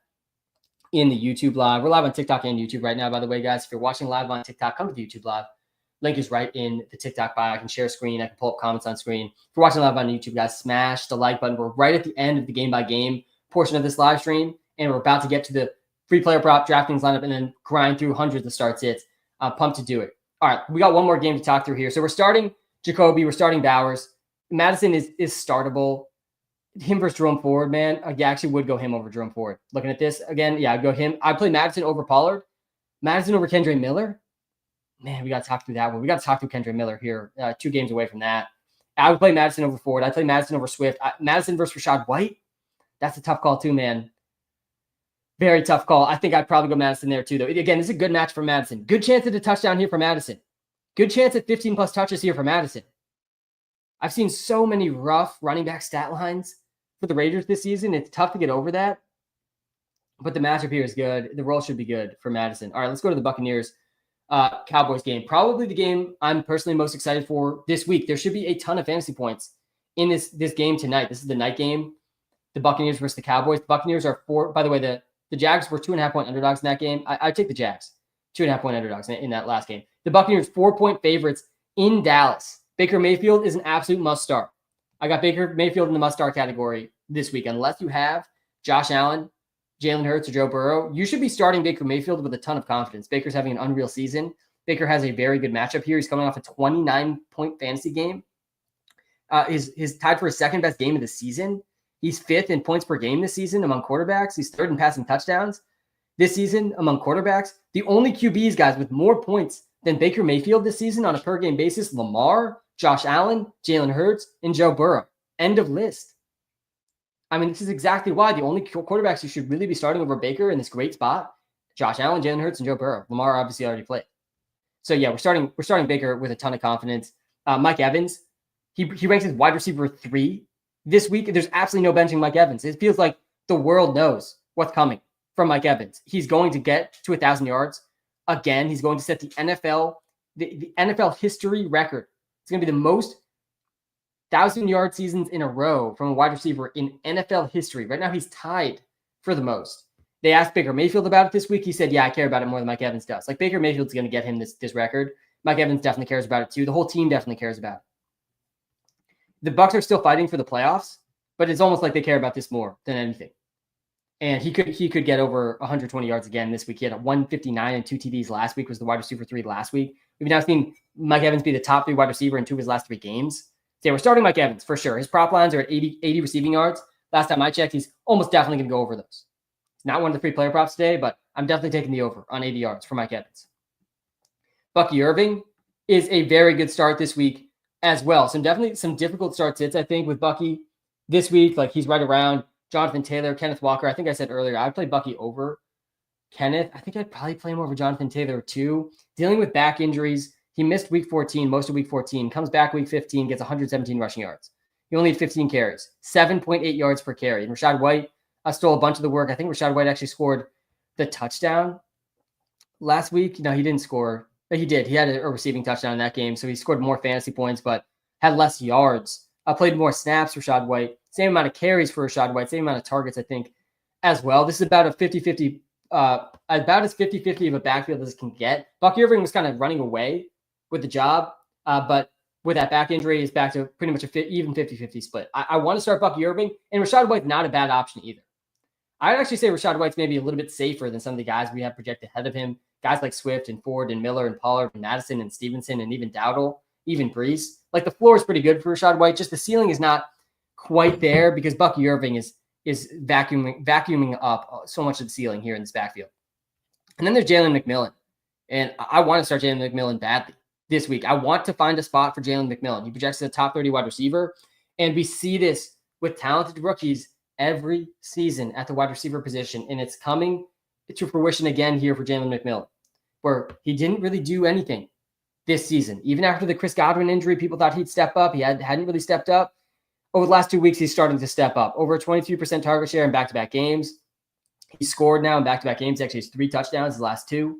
in the YouTube live. We're live on TikTok and YouTube right now, by the way, guys. If you're watching live on TikTok, come to the YouTube live. Link is right in the TikTok bio. I can share screen. I can pull up comments on screen. If you're watching live on YouTube, guys, smash the like button. We're right at the end of the game-by-game portion of this live stream, and we're about to get to the free player prop, DraftKings lineup, and then grind through hundreds of start sits. Pumped to do it. All right, we got one more game to talk through here. So we're starting Jacoby. We're starting Bowers. Madison is startable. Him versus Jerome Ford, man. I actually would go him over Jerome Ford. Looking at this again, yeah, I'd go him. I'd play Madison over Pollard. Madison over Kendre Miller. Man, we got to talk through that one. We got to talk through Kendre Miller here. 2 games away from that. I would play Madison over Ford. I'd play Madison over Swift. Madison versus Rashad White. That's a tough call too, man. Very tough call. I think I'd probably go Madison there too, though. Again, this is a good match for Madison. Good chance at a touchdown here for Madison. Good chance at 15-plus touches here for Madison. I've seen so many rough running back stat lines for the Raiders this season. It's tough to get over that. But the matchup here is good. The role should be good for Madison. All right, let's go to the Buccaneers. Cowboys game. Probably the game I'm personally most excited for this week. There should be a ton of fantasy points in this game tonight. This is the night game. The Buccaneers versus the Cowboys. The Buccaneers are 4. By the way, the Jags were 2.5-point underdogs in that game. I'd take the Jags. 2.5-point underdogs in that last game. The Buccaneers 4-point favorites in Dallas. Baker Mayfield is an absolute must start. I got Baker Mayfield in the must start category this week. Unless you have Josh Allen, Jalen Hurts, or Joe Burrow, you should be starting Baker Mayfield with a ton of confidence. Baker's having an unreal season. Baker has a very good matchup here. He's coming off a 29-point fantasy game. He's tied for his second best game of the season. He's 5th in points per game this season among quarterbacks. He's 3rd in passing touchdowns this season among quarterbacks. The only QBs, guys, with more points than Baker Mayfield this season on a per-game basis, Lamar, Josh Allen, Jalen Hurts, and Joe Burrow. End of list. I mean, this is exactly why the only quarterbacks you should really be starting over Baker in this great spot, Josh Allen, Jalen Hurts, and Joe Burrow. Lamar obviously already played. So yeah, we're starting Baker with a ton of confidence. Mike Evans, he ranks as wide receiver 3 this week. There's absolutely no benching Mike Evans. It feels like the world knows what's coming from Mike Evans. He's going to get to 1,000 yards again. He's going to set the NFL history record. It's going to be the most 1,000-yard seasons in a row from a wide receiver in NFL history. Right now, he's tied for the most. They asked Baker Mayfield about it this week. He said, yeah, I care about it more than Mike Evans does. Like, Baker Mayfield's going to get him this record. Mike Evans definitely cares about it too. The whole team definitely cares about it. The Bucs are still fighting for the playoffs, but it's almost like they care about this more than anything. And he could get over 120 yards again this week. He had a 159 and 2 TDs last week, was the wide receiver 3 last week. We've now seen Mike Evans be the top 3 wide receiver in 2 of his last 3 games. So yeah, we're starting Mike Evans for sure. His prop lines are at 80 receiving yards. Last time I checked, he's almost definitely going to go over those. It's not one of the free player props today, but I'm definitely taking the over on 80 yards for Mike Evans. Bucky Irving is a very good start this week as well. Some difficult start sits, I think, with Bucky this week. Like, he's right around Jonathan Taylor, Kenneth Walker. I think I said earlier, I'd play Bucky over Kenneth. I think I'd probably play him over Jonathan Taylor too. Dealing with back injuries. He missed week 14, most of week 14, comes back week 15, gets 117 rushing yards. He only had 15 carries, 7.8 yards per carry. And Rashad White stole a bunch of the work. I think Rashad White actually scored the touchdown last week. No, he didn't score. But he did. He had a receiving touchdown in that game. So he scored more fantasy points, but had less yards. Played more snaps for Rashad White. Same amount of carries for Rashad White. Same amount of targets, I think, as well. This is about a 50-50, about as 50-50 of a backfield as it can get. Bucky Irving was kind of running away with the job, but with that back injury, he's back to pretty much even 50-50 split. I want to start Bucky Irving, and Rashad White's not a bad option either. I'd actually say Rashad White's maybe a little bit safer than some of the guys we have projected ahead of him. Guys like Swift and Ford and Miller and Pollard and Madison and Stevenson and even Dowdle, even Brees. Like, the floor is pretty good for Rashad White. Just the ceiling is not quite there because Bucky Irving is vacuuming up so much of the ceiling here in this backfield. And then there's Jalen McMillan. And I want to start Jalen McMillan badly this week. I want to find a spot for Jalen McMillan. He projects as a top 30 wide receiver. And we see this with talented rookies every season at the wide receiver position. And it's coming to fruition again here for Jalen McMillan, where he didn't really do anything this season. Even after the Chris Godwin injury, people thought he'd step up. He hadn't really stepped up. Over the last 2 weeks, he's starting to step up. Over a 23% target share in back-to-back games. He scored now in back-to-back games. He actually has 3 touchdowns his last 2.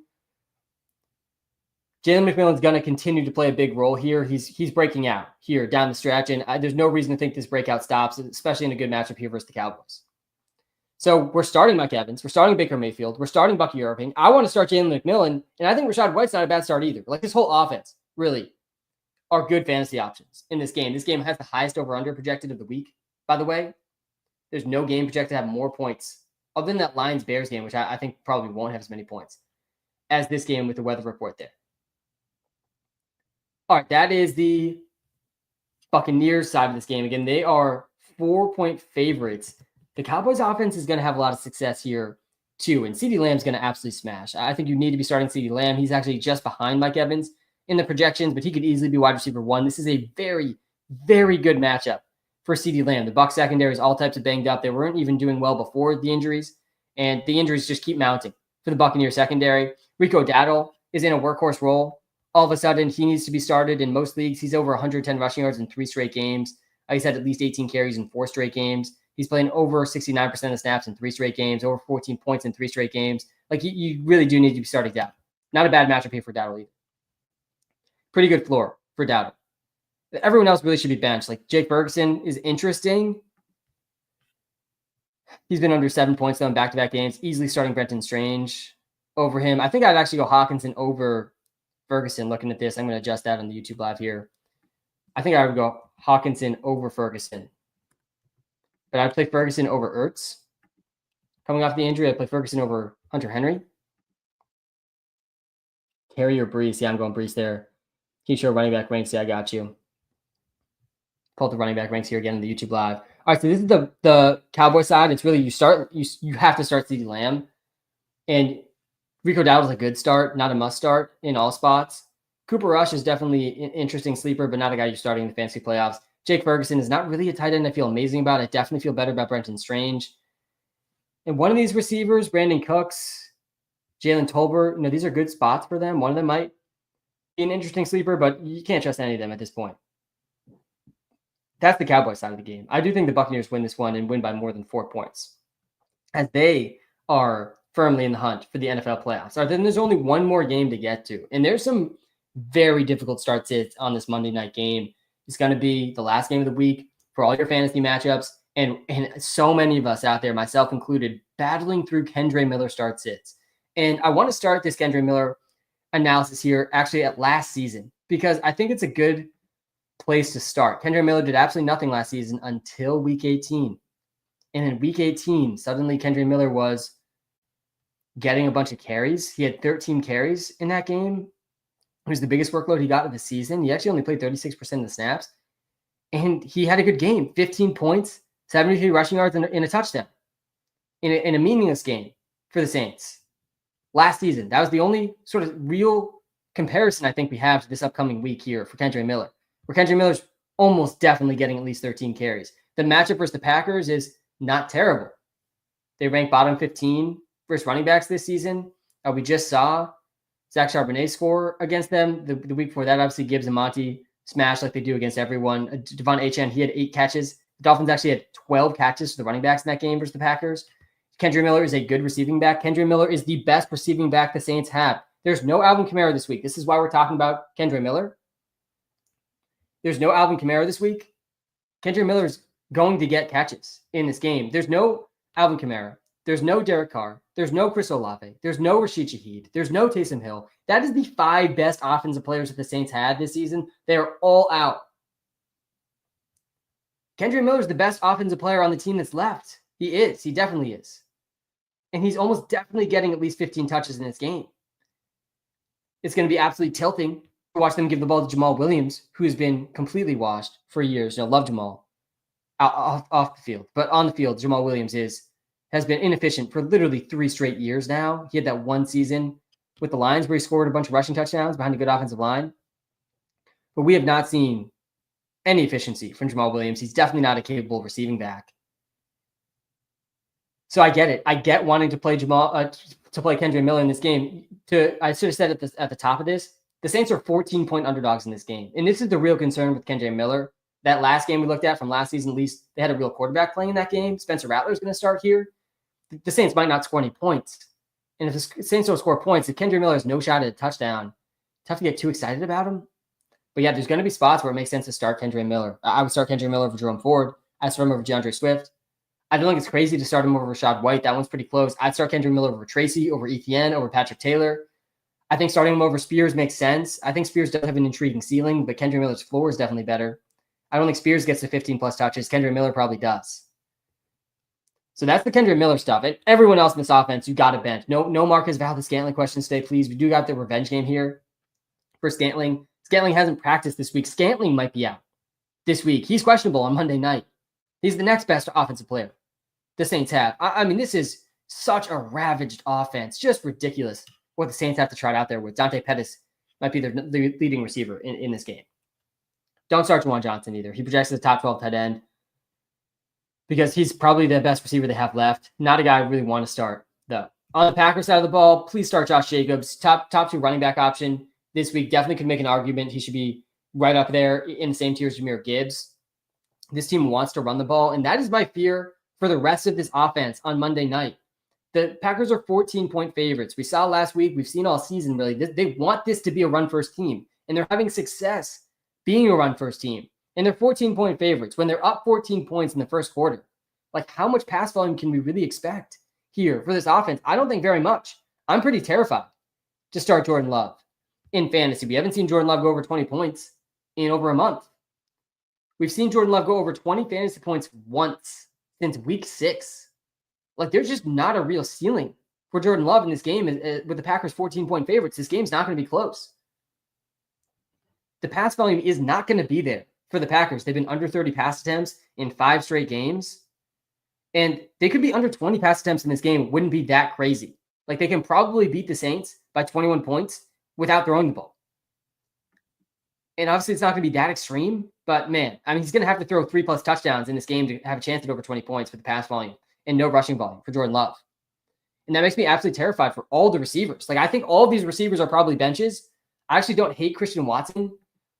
Jalen McMillan's going to continue to play a big role here. He's breaking out here down the stretch, and there's no reason to think this breakout stops, especially in a good matchup here versus the Cowboys. So we're starting Mike Evans. We're starting Baker Mayfield. We're starting Bucky Irving. I want to start Jalen McMillan. And I think Rachaad White's not a bad start either. Like this whole offense really are good fantasy options in this game. This game has the highest over-under projected of the week, by the way. There's no game projected to have more points other than that Lions-Bears game, which I think probably won't have as many points as this game with the weather report there. All right, that is the Buccaneers side of this game. Again, they are 4-point favorites. The Cowboys offense is going to have a lot of success here too, and CeeDee Lamb's going to absolutely smash. I think you need to be starting CeeDee Lamb. He's actually just behind Mike Evans in the projections, but he could easily be wide receiver 1. This is a very, very good matchup for CeeDee Lamb. The Bucs secondary is all types of banged up. They weren't even doing well before the injuries, and the injuries just keep mounting for the Buccaneers secondary. Rico Dowdle is in a workhorse role. All of a sudden, he needs to be started in most leagues. He's over 110 rushing yards in 3 straight games. He's had at least 18 carries in 4 straight games. He's playing over 69% of snaps in 3 straight games, over 14 points in 3 straight games. Like, you really do need to be starting Dowdle. Not a bad matchup here for Dowdle either. Pretty good floor for Dowdle. Everyone else really should be benched. Like, Jake Ferguson is interesting. He's been under 7 points, though, in back-to-back games. Easily starting Brenton Strange over him. I think I'd actually go Hawkinson over Ferguson. Looking at this, I'm going to adjust that on the YouTube live here. I think I would go Hawkinson over Ferguson. But I'd play Ferguson over Ertz. Coming off the injury, I'd play Ferguson over Hunter Henry. Carey or Brees? Yeah, I'm going Brees there. Can you show running back ranks? Yeah, I got you. Pull up the running back ranks here again in the YouTube live. All right, so this is the Cowboy side. It's really you have to start CeeDee Lamb. And Rico Dowdle is a good start, not a must start in all spots. Cooper Rush is definitely an interesting sleeper, but not a guy you're starting in the fantasy playoffs. Jake Ferguson is not really a tight end I feel amazing about. I definitely feel better about Brenton Strange. And one of these receivers, Brandon Cooks, Jalen Tolbert, these are good spots for them. One of them might be an interesting sleeper, but you can't trust any of them at this point. That's the Cowboys side of the game. I do think the Buccaneers win this one and win by more than 4 points, as they are firmly in the hunt for the NFL playoffs. All right, then there's only one more game to get to, and there's some very difficult start-sits on this Monday night game. It's going to be the last game of the week for all your fantasy matchups, and so many of us out there, myself included, battling through Kendre Miller start-sits. And I want to start this Kendre Miller analysis here actually at last season, because I think it's a good place to start. Kendre Miller did absolutely nothing last season until week 18. And in week 18, suddenly Kendre Miller was getting a bunch of carries. He had 13 carries in that game. It was the biggest workload he got of the season. He actually only played 36% of the snaps. And he had a good game. 15 points, 73 rushing yards, and a touchdown in a meaningless game for the Saints last season. That was the only sort of real comparison I think we have to this upcoming week here for Kendre Miller, where Kendre Miller's almost definitely getting at least 13 carries. The matchup versus the Packers is not terrible. They rank bottom 15 versus running backs this season. We just saw Zach Charbonnet score against them. The week before that, obviously, Gibbs and Monty smashed like they do against everyone. Devon Achane, he had 8 catches. The Dolphins actually had 12 catches for the running backs in that game versus the Packers. Kendre Miller is a good receiving back. Kendre Miller is the best receiving back the Saints have. There's no Alvin Kamara this week. This is why we're talking about Kendre Miller. There's no Alvin Kamara this week. Kendre Miller's going to get catches in this game. There's no Alvin Kamara. There's no Derek Carr. There's no Chris Olave. There's no Rashid Shaheed. There's no Taysom Hill. That is the 5 best offensive players that the Saints had this season. They are all out. Kendre Miller is the best offensive player on the team that's left. He is. He definitely is. And he's almost definitely getting at least 15 touches in this game. It's going to be absolutely tilting to watch them give the ball to Jamal Williams, who has been completely washed for years. Love Jamal off the field. But on the field, Jamal Williams has been inefficient for literally 3 straight years now. He had that one season with the Lions where he scored a bunch of rushing touchdowns behind a good offensive line. But we have not seen any efficiency from Jamal Williams. He's definitely not a capable receiving back. So I get it. I get wanting to play Kendre Miller in this game. I should have said at the top of this, the Saints are 14-point underdogs in this game. And this is the real concern with Kendre Miller. That last game we looked at from last season, at least they had a real quarterback playing in that game. Spencer Rattler is going to start here. The Saints might not score any points. And if the Saints don't score points, if Kendre Miller has no shot at a touchdown, it's tough to get too excited about him. But yeah, there's going to be spots where it makes sense to start Kendre Miller. I would start Kendre Miller over Jerome Ford. I start him over DeAndre Swift. I don't think it's crazy to start him over Rashad White. That one's pretty close. I'd start Kendrick Miller over Tracy, over Etienne, over Patrick Taylor. I think starting him over Spears makes sense. I think Spears does have an intriguing ceiling, but Kendrick Miller's floor is definitely better. I don't think Spears gets to 15 plus touches. Kendrick Miller probably does. So that's the Kendrick Miller stuff. And everyone else in this offense, you got to bench. No Marcus Valdes-Scantling questions today, please. We do got the revenge game here for Scantling. Scantling hasn't practiced this week. Scantling might be out this week. He's questionable on Monday night. He's the next best offensive player the Saints have. I mean, this is such a ravaged offense. Just ridiculous what the Saints have to try it out there with. Dante Pettis might be the leading receiver in this game. Don't start Juwan Johnson either. He projects as a top 12 tight end because he's probably the best receiver they have left. Not a guy I really want to start, though. On the Packers side of the ball, please start Josh Jacobs. Top 2 running back option this week. Definitely could make an argument. He should be right up there in the same tier as Jahmyr Gibbs. This team wants to run the ball, and that is my fear for the rest of this offense on Monday night. The Packers are 14-point favorites. We saw last week. We've seen all season, really. They want this to be a run-first team, and they're having success being a run-first team. And they're 14-point favorites. When they're up 14 points in the first quarter, like how much pass volume can we really expect here for this offense? I don't think very much. I'm pretty terrified to start Jordan Love in fantasy. We haven't seen Jordan Love go over 20 points in over a month. We've seen Jordan Love go over 20 fantasy points once since week 6. Like, there's just not a real ceiling for Jordan Love in this game with the Packers 14-point favorites. This game's not going to be close. The pass volume is not going to be there for the Packers. They've been under 30 pass attempts in 5 straight games. And they could be under 20 pass attempts in this game. It wouldn't be that crazy. Like, they can probably beat the Saints by 21 points without throwing the ball. And obviously, it's not going to be that extreme. But, man, I mean, he's going to have to throw 3+ touchdowns in this game to have a chance at over 20 points with the pass volume and no rushing volume for Jordan Love. And that makes me absolutely terrified for all the receivers. Like, I think all of these receivers are probably benches. I actually don't hate Christian Watson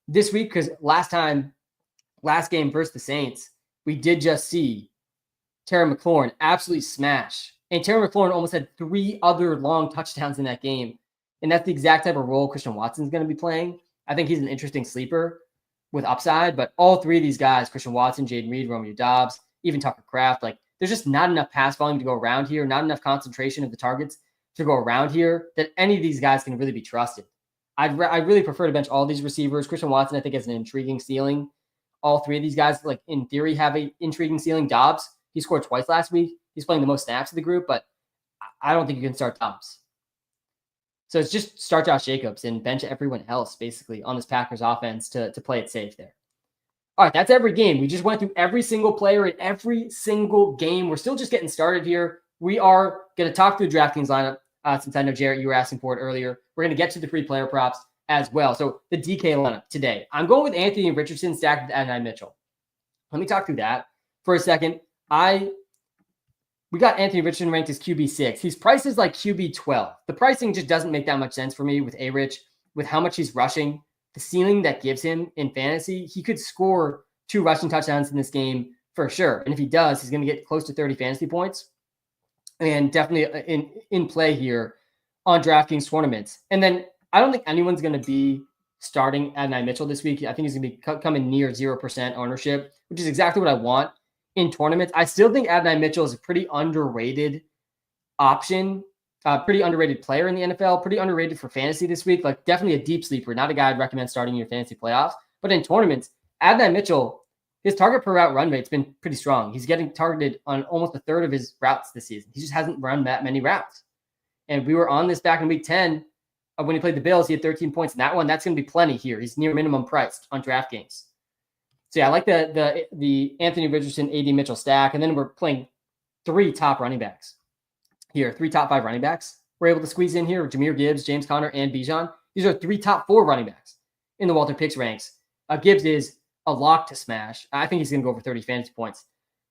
this week because last game versus the Saints, we did just see Terry McLaurin absolutely smash. And Terry McLaurin almost had 3 other long touchdowns in that game. And that's the exact type of role Christian Watson's going to be playing. I think he's an interesting sleeper with upside, but all 3 of these guys, Christian Watson, Jaden Reed, Romeo Doubs, even Tucker Kraft, like there's just not enough pass volume to go around here, not enough concentration of the targets to go around here that any of these guys can really be trusted. I really prefer to bench all these receivers. Christian Watson, I think, has an intriguing ceiling. All 3 of these guys, like in theory, have an intriguing ceiling. Doubs, he scored twice last week. He's playing the most snaps of the group, but I don't think you can start Doubs. So it's just start Josh Jacobs and bench everyone else, basically, on this Packers offense to play it safe there. All right, that's every game. We just went through every single player in every single game. We're still just getting started here. We are going to talk through the DraftKings lineup since I know, Jarrett, you were asking for it earlier. We're going to get to the free player props as well. So the DK lineup today. I'm going with Anthony Richardson stacked with Adonai Mitchell. Let me talk through that for a second. We got Anthony Richardson ranked as QB6. He's priced as like QB12. The pricing just doesn't make that much sense for me with A-Rich, with how much he's rushing, the ceiling that gives him in fantasy. He could score 2 rushing touchdowns in this game for sure. And if he does, he's going to get close to 30 fantasy points. And definitely in play here on DraftKings tournaments. And then I don't think anyone's going to be starting Adonai Mitchell this week. I think he's going to be coming near 0% ownership, which is exactly what I want in tournaments. I still think Adonai Mitchell is a pretty underrated option, pretty underrated player in the NFL, pretty underrated for fantasy this week. Like definitely a deep sleeper, not a guy I'd recommend starting in your fantasy playoffs. But in tournaments, Adonai Mitchell, his target per route run rate's been pretty strong. He's getting targeted on almost a third of his routes this season. He just hasn't run that many routes. And we were on this back in week 10 when he played the Bills. He had 13 points in that one. That's going to be plenty here. He's near minimum priced on DraftKings. So yeah, I like the Anthony Richardson, AD Mitchell stack. And then we're playing 3 top running backs here, 3 top 5 running backs. We're able to squeeze in here with Jahmyr Gibbs, James Conner, and Bijan. These are 3 top 4 running backs in the Walter Picks ranks. Gibbs is a lock to smash. I think he's going to go over 30 fantasy points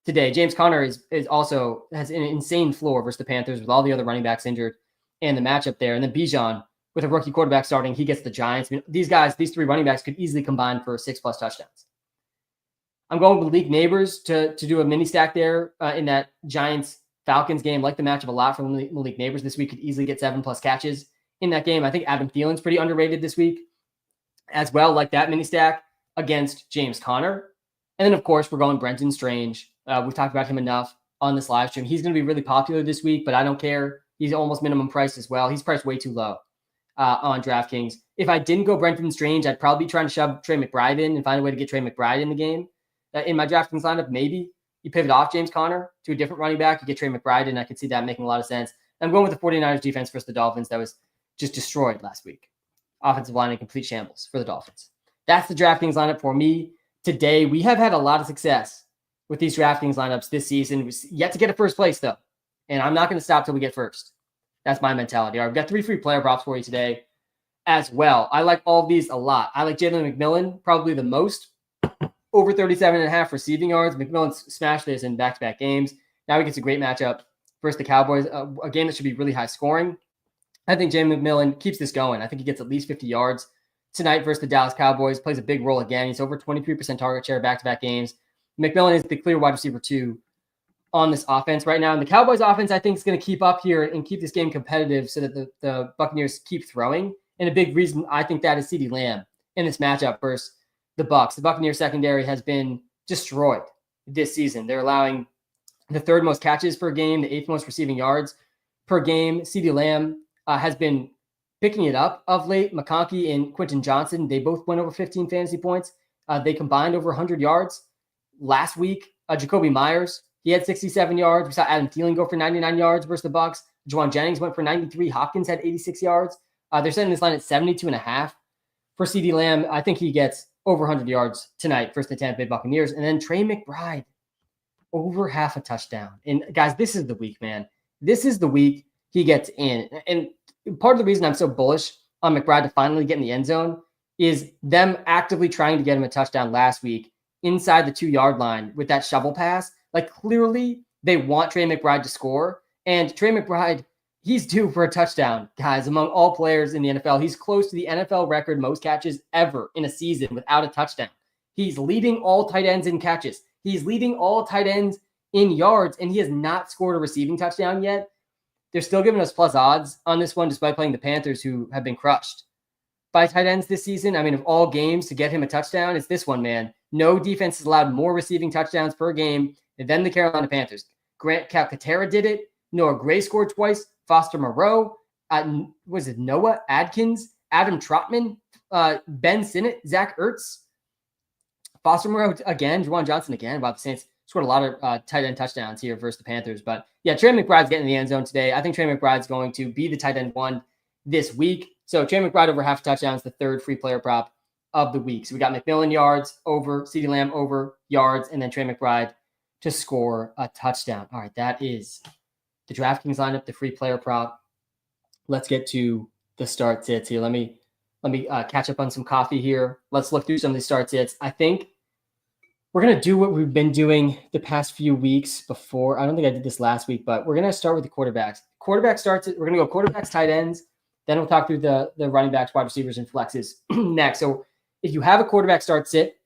today. James Conner is also has an insane floor versus the Panthers with all the other running backs injured and the matchup there. And then Bijan, with a rookie quarterback starting, he gets the Giants. I mean, these 3 running backs could easily combine for 6+ touchdowns. I'm going with Malik Neighbors to do a mini stack there in that Giants-Falcons game. Like the matchup a lot for Malik Neighbors this week. Could easily get 7+ catches in that game. I think Adam Thielen's pretty underrated this week as well, like that mini stack against James Conner. And then, of course, we're going Brenton Strange. We've talked about him enough on this live stream. He's going to be really popular this week, but I don't care. He's almost minimum price as well. He's priced way too low on DraftKings. If I didn't go Brenton Strange, I'd probably be trying to shove Trey McBride in and find a way to get Trey McBride in the game. In my DraftKings lineup, maybe you pivot off James Conner to a different running back. You get Trey McBride in. I could see that making a lot of sense. I'm going with the 49ers defense versus the Dolphins that was just destroyed last week. Offensive line in complete shambles for the Dolphins. That's the DraftKings lineup for me today. We have had a lot of success with these DraftKings lineups this season. We've yet to get a first place, though. And I'm not going to stop till we get first. That's my mentality. All right, we've got 3 free player props for you today as well. I like all of these a lot. I like Jalen McMillan probably the most. Over 37.5 receiving yards. McMillan smashed this in back-to-back games. Now he gets a great matchup versus the Cowboys, a game that should be really high scoring. I think Jalen McMillan keeps this going. I think he gets at least 50 yards tonight versus the Dallas Cowboys. Plays a big role again. He's over 23% target share back-to-back games. McMillan is the clear wide receiver 2 on this offense right now. And the Cowboys offense, I think, is going to keep up here and keep this game competitive so that the Buccaneers keep throwing. And a big reason I think that is CeeDee Lamb in this matchup versus the Bucs. The Buccaneers secondary has been destroyed this season. They're allowing the 3rd most catches per game, the 8th most receiving yards per game. CeeDee Lamb has been picking it up of late. McConkey and Quentin Johnson, they both went over 15 fantasy points. They combined over 100 yards last week. Jacoby Myers, he had 67 yards. We saw Adam Thielen go for 99 yards versus the Bucs. Juwan Jennings went for 93. Hopkins had 86 yards. They're setting this line at 72.5 for CeeDee Lamb. I think he gets over 100 yards tonight versus the Tampa Bay Buccaneers. And then Trey McBride, over half a touchdown. And guys, this is the week, man. This is the week he gets in. And part of the reason I'm so bullish on McBride to finally get in the end zone is them actively trying to get him a touchdown last week inside the 2-yard line with that shovel pass. Like, clearly they want Trey McBride to score. And Trey McBride, he's due for a touchdown, guys. Among all players in the NFL, he's close to the NFL record most catches ever in a season without a touchdown. He's leading all tight ends in catches. He's leading all tight ends in yards, and he has not scored a receiving touchdown yet. They're still giving us plus odds on this one, despite playing the Panthers, who have been crushed by tight ends this season. I mean, of all games to get him a touchdown, it's this one, man. No defense has allowed more receiving touchdowns per game than the Carolina Panthers. Grant Calcaterra did it. Noah Gray scored twice. Foster Moreau. Was it Noah Adkins? Adam Trotman. Ben Sinnott. Zach Ertz. Foster Moreau again. Juwan Johnson again. Wow, the Saints scored a lot of tight end touchdowns here versus the Panthers. But yeah, Trey McBride's getting in the end zone today. I think Trey McBride's going to be the tight end 1 this week. So Trey McBride over half a touchdown is the 3rd free player prop of the week. So we got McMillan yards over, CeeDee Lamb over yards, and then Trey McBride to score a touchdown. All right, that is the DraftKings lineup, the free player prop. Let's get to the start sits here. Let me catch up on some coffee here. Let's look through some of these start sits. I think we're going to do what we've been doing the past few weeks before. I don't think I did this last week, but we're going to start with the quarterbacks. Quarterback starts. We're going to go quarterbacks, tight ends. Then we'll talk through the running backs, wide receivers, and flexes next. So if you have a quarterback start sit,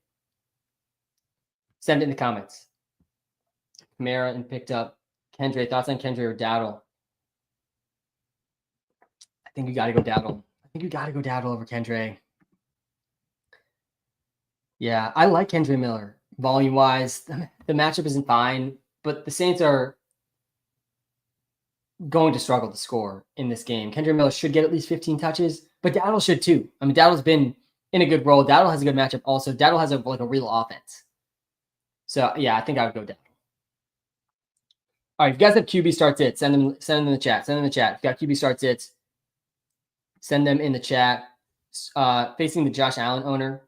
send it in the comments. Kamara and picked up Kendra. Thoughts on Kendra or Dowdle? I think you got to go Dowdle. I think you got to go Dowdle over Kendra. Yeah, I like Kendra Miller. Volume-wise, the matchup isn't fine, but the Saints are going to struggle to score in this game. Kendra Miller should get at least 15 touches, but Dowdle should too. I mean, Dowdle's been in a good role. Dowdle has a good matchup also. Dowdle has a real offense. So, yeah, I think I would go Dowdle. All right, if you guys have QB start sits, send them in the chat. Send them in the chat. If you got QB start sits, send them in the chat. Facing the Josh Allen owner,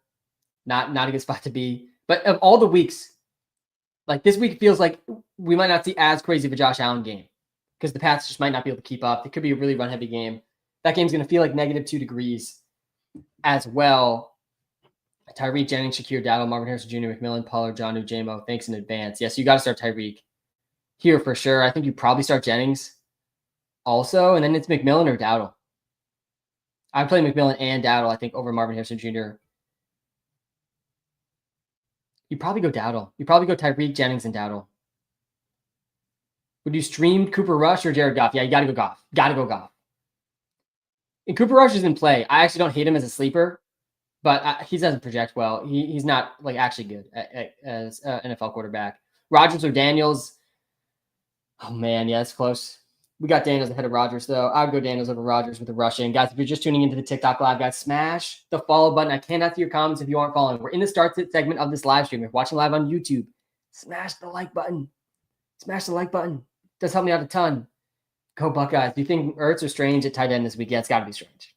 not a good spot to be. But of all the weeks, like this week feels like we might not see as crazy of a Josh Allen game because the Pats just might not be able to keep up. It could be a really run-heavy game. That game's going to feel like -2 degrees as well. Tyreek, Jennings, Shakir, Dowdle, Marvin Harrison Jr., McMillan, Pollard, Jonnu, J-Mo. Thanks in advance. Yes, you got to start Tyreek here for sure. I think you probably start Jennings also, and then it's McMillan or Dowdle. I'd play McMillan and Dowdle, I think, over Marvin Harrison Jr. You probably go Dowdle. You probably go Tyreek, Jennings, and Dowdle. Would you stream Cooper Rush or Jared Goff? Yeah, you got to go Goff. Got to go Goff. And Cooper Rush is in play. I actually don't hate him as a sleeper, but he doesn't project well. He's not like actually good as an NFL quarterback. Rodgers or Daniels? Oh, man. Yeah, it's close. We got Daniels ahead of Rodgers, though. I would go Daniels over Rodgers with the rushing. Guys, if you're just tuning into the TikTok live, guys, smash the follow button. I cannot see your comments if you aren't following. We're in the start segment of this live stream. If you're watching live on YouTube, smash the like button. Smash the like button. Does help me out a ton. Go Buckeyes. Do you think Ertz or Strange at tight end this week? Yeah, it's got to be Strange.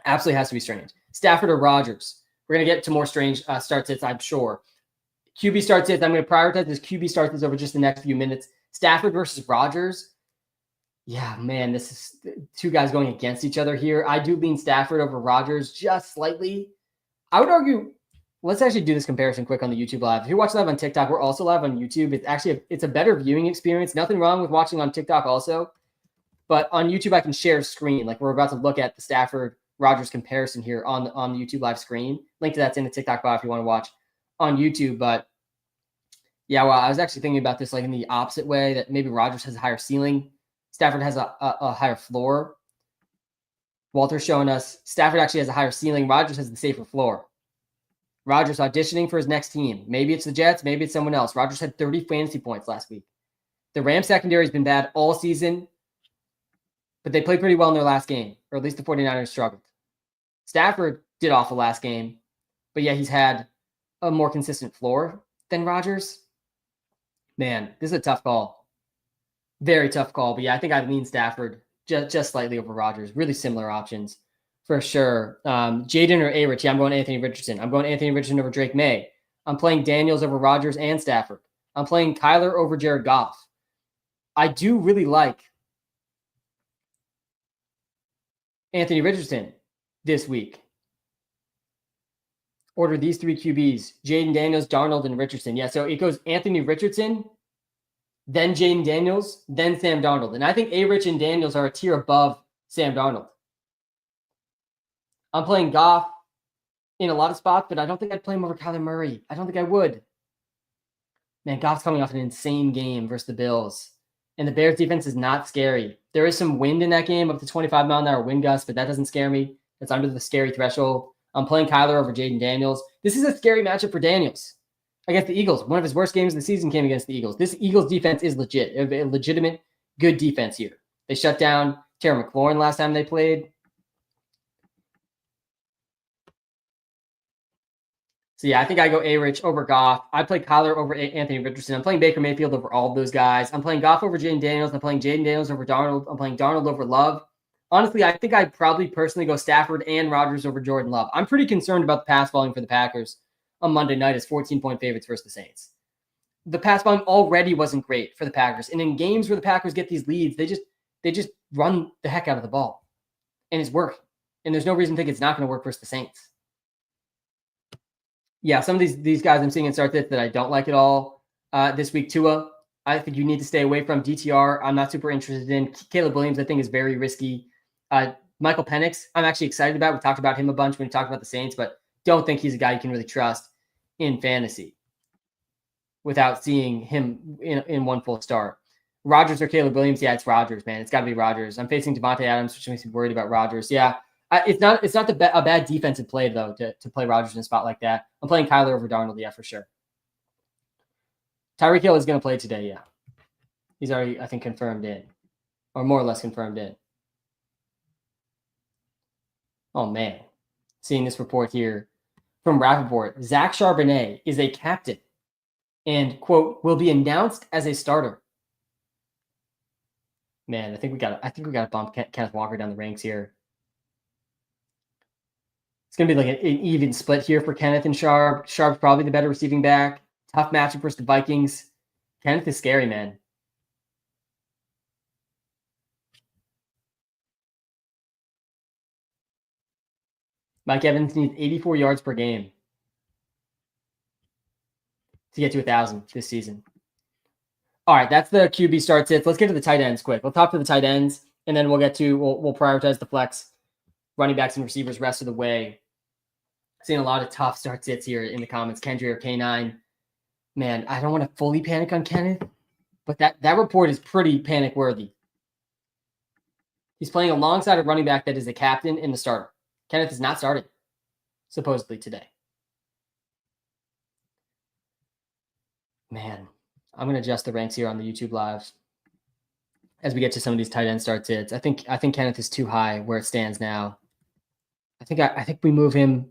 Absolutely has to be Strange. Stafford or Rodgers? We're going to get to more Strange start sits, I'm sure. QB start sits. I'm going to prioritize this QB start sits over just the next few minutes. Stafford versus Rodgers. Yeah, man, this is two guys going against each other here. I do lean Stafford over Rodgers just slightly. I would argue, let's actually do this comparison quick on the YouTube live. If you're watching live on TikTok, we're also live on YouTube. It's actually it's a better viewing experience. Nothing wrong with watching on TikTok also. But on YouTube, I can share screen. Like we're about to look at the Stafford Rodgers comparison here on the YouTube live screen. Link to that's in the TikTok bio if you want to watch on YouTube. But yeah, well, I was actually thinking about this like in the opposite way, that maybe Rodgers has a higher ceiling. Stafford has a higher floor. Walter's showing us Stafford actually has a higher ceiling. Rodgers has the safer floor. Rodgers auditioning for his next team. Maybe it's the Jets. Maybe it's someone else. Rodgers had 30 fantasy points last week. The Rams secondary has been bad all season, but they played pretty well in their last game, or at least the 49ers struggled. Stafford did awful last game, but yeah, he's had a more consistent floor than Rodgers. Man, this is a tough call. Very tough call, but yeah, I think I'd lean Stafford just slightly over Rodgers. Really similar options for sure. Jaden or A-Rich? Yeah, I'm going Anthony Richardson. I'm going Anthony Richardson over Drake May. I'm playing Daniels over Rodgers and Stafford. I'm playing Kyler over Jared Goff. I do really like Anthony Richardson this week. Order these three QBs: Jaden Daniels, Darnold, and Richardson. Yeah, so it goes Anthony Richardson, then Jaden Daniels, then Sam Darnold. And I think A-Rich and Daniels are a tier above Sam Darnold. I'm playing Goff in a lot of spots, but I don't think I'd play him over Kyler Murray. I don't think I would. Man, Goff's coming off an insane game versus the Bills. And the Bears defense is not scary. There is some wind in that game, up to 25-mile-an-hour wind gusts, but that doesn't scare me. That's under the scary threshold. I'm playing Kyler over Jaden Daniels. This is a scary matchup for Daniels against the Eagles. One of his worst games of the season came against the Eagles. This Eagles defense is legit, a legitimate good defense here. They shut down Terry McLaurin last time they played. So yeah, I think I go A-Rich over Goff. I play Kyler over Anthony Richardson. I'm playing Baker Mayfield over all of those guys. I'm playing Goff over Jaden Daniels. I'm playing Jaden Daniels over Darnold. I'm playing Darnold over Love. Honestly, I think I'd probably personally go Stafford and Rodgers over Jordan Love. I'm pretty concerned about the pass volume for the Packers on Monday night as 14-point favorites versus the Saints. The pass volume already wasn't great for the Packers. And in games where the Packers get these leads, they just run the heck out of the ball. And it's working. And there's no reason to think it's not going to work versus the Saints. Yeah, some of these guys I'm seeing in start that I don't like at all this week. Tua, I think you need to stay away from. DTR, I'm not super interested in. Caleb Williams, I think, is very risky. Michael Penix, I'm actually excited about. We talked about him a bunch when we talked about the Saints, but don't think he's a guy you can really trust in fantasy without seeing him in one full start. Rodgers or Caleb Williams? Yeah, it's Rodgers, man. It's got to be Rodgers. I'm facing Devontae Adams, which makes me worried about Rodgers. Yeah, it's not a bad defensive play, though, to play Rodgers in a spot like that. I'm playing Kyler over Darnold, yeah, for sure. Tyreek Hill is going to play today, yeah. He's already, I think, confirmed in, or more or less confirmed in. Oh, man. Seeing this report here from Rappaport. Zach Charbonnet is a captain and, quote, will be announced as a starter. Man, I think we got to bump Kenneth Walker down the ranks here. It's going to be like an even split here for Kenneth and Sharp. Sharp's probably the better receiving back. Tough matchup versus the Vikings. Kenneth is scary, man. Mike Evans needs 84 yards per game to get to 1,000 this season. All right, that's the QB start sits. Let's get to the tight ends quick. We'll talk to the tight ends, and then we'll prioritize the flex, running backs and receivers rest of the way. Seeing a lot of tough start sits here in the comments. Kendry or K9. Man, I don't want to fully panic on Kenneth, but that report is pretty panic worthy. He's playing alongside a running back that is the captain and the starter. Kenneth is not starting, supposedly, today. Man, I'm going to adjust the ranks here on the YouTube lives. as we get to some of these tight end start sits. I think Kenneth is too high where it stands now. I think we move him.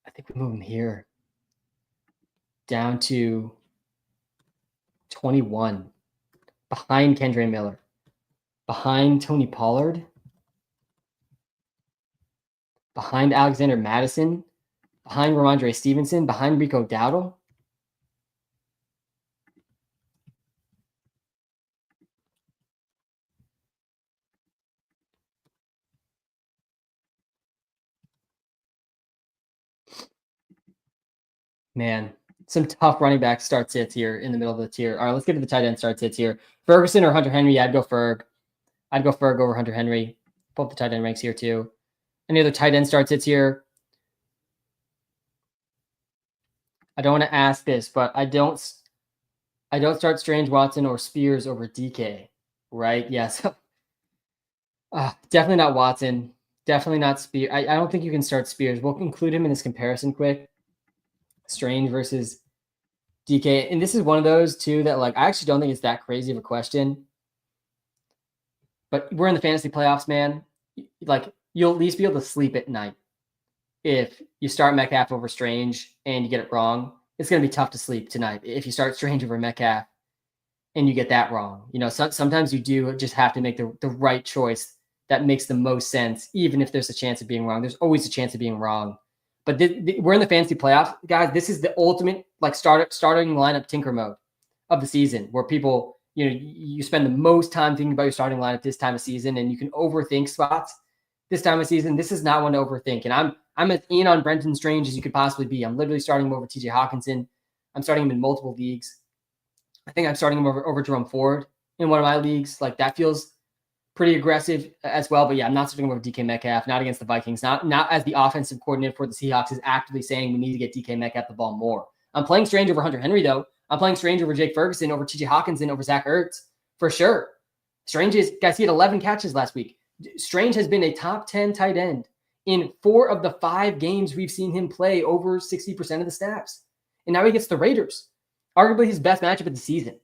I think we move him here down to 21, behind Kendre Miller, behind Tony Pollard, behind Alexander Madison, behind Ramondre Stevenson, behind Rico Dowdle. Man, some tough running back start sits here in the middle of the tier. All right, let's get to the tight end start sits here. Ferguson or Hunter Henry? I'd go Ferg. I'd go Ferg over Hunter Henry. Pull up the tight end ranks here too. Any other tight end start sits here? I don't want to ask this, but I don't start Strange, Watson, or Spears over DK, right? Yes. Definitely not Watson. Definitely not Spears. I don't think you can start Spears. We'll include him in this comparison quick. Strange versus DK. And this is one of those, too, that like I actually don't think it's that crazy of a question. But we're in the fantasy playoffs, man. Like, you'll at least be able to sleep at night. If you start Metcalf over Strange and you get it wrong, it's going to be tough to sleep tonight. If you start Strange over Metcalf and you get that wrong, you know, sometimes you do just have to make the right choice that makes the most sense, even if there's a chance of being wrong. There's always a chance of being wrong. But we're in the fantasy playoffs, guys. This is the ultimate like starting lineup tinker mode of the season, where people, you know, you spend the most time thinking about your starting lineup this time of season, and you can overthink spots this time of season. This is not one to overthink. And I'm as in on Brenton Strange as you could possibly be. I'm literally starting him over TJ Hawkinson. I'm starting him in multiple leagues. I think I'm starting him over Jerome Ford in one of my leagues. Like, that feels pretty aggressive as well. But yeah, I'm not starting him over DK Metcalf, not against the Vikings, not as the offensive coordinator for the Seahawks is actively saying we need to get DK Metcalf the ball more. I'm playing Strange over Hunter Henry, though. I'm playing Strange over Jake Ferguson, over TJ Hawkinson, over Zach Ertz, for sure. Strange is, guys, he had 11 catches last week. Strange has been a top 10 tight end in 4 of the 5 games we've seen him play over 60% of the snaps. And now he gets the Raiders, arguably his best matchup of the season.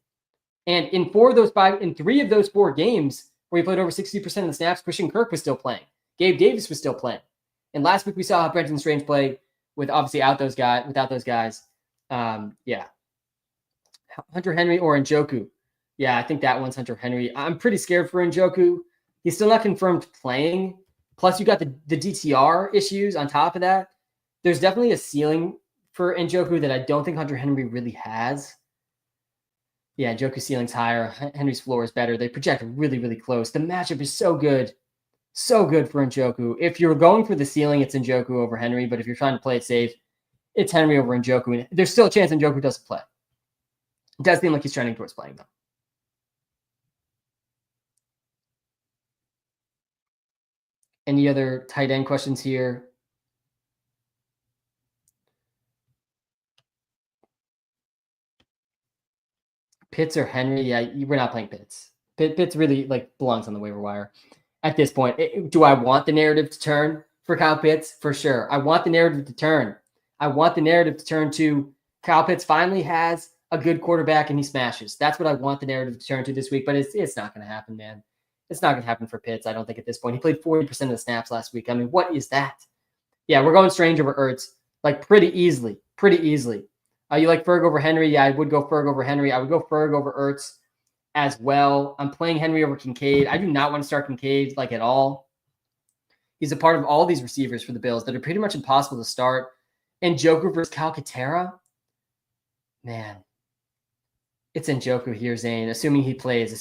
And in 3 of those 4 games where he played over 60% of the snaps, Christian Kirk was still playing. Gabe Davis was still playing. And last week we saw how Brenton Strange played with obviously without those guys. Yeah. Hunter Henry or Njoku. Yeah, I think that one's Hunter Henry. I'm pretty scared for Njoku. He's still not confirmed playing. Plus, you got the DTR issues on top of that. There's definitely a ceiling for Njoku that I don't think Hunter Henry really has. Yeah, Njoku's ceiling's higher. Henry's floor is better. They project really, really close. The matchup is so good. So good for Njoku. If you're going for the ceiling, it's Njoku over Henry. But if you're trying to play it safe, it's Henry over Njoku. There's still a chance Njoku doesn't play. It does seem like he's trending towards playing, though. Any other tight end questions here? Pitts or Henry? Yeah, we're not playing Pitts. Pitts really like belongs on the waiver wire at this point. Do I want the narrative to turn for Kyle Pitts? For sure. I want the narrative to turn. I want the narrative to turn to Kyle Pitts finally has a good quarterback and he smashes. That's what I want the narrative to turn to this week, but it's not going to happen, man. It's not going to happen for Pitts, I don't think, at this point. He played 40% of the snaps last week. I mean, what is that? Yeah, we're going Strange over Ertz, like pretty easily. You like Ferg over Henry? Yeah, I would go Ferg over Henry. I would go Ferg over Ertz as well. I'm playing Henry over Kincaid. I do not want to start Kincaid like at all. He's a part of all these receivers for the Bills that are pretty much impossible to start. And Njoku versus Calcaterra? Man. It's Njoku here, Zane. Assuming he plays.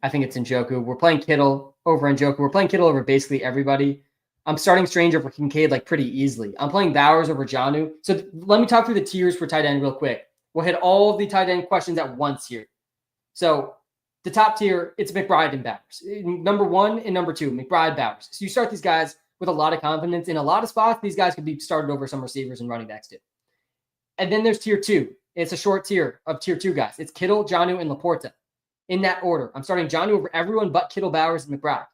I think it's Njoku. We're playing Kittle over Njoku. We're playing Kittle over basically everybody. I'm starting Strange over Kincaid like pretty easily. I'm playing Bowers over Jonnu. So let me talk through the tiers for tight end real quick. We'll hit all of the tight end questions at once here. So the top tier, it's McBride and Bowers. Number 1 and number 2, McBride, Bowers. So you start these guys with a lot of confidence. In a lot of spots, these guys could be started over some receivers and running backs too. And then there's tier 2. It's a short tier of tier 2 guys. It's Kittle, Jonnu, and Laporta. In that order. I'm starting Jonnu over everyone but Kittle, Bowers, and McBride.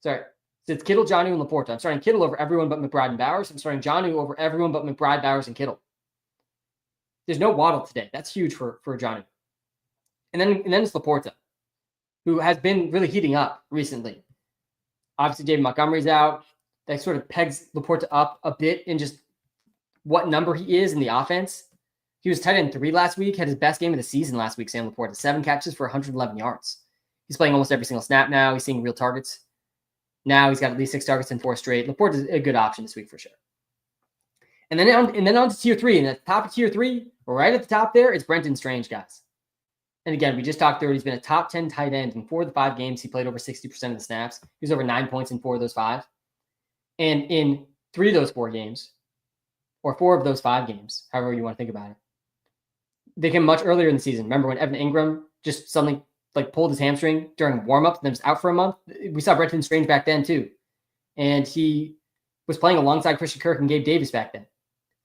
Sorry. So it's Kittle, Jonnu, and Laporta. I'm starting Kittle over everyone but McBride and Bowers. I'm starting Jonnu over everyone but McBride, Bowers, and Kittle. There's no Waddle today. That's huge for Jonnu. And then it's Laporta, who has been really heating up recently. Obviously, David Montgomery's out. That sort of pegs Laporta up a bit in just what number he is in the offense. He was tight end 3 last week, had his best game of the season last week, Sam Laporta. 7 catches for 111 yards. He's playing almost every single snap now. He's seeing real targets. Now he's got at least 6 targets in 4 straight. Laporta is a good option this week for sure. And then on to tier 3. And at the top of tier 3, right at the top there, it's Brenton Strange, guys. And again, we just talked through it. He's been a top 10 tight end in 4 of the 5 games. He played over 60% of the snaps. He was over 9 points in 4 of those 5. And in 3 of those 4 games, or 4 of those 5 games, however you want to think about it, they came much earlier in the season. Remember when Evan Ingram just suddenly pulled his hamstring during warm-up and then was out for a month? We saw Brenton Strange back then too. And he was playing alongside Christian Kirk and Gabe Davis back then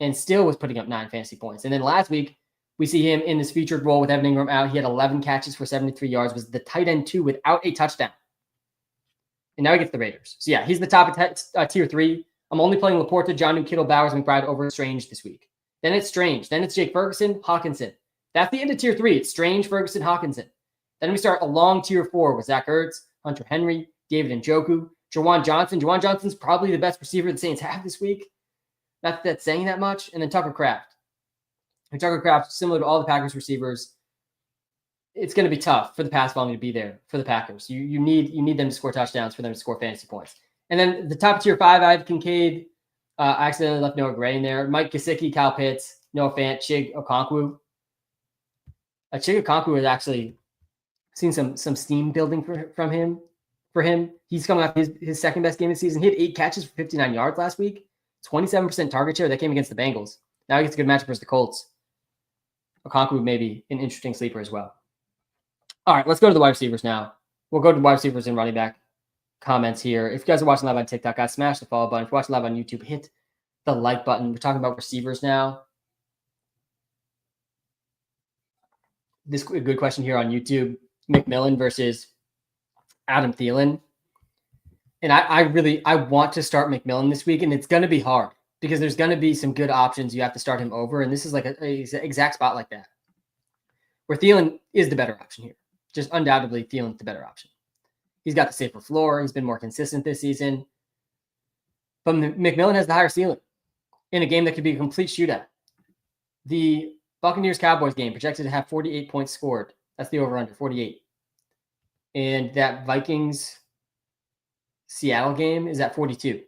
and still was putting up 9 fantasy points. And then last week, we see him in this featured role with Evan Ingram out. He had 11 catches for 73 yards, was the tight end 2 without a touchdown. And now he gets the Raiders. So yeah, he's the top of tier 3. I'm only playing Laporta, Jonnu, Kittle, Bowers, McBride over Strange this week. Then it's Strange. Then it's Jake Ferguson, Hawkinson. That's the end of tier 3. It's Strange, Ferguson, Hawkinson. Then we start a long tier 4 with Zach Ertz, Hunter Henry, David Njoku, Jawan Johnson. Jawan Johnson's probably the best receiver the Saints have this week. Not that that's saying that much. And then Tucker Kraft. And Tucker Kraft, similar to all the Packers receivers, it's going to be tough for the pass volume to be there for the Packers. You need them to score touchdowns for them to score fantasy points. And then the top of tier 5, I have Kincaid. I accidentally left Noah Gray in there. Mike Gesicki, Kyle Pitts, Noah Fant, Chig Okonkwo. Chig Okonkwo has actually seen some steam building for him. He's coming off his second best game of the season. He had 8 catches for 59 yards last week. 27% target share. That came against the Bengals. Now he gets a good matchup versus the Colts. Okonkwo may be an interesting sleeper as well. All right, let's go to the wide receivers now. We'll go to wide receivers and running back comments here. If you guys are watching live on TikTok, guys, smash the follow button. If you're watching live on YouTube, hit the like button. We're talking about receivers now. This is a good question here on YouTube. McMillan versus Adam Thielen. And I want to start McMillan this week, and it's going to be hard because there's going to be some good options you have to start him over, and this is like an exact spot like that, where Thielen is the better option here. Just undoubtedly, Thielen's the better option. He's got the safer floor. He's been more consistent this season. But McMillan has the higher ceiling in a game that could be a complete shootout. The Buccaneers-Cowboys game projected to have 48 points scored. That's the over-under, 48. And that Vikings-Seattle game is at 42.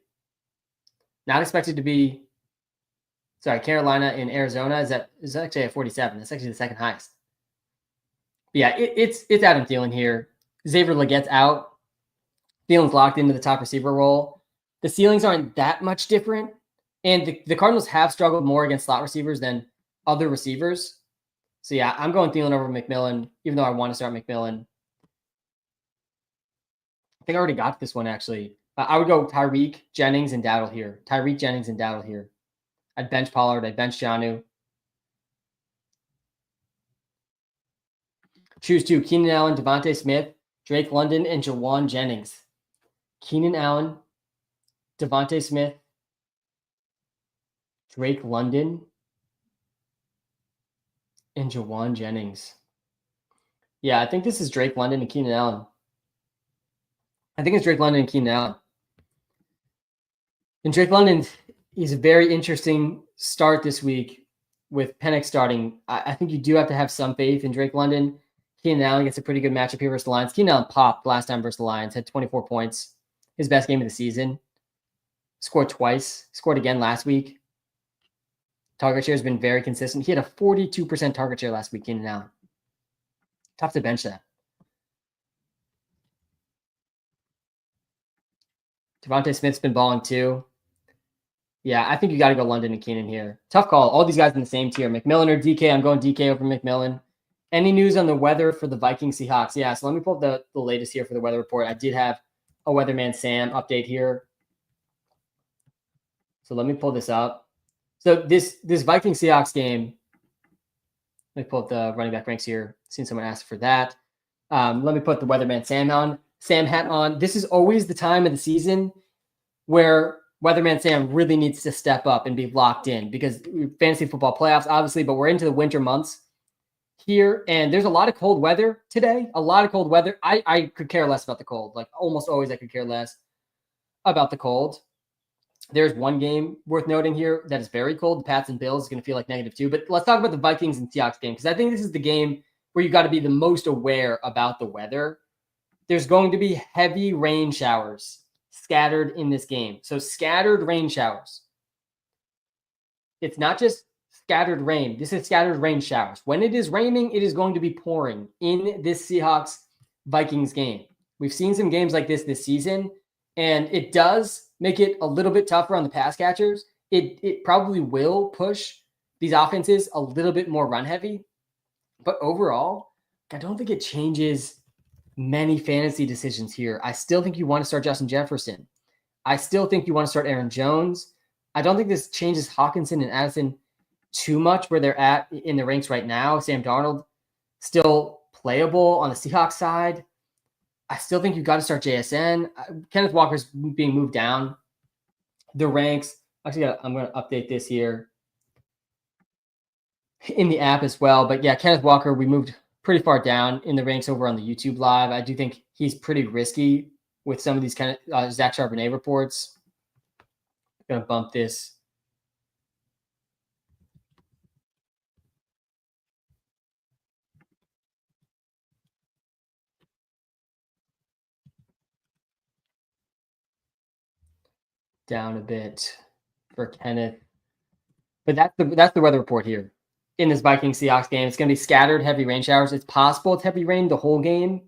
Not expected to be – Carolina and Arizona is actually at 47. That's actually the second highest. But yeah, it's Adam Thielen here. Xavier Leggette's out. Thielen's locked into the top receiver role. The ceilings aren't that much different. And the Cardinals have struggled more against slot receivers than other receivers. So yeah, I'm going Thielen over McMillan, even though I want to start McMillan. I think I already got this one, actually. I would go Tyreek, Jennings, and Dowdle here. Tyreek, Jennings, and Dowdle here. I'd bench Pollard. I'd bench Jonnu. Choose 2. Keenan Allen, Devontae Smith, Drake London, and Jawan Jennings. Keenan Allen, Devontae Smith, Drake London, and Jawan Jennings. Yeah, I think this is Drake London and Keenan Allen. I think it's Drake London and Keenan Allen. And Drake London is a very interesting start this week with Penix starting. I think you do have to have some faith in Drake London. Keenan Allen gets a pretty good matchup here versus the Lions. Keenan Allen popped last time versus the Lions, had 24 points. His best game of the season. Scored twice. Scored again last week. Target share has been very consistent. He had a 42% target share last week, Keenan Allen. Tough to bench that. Devontae Smith's been balling too. Yeah, I think you got to go London and Keenan here. Tough call. All these guys in the same tier. McMillan or DK. I'm going DK over McMillan. Any news on the weather for the Vikings Seahawks? Yeah, so let me pull up the latest here for the weather report. I did have a Weatherman Sam update here. So let me pull this up. So this Vikings Seahawks game, let me pull up the running back ranks here. Seen someone ask for that. Let me put the Weatherman Sam hat on. This is always the time of the season where Weatherman Sam really needs to step up and be locked in because fantasy football playoffs, obviously, but we're into the winter months. here, and there's a lot of cold weather today. A lot of cold weather. I could care less about the cold. Like almost always, I could care less about the cold. There's one game worth noting here that is very cold. The Pats and Bills is going to feel like -2. But let's talk about the Vikings and Seahawks game, because I think this is the game where you got to be the most aware about the weather. There's going to be heavy rain showers scattered in this game. So scattered rain showers. It's not just scattered rain. This is scattered rain showers. When it is raining, it is going to be pouring in this Seahawks-Vikings game. We've seen some games like this season, and it does make it a little bit tougher on the pass catchers. It probably will push these offenses a little bit more run heavy. But overall, I don't think it changes many fantasy decisions here. I still think you want to start Justin Jefferson. I still think you want to start Aaron Jones. I don't think this changes Hawkinson and Addison too much where they're at in the ranks right now. Sam Darnold still playable on the Seahawks side. I still think you got to start JSN. Kenneth Walker's being moved down the ranks. Actually, I'm going to update this here in the app as well. But yeah, Kenneth Walker, we moved pretty far down in the ranks over on the YouTube live. I do think he's pretty risky with some of these kind of Zach Charbonnet reports. I'm going to bump this down a bit for Kenneth. But that's the weather report here in this Vikings Seahawks game. It's going to be scattered heavy rain showers. It's possible it's heavy rain the whole game.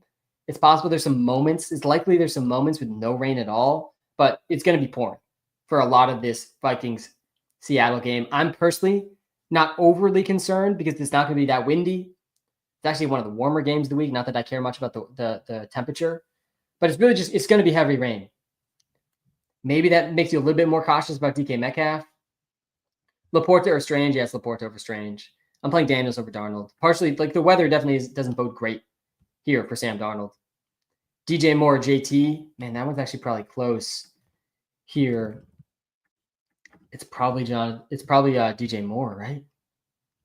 It's possible there's some moments. It's likely there's some moments with no rain at all, but it's going to be pouring for a lot of this Vikings Seattle game. I'm personally not overly concerned because it's not going to be that windy. It's actually one of the warmer games of the week. Not that I care much about the temperature, but it's really just, it's going to be heavy rain. Maybe that makes you a little bit more cautious about DK Metcalf. Laporta or Strange? Yes, Laporta over Strange. I'm playing Daniels over Darnold. Partially, like the weather definitely doesn't bode great here for Sam Darnold. DJ Moore, JT. Man, that one's actually probably close here. It's probably DJ Moore, right?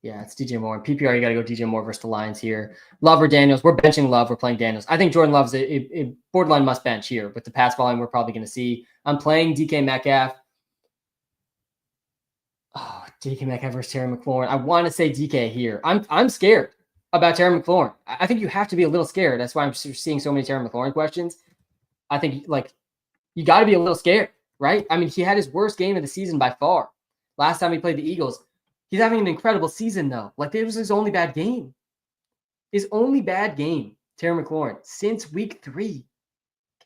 Yeah, it's DJ Moore. In PPR, you got to go DJ Moore versus the Lions here. Love or Daniels? We're benching Love. We're playing Daniels. I think Jordan Love's a borderline must bench here with the pass volume we're probably going to see. I'm playing DK Metcalf. Oh, DK Metcalf versus Terry McLaurin. I want to say DK here. I'm scared about Terry McLaurin. I think you have to be a little scared. That's why I'm seeing so many Terry McLaurin questions. I think like you got to be a little scared, right? I mean, he had his worst game of the season by far. Last time he played the Eagles. He's having an incredible season, though. Like, it was his only bad game. His only bad game, Terry McLaurin, since week 3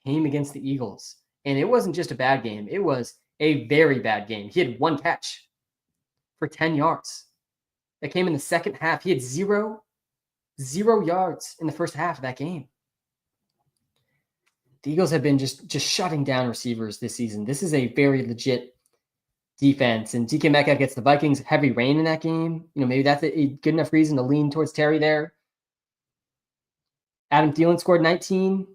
came against the Eagles. And it wasn't just a bad game. It was a very bad game. He had 1 catch for 10 yards. That came in the second half. He had zero yards in the first half of that game. The Eagles have been just shutting down receivers this season. This is a very legit defense, and DK Metcalf gets the Vikings heavy rain in that game. You know, maybe that's a good enough reason to lean towards Terry there. Adam Thielen scored 19.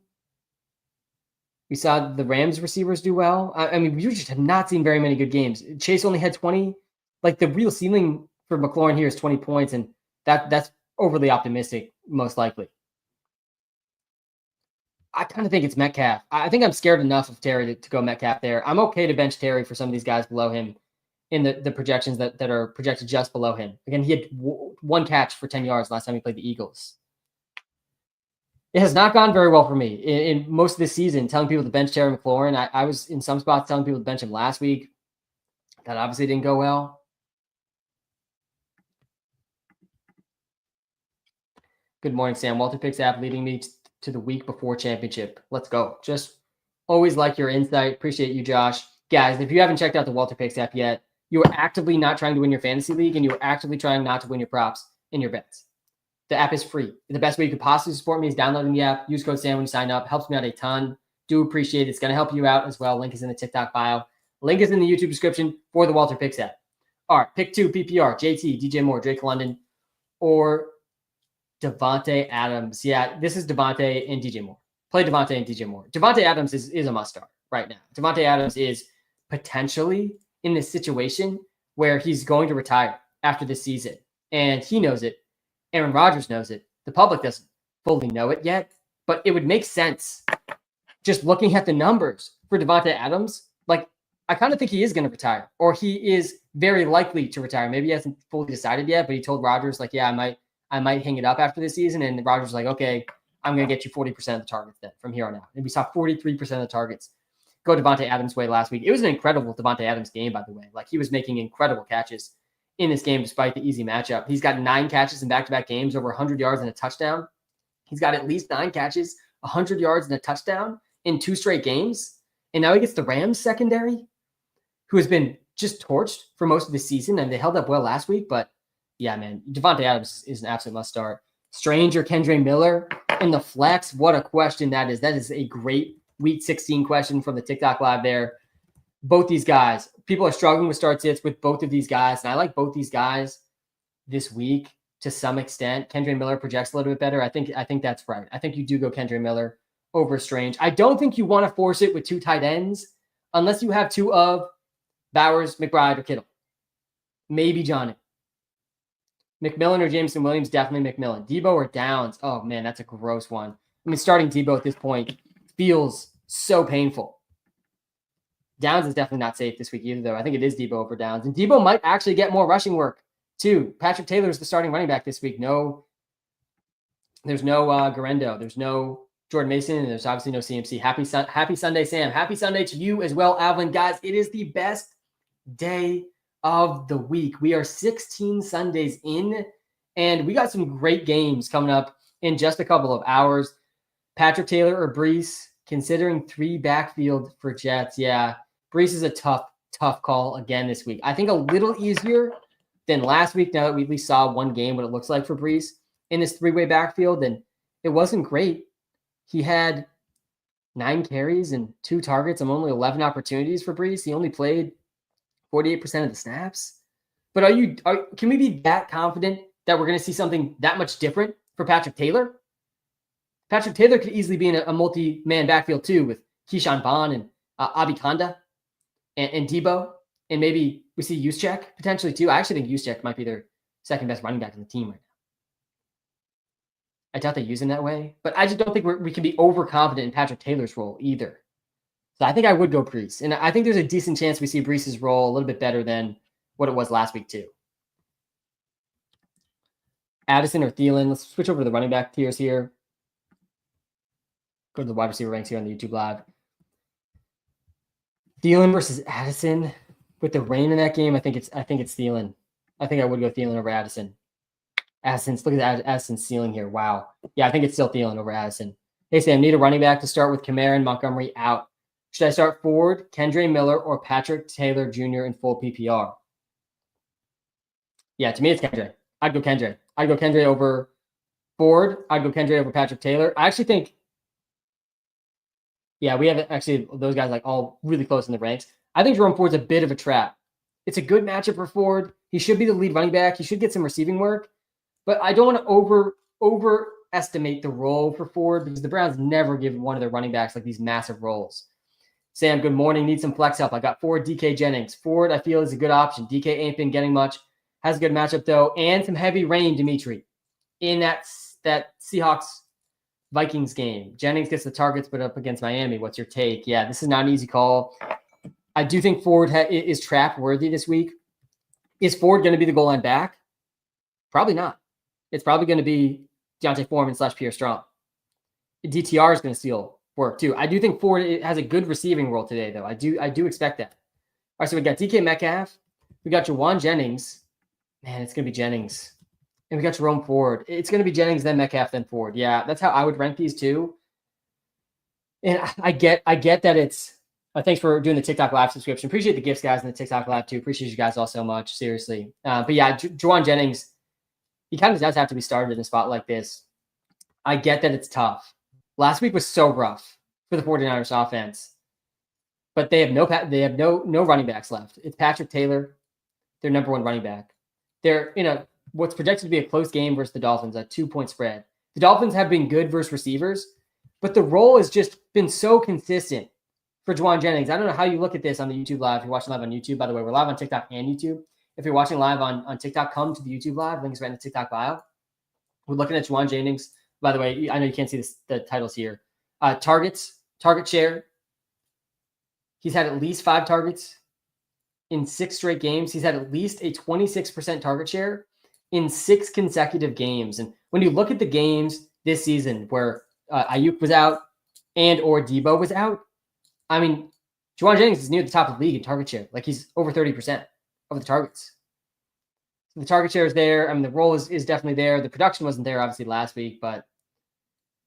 We saw the Rams receivers do well. I mean, we just have not seen very many good games. Chase only had 20. Like, the real ceiling for McLaurin here is 20 points, and that's overly optimistic, most likely. I kind of think it's Metcalf. I think I'm scared enough of Terry to go Metcalf there. I'm okay to bench Terry for some of these guys below him in the projections that are projected just below him. Again, he had 1 catch for 10 yards last time he played the Eagles. It has not gone very well for me in most of this season, telling people to bench Terry McLaurin. I was in some spots telling people to bench him last week. That obviously didn't go well. Good morning, Sam. Walter Picks app leading me to the week before championship. Let's go. Just always like your insight. Appreciate you, Josh. Guys, if you haven't checked out the Walter Picks app yet, you are actively not trying to win your fantasy league, and you are actively trying not to win your props in your bets. The app is free. The best way you could possibly support me is downloading the app. Use code SAM when you sign up. Helps me out a ton. Do appreciate it. It's going to help you out as well. Link is in the TikTok bio. Link is in the YouTube description for the Walter Picks app. All right, pick 2, PPR, JT, DJ Moore, Drake London, or Devontae Adams. Yeah, this is Devontae and DJ Moore. Play Devontae and DJ Moore. Devontae Adams is a must-start right now. Devontae Adams is potentially in this situation where he's going to retire after this season, and he knows it. Aaron Rodgers knows it. The public doesn't fully know it yet, but it would make sense just looking at the numbers for Devontae Adams. Like, I kind of think he is going to retire, or he is very likely to retire. Maybe he hasn't fully decided yet, but he told Rodgers, like, yeah, I might hang it up after this season. And Rodgers was like, okay, I'm going to get you 40% of the targets then from here on out. And we saw 43% of the targets go Devontae Adams' way last week. It was an incredible Devontae Adams game, by the way. Like, he was making incredible catches in this game despite the easy matchup. He's got 9 catches in back-to-back games, over 100 yards and a touchdown. He's got at least 9 catches, 100 yards and a touchdown in 2 straight games. And now he gets the Rams secondary, who has been just torched for most of the season, and they held up well last week. But yeah, man, Devontae Adams is an absolute must start. Strange or Kendre Miller in the flex? What a question that is. That is a great Week 16 question from the TikTok Live there. Both these guys, people are struggling with start sits with both of these guys, and I like both these guys this week to some extent. Kendre Miller projects a little bit better. I think that's right. I think you do go Kendre Miller over Strange. I don't think you want to force it with 2 tight ends unless you have 2 of Bowers, McBride, or Kittle. Maybe Johnny. McMillan or Jameson Williams, definitely McMillan. Debo or Downs? Oh, man, that's a gross one. I mean, starting Debo at this point feels so painful. Downs is definitely not safe this week either, though. I think it is Debo over Downs. And Debo might actually get more rushing work, too. Patrick Taylor is the starting running back this week. There's no Garendo. There's no Jordan Mason, and there's obviously no CMC. Happy Sunday, Sam. Happy Sunday to you as well, Alvin. Guys, it is the best day of the week. We are 16 Sundays in, and we got some great games coming up in just a couple of hours. Patrick Taylor or Breece, considering 3 backfield for Jets. Yeah, Breece is a tough call again this week. I think a little easier than last week now that we at least saw one game what it looks like for Breece in this 3-way backfield, and it wasn't great. He had 9 carries and 2 targets on only 11 opportunities for Breece. He only played 48% of the snaps. But can we be that confident that we're going to see something that much different for Patrick Taylor? Patrick Taylor could easily be in a multi-man backfield too with Keyshawn Vaughn and Abikonda and Debo. And maybe we see Juszczyk potentially too. I actually think Juszczyk might be their second best running back in the team right now. I doubt they use him that way. But I just don't think we can be overconfident in Patrick Taylor's role either. So I think I would go Breece. And I think there's a decent chance we see Breece's role a little bit better than what it was last week too. Addison or Thielen. Let's switch over to the running back tiers here. Go to the wide receiver ranks here on the YouTube Live. Thielen versus Addison. With the rain in that game, I think it's Thielen. I think I would go Thielen over Addison. Look at Addison's ceiling here. Wow. Yeah, I think it's still Thielen over Addison. Hey, Sam, need a running back to start with Kamara and Montgomery out. Should I start Ford, Kendre Miller, or Patrick Taylor Jr. in full PPR? Yeah, to me, it's Kendre. I'd go Kendre. I'd go Kendre over Ford. I'd go Kendre over Patrick Taylor. I actually think, yeah, we have actually those guys like all really close in the ranks. I think Jerome Ford's a bit of a trap. It's a good matchup for Ford. He should be the lead running back. He should get some receiving work. But I don't want to overestimate the role for Ford because the Browns never give one of their running backs like these massive roles. Sam, good morning. Need some flex help. I got Ford, DK, Jennings. Ford, I feel, is a good option. DK ain't been getting much. Has a good matchup, though. And some heavy rain, Dimitri, in that Seahawks Vikings game. Jennings gets the targets, but up against Miami. What's your take? Yeah, this is not an easy call. I do think Ford is trap worthy this week. Is Ford going to be the goal line back? Probably not. It's probably going to be Deontay Foreman / Pierre Strong. DTR is going to steal work too. I do think Ford has a good receiving role today, though. I do expect that. All right, so we got DK Metcalf. We got Jawan Jennings. Man, it's going to be Jennings. And we got Jerome Ford. It's going to be Jennings, then Metcalf, then Ford. Yeah, that's how I would rank these two. And I get that it's thanks for doing the TikTok Live subscription. Appreciate the gifts, guys, in the TikTok Live too. Appreciate you guys all so much. Seriously. But yeah, Jawan Jennings, he kind of does have to be started in a spot like this. I get that it's tough. Last week was so rough for the 49ers offense. But they have no running backs left. It's Patrick Taylor, their number one running back. They're what's projected to be a close game versus the Dolphins, a 2-point spread. The Dolphins have been good versus receivers, but the role has just been so consistent for Jawan Jennings. I don't know how you look at this on the YouTube Live. If you're watching live on YouTube, by the way, we're live on TikTok and YouTube. If you're watching live on TikTok, come to the YouTube Live. Link is right in the TikTok bio. We're looking at Juwan Jennings. By the way, I know you can't see the titles here. Target share. He's had at least 5 targets in 6 straight games. He's had at least a 26% target share in 6 consecutive games. And when you look at the games this season where Ayuk was out and or Debo was out, I mean, Juwan Jennings is near the top of the league in target share. Like, he's over 30% of the targets. So the target share is there. I mean, the role is definitely there. The production wasn't there, obviously, last week. But,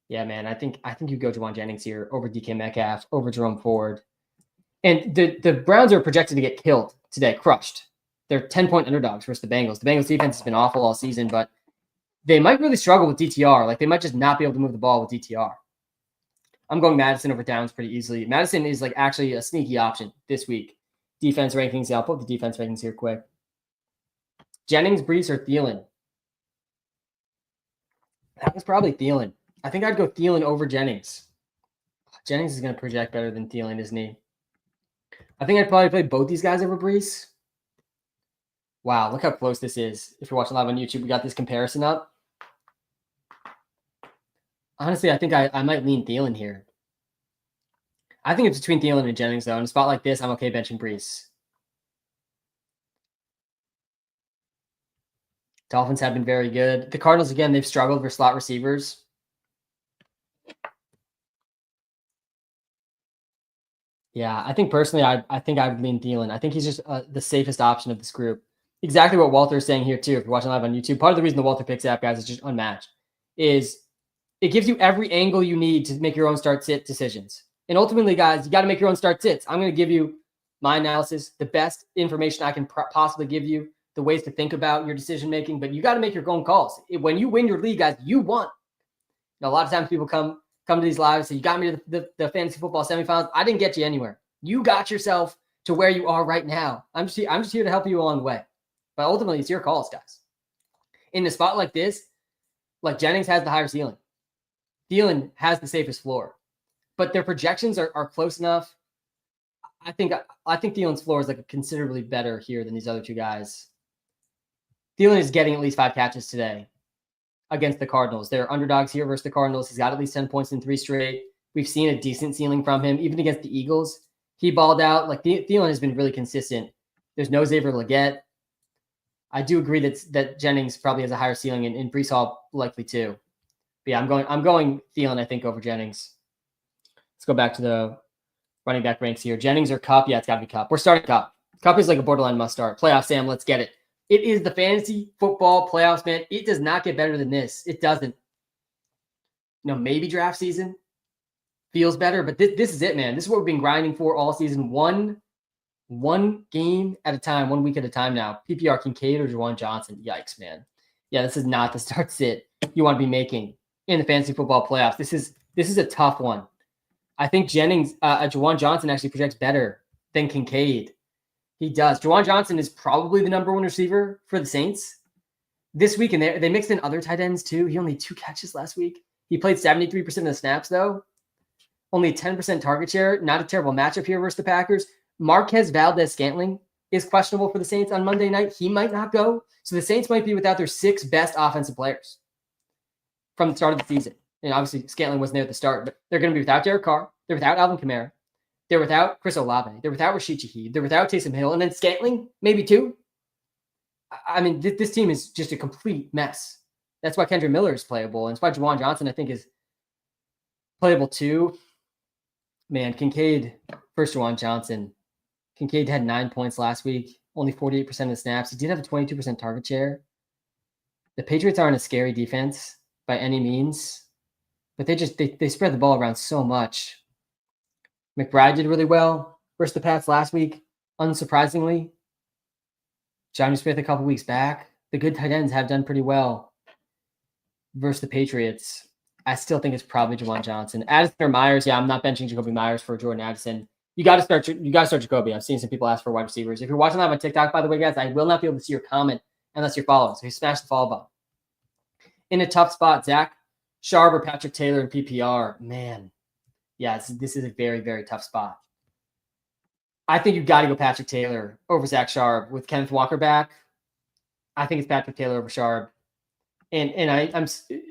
yeah, man, I think you go Juwan Jennings here over DK Metcalf, over Jerome Ford. And the Browns are projected to get killed today, crushed. They're 10-point underdogs versus the Bengals. The Bengals defense has been awful all season, but they might really struggle with DTR. Like, they might just not be able to move the ball with DTR. I'm going Madison over Downs pretty easily. Madison is like actually a sneaky option this week. Defense rankings. Yeah, I'll put the defense rankings here quick. Jennings, Brees, or Thielen? That was probably Thielen. I think I'd go Thielen over Jennings. Jennings is going to project better than Thielen, isn't he? I think I'd probably play both these guys over Brees. Wow, look how close this is. If you're watching live on YouTube, we got this comparison up. Honestly, I think I might lean Thielen here. I think it's between Thielen and Jennings, though. In a spot like this, I'm okay benching Brees. Dolphins have been very good. The Cardinals, again, they've struggled for slot receivers. Yeah, I think personally, I think I would lean Thielen. I think he's just the safest option of this group. Exactly what Walter is saying here, too, if you're watching live on YouTube. Part of the reason the Walter Picks app, guys, is just unmatched, is it gives you every angle you need to make your own start-sit decisions. And ultimately, guys, you got to make your own start-sits. I'm going to give you my analysis, the best information I can possibly give you, the ways to think about your decision-making, but you got to make your own calls. When you win your league, guys, you won. Now, a lot of times people come to these lives and say, you got me to the fantasy football semifinals. I didn't get you anywhere. You got yourself to where you are right now. I'm just here to help you along the way. But ultimately, it's your calls, guys. In a spot like this, like Jennings has the higher ceiling. Thielen has the safest floor. But their projections are close enough. I think Thielen's floor is like considerably better here than these other two guys. Thielen is getting at least 5 catches today against the Cardinals. They're underdogs here versus the Cardinals. He's got at least 10 points in 3 straight. We've seen a decent ceiling from him. Even against the Eagles, he balled out. Like, Thielen has been really consistent. There's no Xavier Legette. I do agree that Jennings probably has a higher ceiling, and Brees Hall likely too. But yeah, I'm going Thielen, I think, over Jennings. Let's go back to the running back ranks here. Jennings or Kupp? Yeah, it's got to be Kupp. We're starting Kupp. Kupp is like a borderline must start. Playoff Sam, let's get it. It is the fantasy football playoffs, man. It does not get better than this. It doesn't. Maybe draft season feels better, but this is it, man. This is what we've been grinding for all season. One game at a time, 1 week at a time now. PPR Kincaid or Juwan Johnson. Yikes, man. Yeah, this is not the start sit you want to be making in the fantasy football playoffs. This is a tough one. I think Juwan Johnson actually projects better than Kincaid. He does. Juwan Johnson is probably the number 1 receiver for the Saints this week, and they mixed in other tight ends too. He only had 2 catches last week. He played 73% of the snaps, though. Only 10% target share. Not a terrible matchup here versus the Packers. Marquez Valdez-Scantling is questionable for the Saints on Monday night. He might not go. So the Saints might be without their 6 best offensive players from the start of the season. And obviously, Scantling wasn't there at the start, but they're going to be without Derek Carr. They're without Alvin Kamara. They're without Chris Olave. They're without Rashid Shaheed. They're without Taysom Hill. And then Scantling, maybe 2. I mean, this team is just a complete mess. That's why Kendra Miller is playable. And it's why Juwan Johnson, I think, is playable too. Man, Kincaid versus Juwan Johnson. Kincaid had 9 points last week, only 48% of the snaps. He did have a 22% target share. The Patriots aren't a scary defense by any means, but they spread the ball around so much. McBride did really well versus the Pats last week, unsurprisingly. Johnny Smith a couple weeks back. The good tight ends have done pretty well versus the Patriots. I still think it's probably Juwan Johnson. Addison or Myers, yeah, I'm not benching Jacoby Myers for Jordan Addison. You got to start Jacoby. I've seen some people ask for wide receivers. If you're watching live on TikTok, by the way, guys, I will not be able to see your comment unless you're following. So you smash the follow button. In a tough spot, Zach Sharp or Patrick Taylor in PPR. Man, yeah, this is a very, very tough spot. I think you've got to go Patrick Taylor over Zach Sharp with Kenneth Walker back. I think it's Patrick Taylor over Sharp. And I'm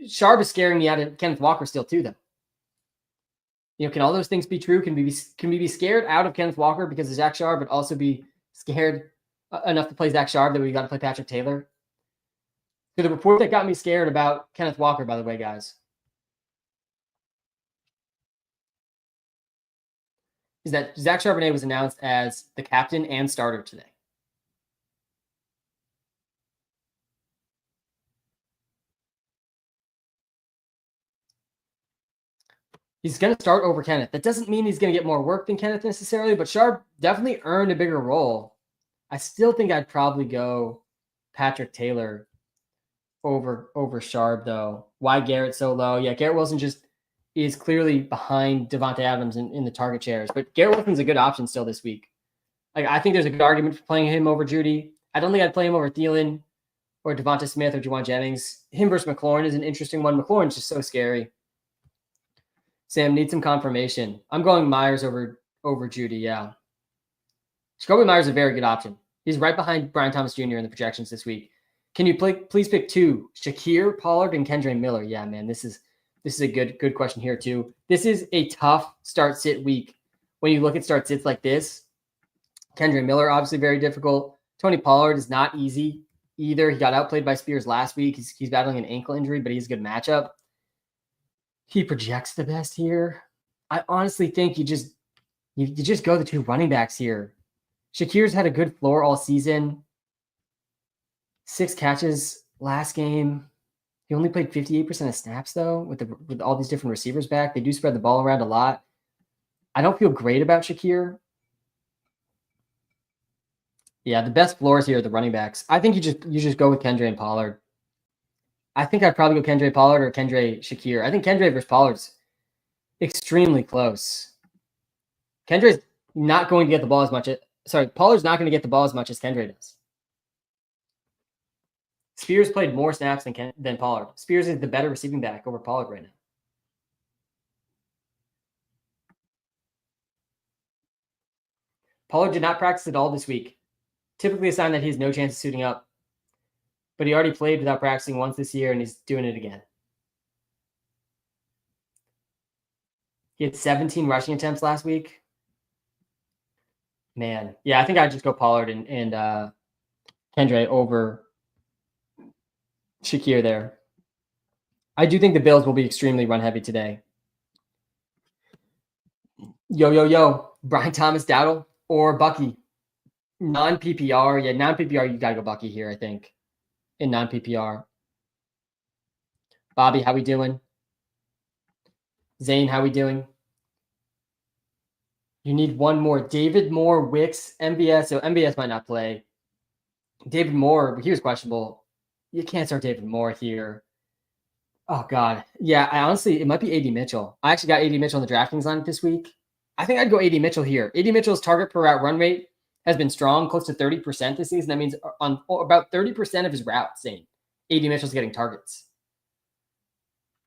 Sharp is scaring me out of Kenneth Walker still too, though. Can all those things be true? Can we be scared out of Kenneth Walker because of Zach Sharp, but also be scared enough to play Zach Sharp that we got to play Patrick Taylor? So the report that got me scared about Kenneth Walker, by the way, guys, is that Zach Charbonnet was announced as the captain and starter today. He's going to start over Kenneth. That doesn't mean he's going to get more work than Kenneth necessarily, but Sharp definitely earned a bigger role. I still think I'd probably go Patrick Taylor over Sharp, though. Why Garrett so low? Yeah, Garrett Wilson just is clearly behind Devontae Adams in the target shares, but Garrett Wilson's a good option still this week. Like, I think there's a good argument for playing him over Judy. I don't think I'd play him over Thielen or Devonta Smith or Juwan Jennings. Him versus McLaurin is an interesting one. McLaurin's just so scary. Sam, need some confirmation. I'm going Myers over Judy, yeah. Jacoby Myers is a very good option. He's right behind Brian Thomas Jr. in the projections this week. Can you please pick two? Shakir, Pollard, and Kendre Miller. Yeah, man, this is a good question here too. This is a tough start-sit week. When you look at start-sits like this, Kendre Miller, obviously very difficult. Tony Pollard is not easy either. He got outplayed by Spears last week. He's battling an ankle injury, but he's a good matchup. He projects the best here. I honestly think you just go the two running backs here. Shakir's had a good floor all season. 6 catches last game. He only played 58% of snaps, though, with all these different receivers back. They do spread the ball around a lot. I don't feel great about Shakir. Yeah, the best floors here are the running backs. I think you just go with Kendre and Pollard. I think I'd probably go Kendre Pollard or Kendre Shakir. I think Kendre versus Pollard's extremely close. Kendre's not going to get the ball as much. Pollard's not going to get the ball as much as Kendre does. Spears played more snaps than Pollard. Spears is the better receiving back over Pollard right now. Pollard did not practice at all this week. Typically a sign that he has no chance of suiting up. But he already played without practicing once this year, and he's doing it again. He had 17 rushing attempts last week. Man, yeah, I think I'd just go Pollard and Kendre over Shakir there. I do think the Bills will be extremely run-heavy today. Yo. Brian Thomas Dowdle or Bucky. Non-PPR. Yeah, non-PPR, you got to go Bucky here, I think. In non-PPR. Bobby, how we doing? Zane, how we doing? You need one more. David Moore, Wicks, MBS. So MBS might not play. David Moore, he was questionable. You can't start David Moore here. Oh, God. Yeah, it might be A.D. Mitchell. I actually got A.D. Mitchell in the DraftKings lineup this week. I think I'd go A.D. Mitchell here. A.D. Mitchell's target per route run rate has been strong, close to 30% this season. That means on about 30% of his routes, A.D. Mitchell's getting targets.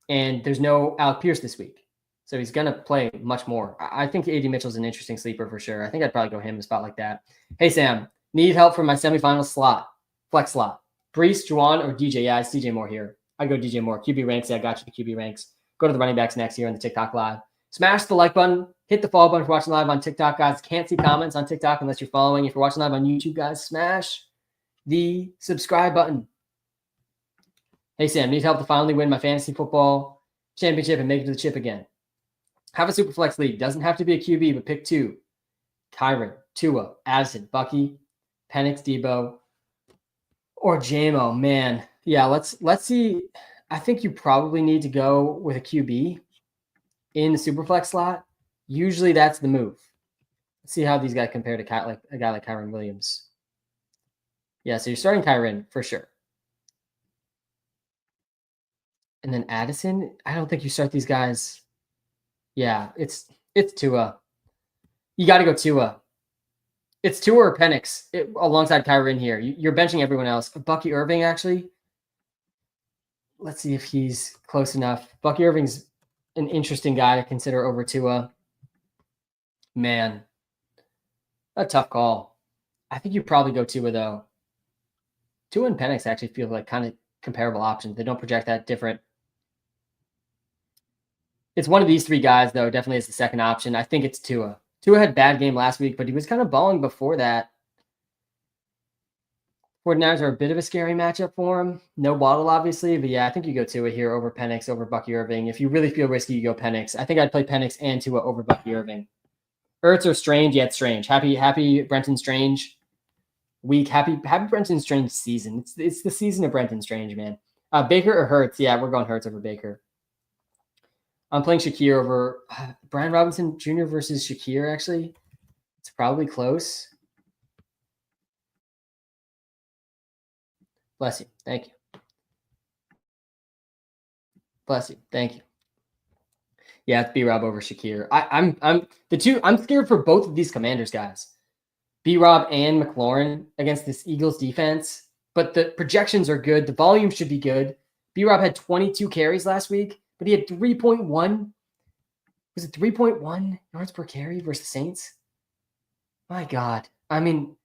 And there's no Alec Pierce this week. So he's going to play much more. I think A.D. Mitchell's an interesting sleeper for sure. I think I'd probably go him in a spot like that. Hey, Sam, need help for my semifinal slot, flex slot. Brees, Juwan, or DJ? Yeah, it's DJ Moore here. I'd go DJ Moore. QB ranks. Yeah, I got you the QB ranks. Go to the running backs next year on the TikTok live. Smash the like button. Hit the follow button for watching live on TikTok, guys. Can't see comments on TikTok unless you're following. If you're watching live on YouTube, guys, smash the subscribe button. Hey, Sam, need help to finally win my fantasy football championship and make it to the chip again. Have a super flex league. Doesn't have to be a QB, but pick 2. Kyron, Tua, Addison, Bucky, Penix, Debo, or JMO. Man, yeah, let's see. I think you probably need to go with a QB in the super flex slot. Usually that's the move. Let's see how these guys compare to a guy like Kyron Williams. Yeah, so you're starting Kyron for sure. And then Addison, I don't think you start these guys. Yeah, it's Tua. You got to go Tua. It's Tua or Penix alongside Kyron here. You're benching everyone else. Bucky Irving, actually. Let's see if he's close enough. Bucky Irving's an interesting guy to consider over Tua. Man, a tough call. I think you probably go Tua, though. Tua and Penix actually feel like kind comparable options. They don't project that different. It's one of these three guys, though, definitely as the second option. I think it's Tua. Tua had a bad game last week, but he was kind of balling before that. 49ers are a bit of a scary matchup for him. No Waddle, obviously, but yeah, I think you go Tua here over Penix, over Bucky Irving. If you really feel risky, you go Penix. I think I'd play Penix and Tua over Bucky Irving. Ertz or Strange, yeah, it's Strange. Happy Brenton Strange week. Happy Brenton Strange season. It's the season of Brenton Strange, man. Baker or Hurts? Yeah, we're going Hurts over Baker. I'm playing Shakir over Brian Robinson Jr. versus Shakir, actually. It's probably close. Bless you. Thank you. Bless you. Thank you. Yeah, it's B-Rob over Shakir. I'm scared for both of these Commanders guys. B-Rob and McLaurin against this Eagles defense. But the projections are good. The volume should be good. B-Rob had 22 carries last week, but he had 3.1. Was it 3.1 yards per carry versus the Saints? My God. I mean,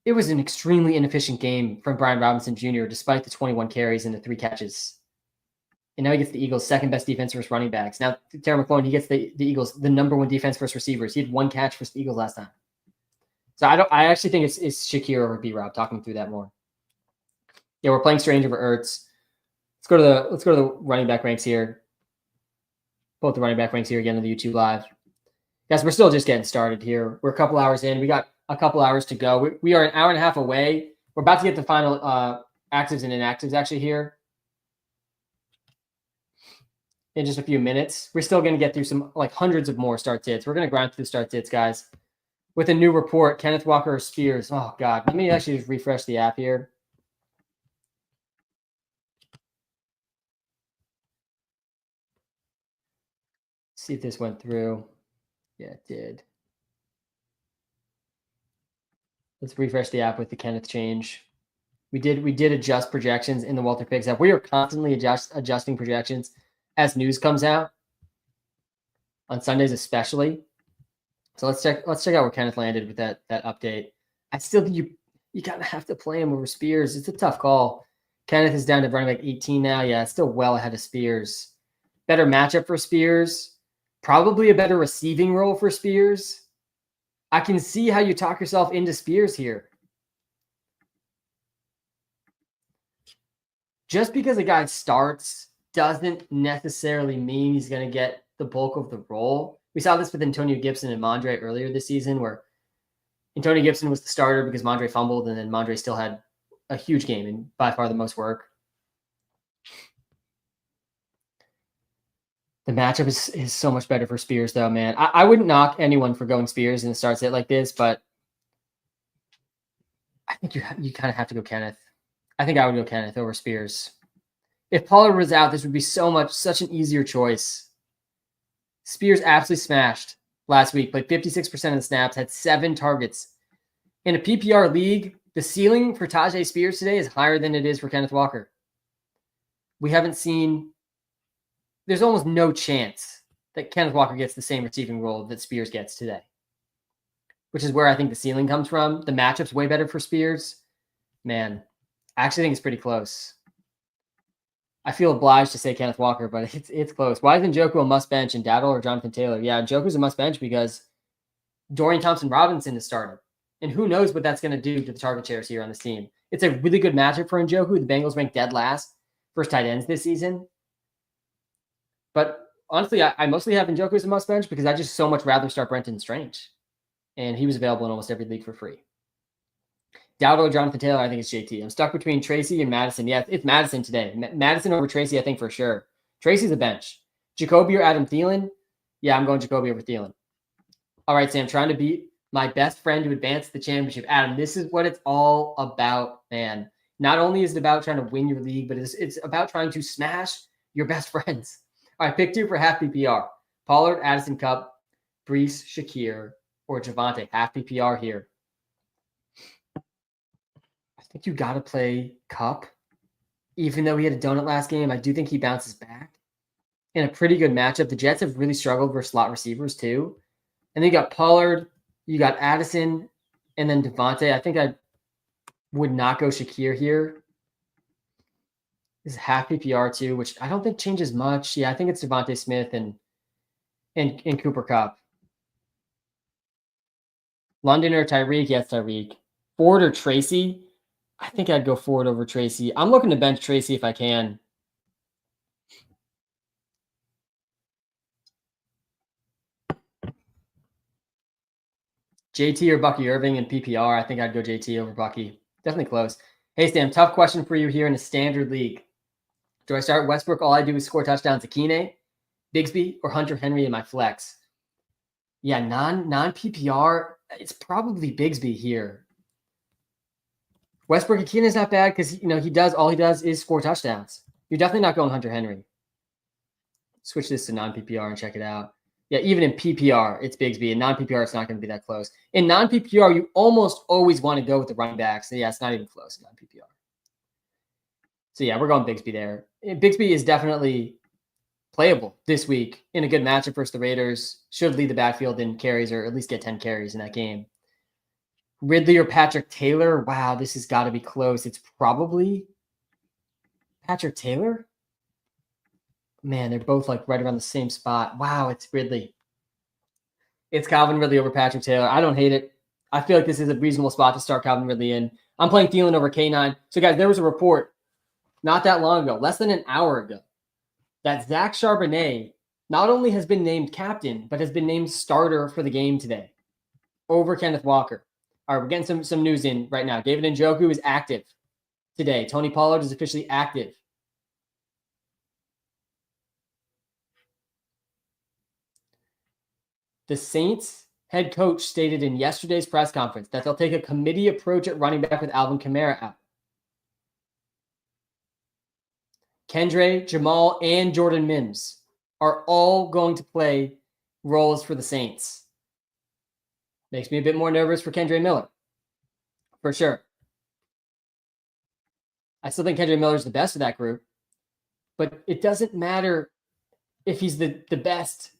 it was an extremely inefficient game from Brian Robinson Jr., despite the 21 carries and the 3 catches. And now he gets the Eagles' second best defense versus running backs. Now, Terry McLaurin, he gets the Eagles' the number 1 defense versus receivers. He had 1 catch versus the Eagles last time. So I actually think it's Shakir over B-Rob, talking through that more. Yeah, we're playing Strange over Ertz. Let's go to the running back ranks here. Both the running back ranks here again on the YouTube Live. Guys, we're still just getting started here. We're a couple hours in. We got a couple hours to go. We are an hour and a half away. We're about to get the final actives and inactives actually here in just a few minutes. We're still going to get through some hundreds of more start sits. We're going to grind through the start sits, guys. With a new report, Kenneth Walker or Spears. Oh, God. Let me actually just refresh the app here. See if this went through. Yeah, it did. Let's refresh the app with the Kenneth change. We did adjust projections in the Walter Picks app. We are constantly adjusting projections as news comes out on Sundays, especially. So let's check out where Kenneth landed with that update. I still think you kind of have to play him over Spears. It's a tough call. Kenneth is down to running back 18 now. Yeah, it's still well ahead of Spears. Better matchup for Spears. Probably a better receiving role for Spears. I can see how you talk yourself into Spears here. Just because a guy starts doesn't necessarily mean he's going to get the bulk of the role. We saw this with Antonio Gibson and Mondre earlier this season, where Antonio Gibson was the starter because Mondre fumbled, and then Mondre still had a huge game and by far the most work. The matchup is so much better for Spears, though, man. I wouldn't knock anyone for going Spears in a start set like this, but I think you kind of have to go Kenneth. I think I would go Kenneth over Spears. If Pollard was out, this would be such an easier choice. Spears absolutely smashed last week, played 56% of the snaps, had 7 targets. In a PPR league, the ceiling for Tajay Spears today is higher than it is for Kenneth Walker. We haven't seen... There's almost no chance that Kenneth Walker gets the same receiving role that Spears gets today, which is where I think the ceiling comes from. The matchup's way better for Spears. Man, I actually think it's pretty close. I feel obliged to say Kenneth Walker, but it's close. Why isn't Njoku a must bench and Dowdle or Jonathan Taylor? Yeah, Njoku's a must bench because Dorian Thompson-Robinson is starting. And who knows what that's going to do to the target shares here on this team. It's a really good matchup for Njoku. The Bengals ranked dead last first tight ends this season. But honestly, I mostly have Njoku as a must bench because I just so much rather start Brenton Strange. And he was available in almost every league for free. Dowdle or Jonathan Taylor, I think it's JT. I'm stuck between Tracy and Madison. Yeah, it's Madison today. Madison over Tracy, I think for sure. Tracy's a bench. Jacoby or Adam Thielen? Yeah, I'm going Jacoby over Thielen. All right, Sam, trying to beat my best friend to advance to the championship. Adam, this is what it's all about, man. Not only is it about trying to win your league, but it's about trying to smash your best friends. All right, pick 2 for half PPR. Pollard, Addison Cup, Brees, Shakir, or Javonte. Half PPR here. I think you got to play Cup. Even though he had a donut last game, I do think he bounces back. In a pretty good matchup. The Jets have really struggled versus slot receivers too. And then you got Pollard, you got Addison, and then Devontae. I think I would not go Shakir here. This is half PPR too, which I don't think changes much. Yeah, I think it's Devontae Smith and Cooper Kupp. London or Tyreek? Yes, Tyreek. Ford or Tracy? I think I'd go Ford over Tracy. I'm looking to bench Tracy if I can. JT or Bucky Irving in PPR? I think I'd go JT over Bucky. Definitely close. Hey, Stan, tough question for you here in a standard league. Do I start Westbrook? All I do is score touchdowns to Keeney, Bigsby, or Hunter Henry in my flex? Yeah, non-PPR, it's probably Bigsby here. Westbrook and Keenan's not bad because all he does is score touchdowns. You're definitely not going Hunter Henry. Switch this to non-PPR and check it out. Yeah, even in PPR, it's Bigsby. In non-PPR, it's not going to be that close. In non-PPR, you almost always want to go with the running backs. So yeah, it's not even close in non-PPR. So yeah, we're going Bigsby there. Bigsby is definitely playable this week in a good matchup versus the Raiders. Should lead the backfield in carries or at least get 10 carries in that game. Ridley or Patrick Taylor? Wow, this has got to be close. It's probably Patrick Taylor. Man, they're both like right around the same spot. Wow, it's Ridley. It's Calvin Ridley over Patrick Taylor. I don't hate it. I feel like this is a reasonable spot to start Calvin Ridley in. I'm playing Thielen over K9. So guys, there was a report not that long ago, less than an hour ago, that Zach Charbonnet not only has been named captain, but has been named starter for the game today over Kenneth Walker. All right, we're getting some news in right now. David Njoku is active today. Tony Pollard is officially active. The Saints head coach stated in yesterday's press conference that they'll take a committee approach at running back with Alvin Kamara out. Kendre, Jamal, and Jordan Mims are all going to play roles for the Saints. Makes me a bit more nervous for Kendre Miller, for sure. I still think Kendre Miller is the best of that group, but it doesn't matter if he's the best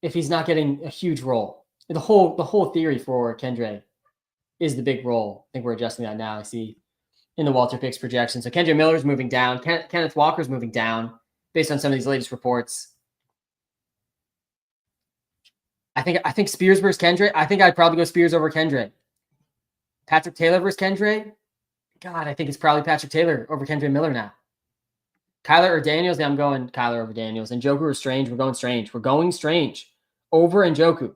if he's not getting a huge role. The whole theory for Kendre is the big role. I think we're adjusting that now. I see in the Walter Picks projection. So Kendre Miller's moving down. Kenneth Walker's moving down based on some of these latest reports. I think Spears versus Kendre. I think I'd probably go Spears over Kendre. Patrick Taylor versus Kendre. God, I think it's probably Patrick Taylor over Kendre Miller now. Kyler or Daniels? Yeah, I'm going Kyler over Daniels. And Njoku or Strange? We're going Strange. We're going Strange over Njoku.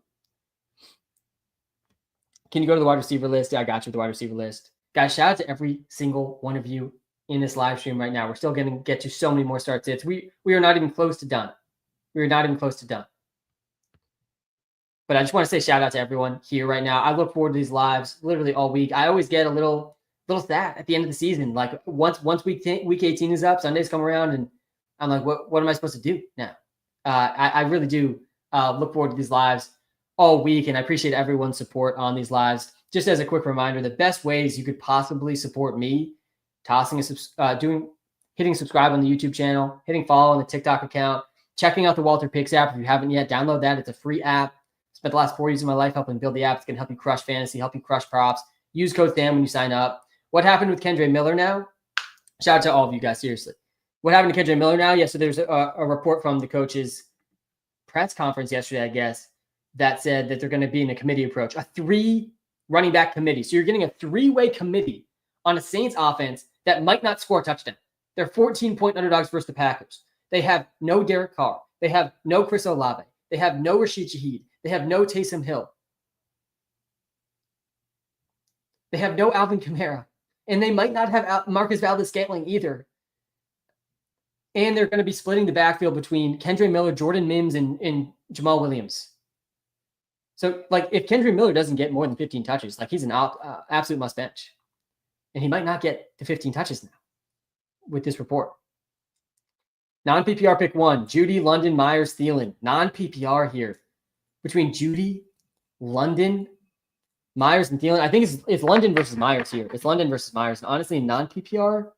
Can you go to the wide receiver list? Yeah, I got you with the wide receiver list. Guys, shout out to every single one of you in this live stream right now. We're still going to get to so many more start sits. We are not even close to done. We are not even close to done. But I just want to say shout out to everyone here right now. I look forward to these lives literally all week. I always get a little sad at the end of the season. Like once week 18 is up, Sundays come around, and I'm like, what am I supposed to do now? I really do look forward to these lives all week, and I appreciate everyone's support on these lives. Just as a quick reminder, the best ways you could possibly support me, hitting subscribe on the YouTube channel, hitting follow on the TikTok account, checking out the Walter Picks app. If you haven't yet, download that. It's a free app. Spent the last 4 years of my life helping build the app. It's going to help you crush fantasy, help you crush props. Use code STAN when you sign up. What happened with Kendre Miller now? Shout out to all of you guys, seriously. What happened to Kendre Miller now? Yeah, so there's a report from the coach's press conference yesterday, I guess, that said that they're going to be in a committee approach, a 3 running back committee. So you're getting a 3-way committee on a Saints offense that might not score a touchdown. They're 14-point underdogs versus the Packers. They have no Derek Carr. They have no Chris Olave. They have no Rashid Shaheed. They have no Taysom Hill. They have no Alvin Kamara. And they might not have Marcus Valdes-Scantling either. And they're going to be splitting the backfield between Kendre Miller, Jordan Mims, and Jamal Williams. So, like, if Kendre Miller doesn't get more than 15 touches, like, he's an absolute must bench. And he might not get to 15 touches now with this report. Non-PPR pick 1, Judy, London, Myers, Thielen. Non-PPR here between Judy, London, Myers, and Thielen. I think it's London versus Myers here. It's London versus Myers. And honestly, non-PPR,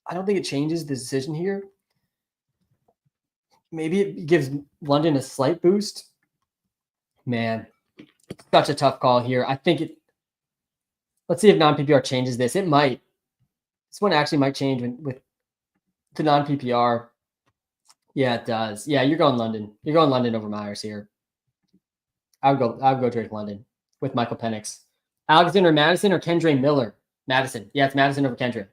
I don't think it changes the decision here. Maybe it gives London a slight boost. Man, such a tough call here. I think let's see if non-PPR changes this. It might. This one actually might change with to non-PPR. Yeah, it does. Yeah, you're going London. You're going London over Myers here. I would go Drake London with Michael Penix. Alexander Madison or Kendre Miller? Madison. Yeah, it's Madison over Kendre.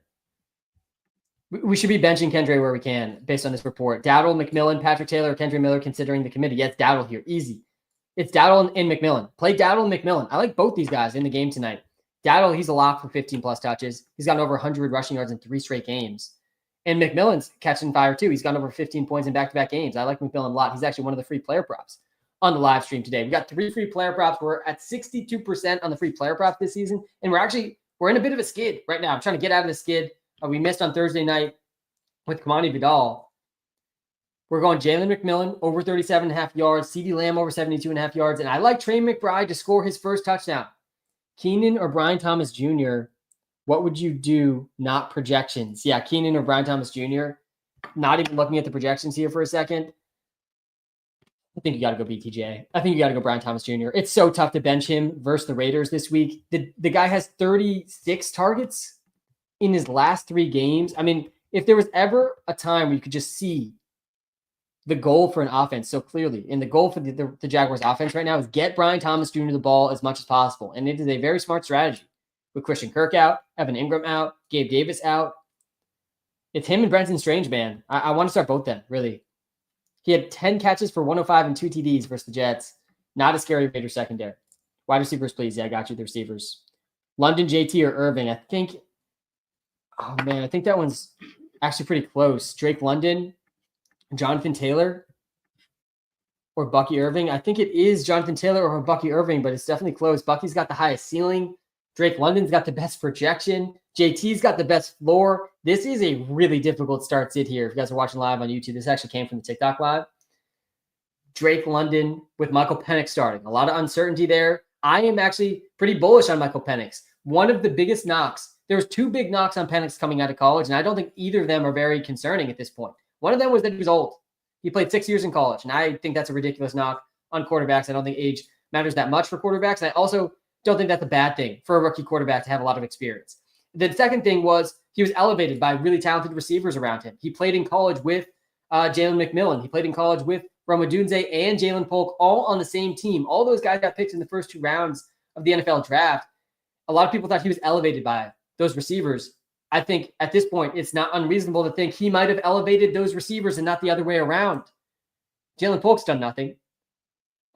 We should be benching Kendre where we can based on this report. Dowdle, McMillan, Patrick Taylor, Kendre Miller considering the committee. Yeah, it's Dowdle here. Easy. It's Dowdle and McMillan. Play Dowdle and McMillan. I like both these guys in the game tonight. Dowdle, he's a lock for 15-plus touches. He's gotten over 100 rushing yards in 3 straight games. And McMillan's catching fire too. He's gotten over 15 points in back-to-back games. I like McMillan a lot. He's actually one of the free player props on the live stream today. We got 3 free player props. We're at 62% on the free player prop this season. And we're in a bit of a skid right now. I'm trying to get out of the skid. We missed on Thursday night with Kamani Vidal. We're going Jalen McMillan over 37.5 yards, CeeDee Lamb over 72.5 yards, and I like Trey McBride to score his first touchdown. Keenan or Brian Thomas Jr., what would you do? Not projections. Yeah, Keenan or Brian Thomas Jr., not even looking at the projections here for a second. I think you got to go BTJ. I think you got to go Brian Thomas Jr. It's so tough to bench him versus the Raiders this week. The guy has 36 targets in his last 3 games. I mean, if there was ever a time where you could just see the goal for an offense so clearly, and the goal for the Jaguars offense right now is get Brian Thomas Jr. the ball as much as possible. And it is a very smart strategy with Christian Kirk out, Evan Ingram out, Gabe Davis out. It's him and Brenton Strange, man. I want to start both them, really. He had 10 catches for 105 and 2 TDs versus the Jets. Not a scary Raiders secondary. Wide receivers, please. Yeah, I got you, the receivers. London, JT, or Irving. I think that one's actually pretty close. Drake London, Jonathan Taylor, or Bucky Irving. I think it is Jonathan Taylor or Bucky Irving, but it's definitely close. Bucky's got the highest ceiling. Drake London's got the best projection. JT's got the best floor. This is a really difficult start sit here. If you guys are watching live on YouTube, this actually came from the TikTok live. Drake London with Michael Penix starting. A lot of uncertainty there. I am actually pretty bullish on Michael Penix. One of the biggest knocks. There was 2 big knocks on Penix coming out of college, and I don't think either of them are very concerning at this point. One of them was that he was old. He played 6 years in college, and I think that's a ridiculous knock on quarterbacks. I don't think age matters that much for quarterbacks. And I also don't think that's a bad thing for a rookie quarterback to have a lot of experience. The second thing was he was elevated by really talented receivers around him. He played in college with Jalen McMillan. He played in college with Rome Odunze and Jalen Polk, all on the same team. All those guys got picked in the first 2 rounds of the NFL draft. A lot of people thought he was elevated by those receivers. I think at this point, it's not unreasonable to think he might have elevated those receivers and not the other way around. Jalen Polk's done nothing.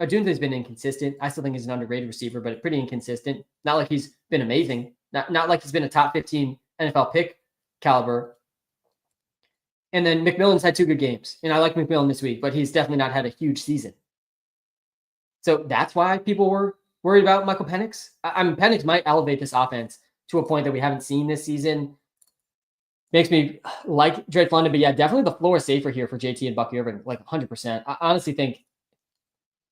Odunze's been inconsistent. I still think he's an underrated receiver, but pretty inconsistent. Not like he's been amazing. Not like he's been a top 15 NFL pick caliber. And then McMillan's had 2 good games. And I like McMillan this week, but he's definitely not had a huge season. So that's why people were worried about Michael Penix. I mean, Penix might elevate this offense to a point that we haven't seen this season. Makes me like Drake London, but yeah, definitely the floor is safer here for JT and Bucky Irving, like 100%. I honestly think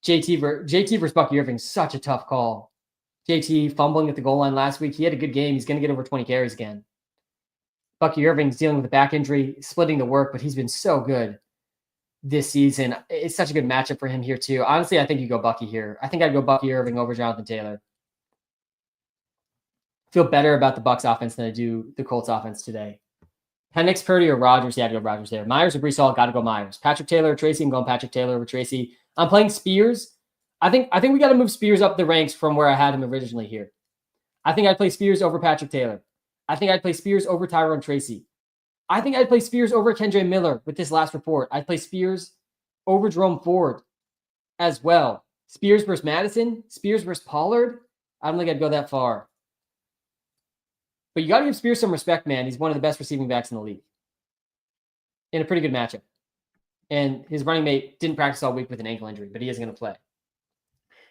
JT versus Bucky Irving is such a tough call. JT fumbling at the goal line last week. He had a good game. He's going to get over 20 carries again. Bucky Irving's dealing with a back injury, splitting the work, but he's been so good this season. It's such a good matchup for him here too. Honestly, I think you go Bucky here. I think I'd go Bucky Irving over Jonathan Taylor. Feel better about the Bucs offense than I do the Colts offense today. Penix, Purdy, or Rodgers? Yeah, I'd go Rodgers there. Myers or Brees Hall? Got to go Myers. Patrick Taylor or Tracy? I'm going Patrick Taylor over Tracy. I'm playing Spears. I think we got to move Spears up the ranks from where I had him originally here. I think I'd play Spears over Patrick Taylor. I think I'd play Spears over Tyrone Tracy. I think I'd play Spears over Kendre Miller with this last report. I'd play Spears over Jerome Ford as well. Spears versus Madison. Spears versus Pollard. I don't think I'd go that far. But you got to give Spears some respect, man. He's one of the best receiving backs in the league. In a pretty good matchup. And his running mate didn't practice all week with an ankle injury, but he is going to play.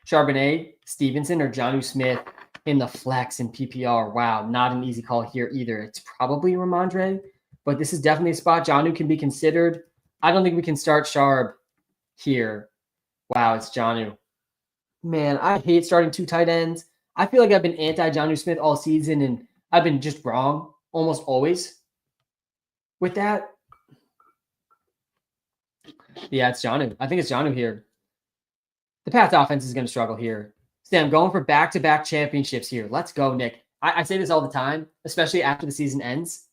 Charbonnet, Stevenson, or Jonnu Smith in the flex in PPR. Wow, not an easy call here either. It's probably Ramondre, but this is definitely a spot Jonnu can be considered. I don't think we can start Sharp here. Wow, it's Jonnu. Man, I hate starting 2 tight ends. I feel like I've been anti-Jonnu Smith all season, and I've been just wrong almost always with that. Yeah, it's Jonnu. I think it's Jonnu here. The Pats offense is going to struggle here. Sam, going for back-to-back championships here. Let's go, Nick. I say this all the time, especially after the season ends.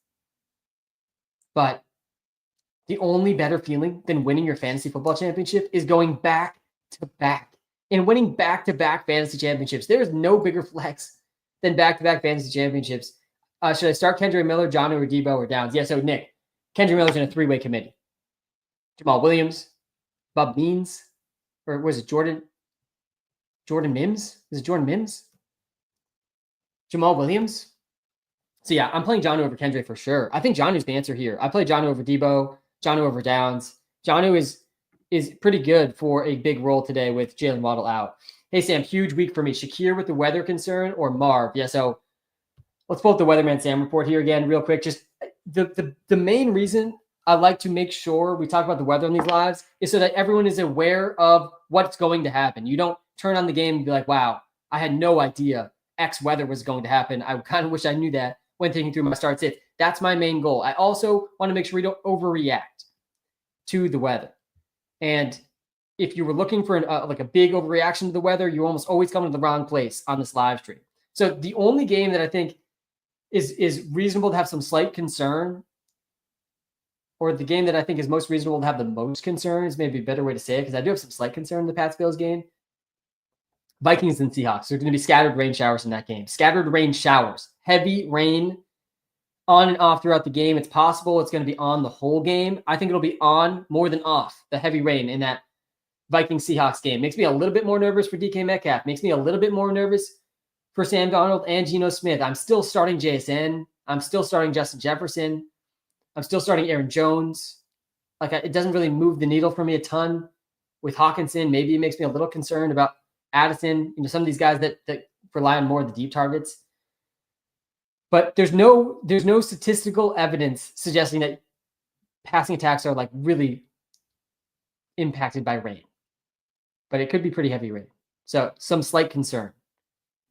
But the only better feeling than winning your fantasy football championship is going back to back and winning back-to-back fantasy championships. There is no bigger flex than back-to-back fantasy championships. Should I start Kendrick Miller, Jonnu, or Debo, or Downs? Yeah, so Nick, Kendrick Miller's in a three-way committee. Jamal Williams, Bob Means, or was it Jordan Mims? Is it Jordan Mims? Jamal Williams? So yeah, I'm playing Jonnu over Kendrick for sure. I think Jonnu's the answer here. I play Jonnu over Debo, Jonnu over Downs. Jonnu is pretty good for a big role today with Jalen Waddle out. Hey, Sam, huge week for me. Shakir with the weather concern or Marv? Yeah, so let's pull up the Weatherman Sam report here again real quick. Just the main reason I like to make sure we talk about the weather in these lives is so that everyone is aware of what's going to happen. You don't turn on the game and be like, wow, I had no idea X weather was going to happen. I kind of wish I knew that when thinking through my start sits. That's my main goal. I also want to make sure we don't overreact to the weather. And if you were looking for like a big overreaction to the weather, you almost always come to the wrong place on this live stream. So the only game that I think is reasonable to have some slight concern, or the game that I think is most reasonable to have the most concerns, maybe a better way to say it, because I do have some slight concern in the Pats-Bills game. Vikings and Seahawks. There's going to be scattered rain showers in that game. Scattered rain showers. Heavy rain on and off throughout the game. It's possible it's going to be on the whole game. I think it'll be on more than off, the heavy rain in that Vikings-Seahawks game. Makes me a little bit more nervous for DK Metcalf. Makes me a little bit more nervous for Sam Darnold and Geno Smith. I'm still starting JSN. I'm still starting Justin Jefferson. I'm still starting Aaron Jones. It doesn't really move the needle for me a ton with Hawkinson. Maybe it makes me a little concerned about Addison, some of these guys that rely on more of the deep targets. But there's no statistical evidence suggesting that passing attacks are really impacted by rain. But it could be pretty heavy rain. So some slight concern.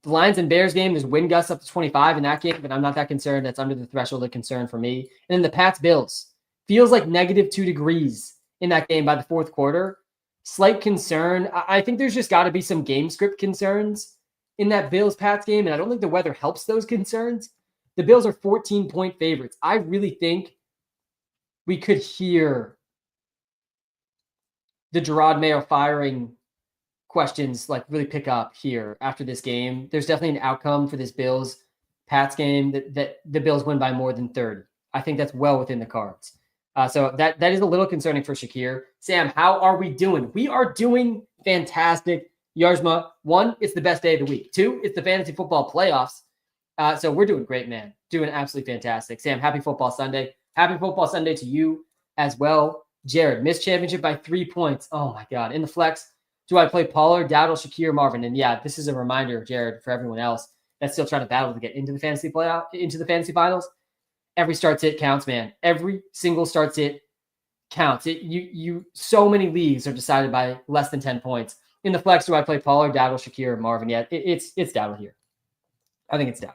The Lions and Bears game, there's wind gusts up to 25 in that game, but I'm not that concerned. That's under the threshold of concern for me. And then the Pats-Bills. Feels like -2 degrees in that game by the fourth quarter. Slight concern. I think there's just got to be some game script concerns in that Bills-Pats game, and I don't think the weather helps those concerns. The Bills are 14-point favorites. I really think we could hear the Gerard Mayo firing questions really pick up here after this game. There's definitely an outcome for this Bills-Pats game that the Bills win by more than 30. I think that's well within the cards. So that is a little concerning for Shakir. Sam, how are we doing? We are doing fantastic. Yarzma, 1, it's the best day of the week. 2, it's the fantasy football playoffs. So we're doing great, man. Doing absolutely fantastic. Sam, happy football Sunday. Happy football Sunday to you as well. Jared, missed championship by 3 points. Oh my God. In the flex, do I play Pollard, Dowdle, Shakir, Marvin? And yeah, this is a reminder, Jared, for everyone else that's still trying to battle to get into the fantasy finals. Every start sit counts, man. Every single start sit counts. So many leagues are decided by less than 10 points. In the flex, do I play Pollard, Dowdle, Shakir, or Marvin? Yeah, it's Dowdle here. I think it's Dowdle.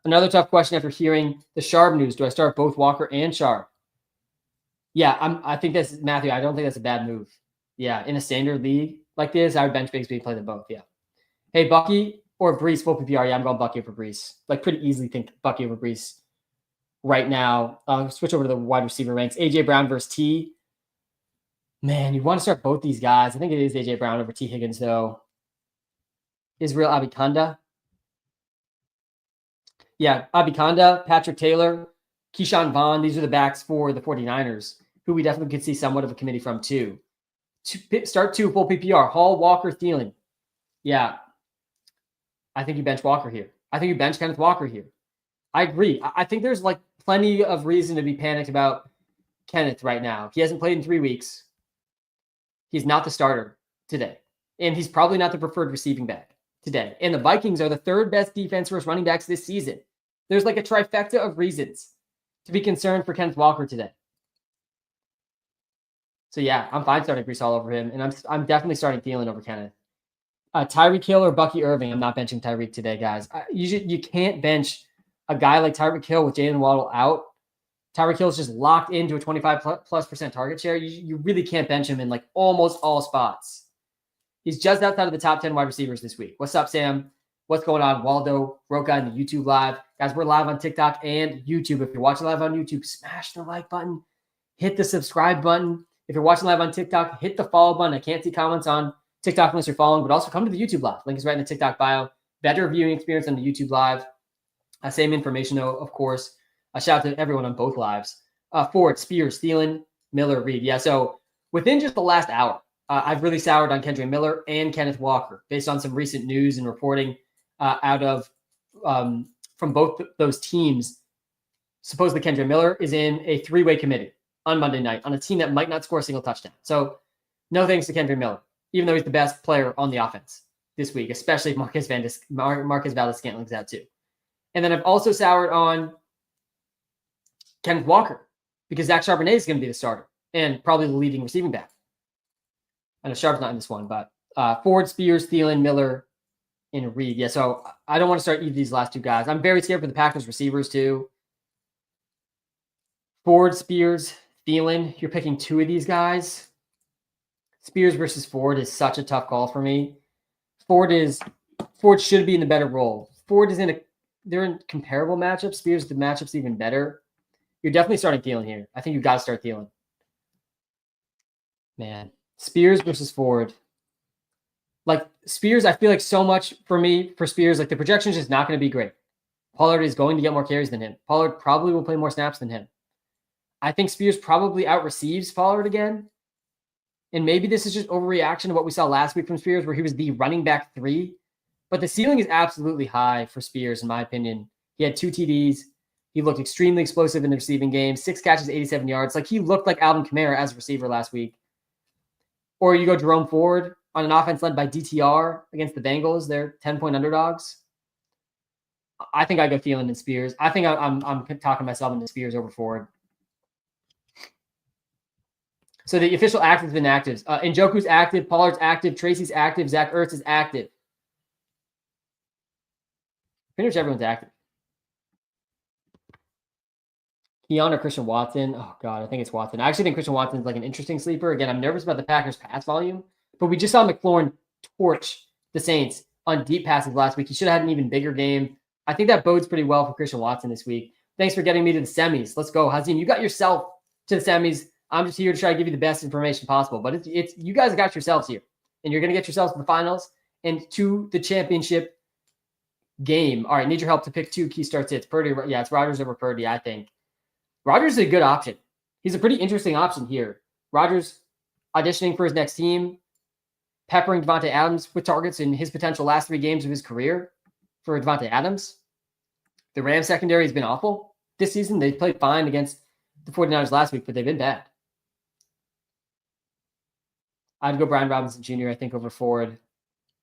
Another tough question after hearing the Sharp news. Do I start both Walker and Sharp? Yeah, I think that's Matthew. I don't think that's a bad move. Yeah, in a standard league like this, I would bench Bigsby and play them both. Yeah. Hey, Bucky or Brees full PPR? Yeah, I'm going Bucky over Brees. Pretty easily think Bucky over Brees right now. Switch over to the wide receiver ranks. AJ Brown versus T. Man, you want to start both these guys. I think it is AJ Brown over T Higgins though. Israel Abikanda. Yeah, Abikanda, Patrick Taylor, Keyshawn Vaughn. These are the backs for the 49ers, who we definitely could see somewhat of a committee from too. Start 2 full PPR. Hall, Walker, Thielen. Yeah, I think you bench Walker here. I think you bench Kenneth Walker here. I agree. I think there's plenty of reason to be panicked about Kenneth right now. He hasn't played in 3 weeks. He's not the starter today. And he's probably not the preferred receiving back today. And the Vikings are the 3rd best defense versus running backs this season. There's a trifecta of reasons to be concerned for Kenneth Walker today. So yeah, I'm fine starting Brees Hall over him. And I'm definitely starting Thielen over Kenneth. Tyreek Hill or Bucky Irving. I'm not benching Tyreek today, guys. You can't bench a guy like Tyreek Hill with Jalen Waddle out. Tyreek Hill is just locked into a 25+% target share. You really can't bench him in almost all spots. He's just outside of the top 10 wide receivers this week. What's up, Sam? What's going on? Waldo, Roca, and the YouTube live. Guys, we're live on TikTok and YouTube. If you're watching live on YouTube, smash the like button. hit the subscribe button. If you're watching live on TikTok, hit the follow button. I can't see comments on TikTok unless you're following, but also come to the YouTube Live. Link is right in the TikTok bio. Better viewing experience on the YouTube Live. Same information, though, of course. A shout out to everyone on both lives. Ford, Spears, Thielen, Miller, Reed. Yeah, so within just the last hour, I've really soured on Kendra Miller and Kenneth Walker based on some recent news and reporting out of from both those teams. Supposedly Kendra Miller is in a three-way committee on Monday night on a team that might not score a single touchdown. So no thanks to Kendra Miller, even though he's the best player on the offense this week, especially if Marquez Valdes-Scantling's out too. And then I've also soured on Kenneth Walker because Zach Charbonnet is going to be the starter and probably the leading receiving back. I know Sharp's not in this one, but Ford, Spears, Thielen, Miller, and Reed. Yeah, so I don't want to start either of these last two guys. I'm very scared for the Packers receivers too. Ford, Spears, Thielen, you're picking two of these guys. Spears versus Ford is such a tough call for me. Ford should be in the better role. They're in comparable matchups. Spears, the matchup's even better. You're definitely starting Thielen here. I think you've got to start Thielen. Man, Spears versus Ford. Like Spears, I feel like so much for Spears, like the projection is just not going to be great. Pollard is going to get more carries than him. Pollard probably will play more snaps than him. I think Spears probably out-receives Pollard again. And maybe this is just overreaction to what we saw last week from Spears, where he was the running back 3. But the ceiling is absolutely high for Spears, in my opinion. He had 2 TDs. He looked extremely explosive in the receiving game. 6 catches, 87 yards. Like he looked like Alvin Kamara as a receiver last week. Or you go Jerome Ford on an offense led by DTR against the Bengals. They're 10-point underdogs. I think I go Thielen and Spears. I think I'm talking myself into Spears over Ford. So the official actives and inactives. Njoku's active. Pollard's active. Tracy's active. Zach Ertz is active. Pretty much everyone's active. Keon or Christian Watson? Oh, God, I think it's Watson. I actually think Christian Watson is like an interesting sleeper. Again, I'm nervous about the Packers' pass volume, but we just saw McLaurin torch the Saints on deep passes last week. He should have had an even bigger game. I think that bodes pretty well for Christian Watson this week. Thanks for getting me to the semis. Let's go. Hazim, you got yourself to the semis. I'm just here to try to give you the best information possible. But it's you guys got yourselves here, and you're going to get yourselves to the finals and to the championship game. All right, need your help to pick 2 key starts. It's Purdy. Yeah, it's Rodgers over Purdy, I think. Rodgers is a good option. He's a pretty interesting option here. Rodgers auditioning for his next team, peppering Devontae Adams with targets in his potential last 3 games of his career for Devontae Adams. The Rams secondary has been awful this season. They played fine against the 49ers last week, but they've been bad. I'd go Brian Robinson Jr., I think, over Ford.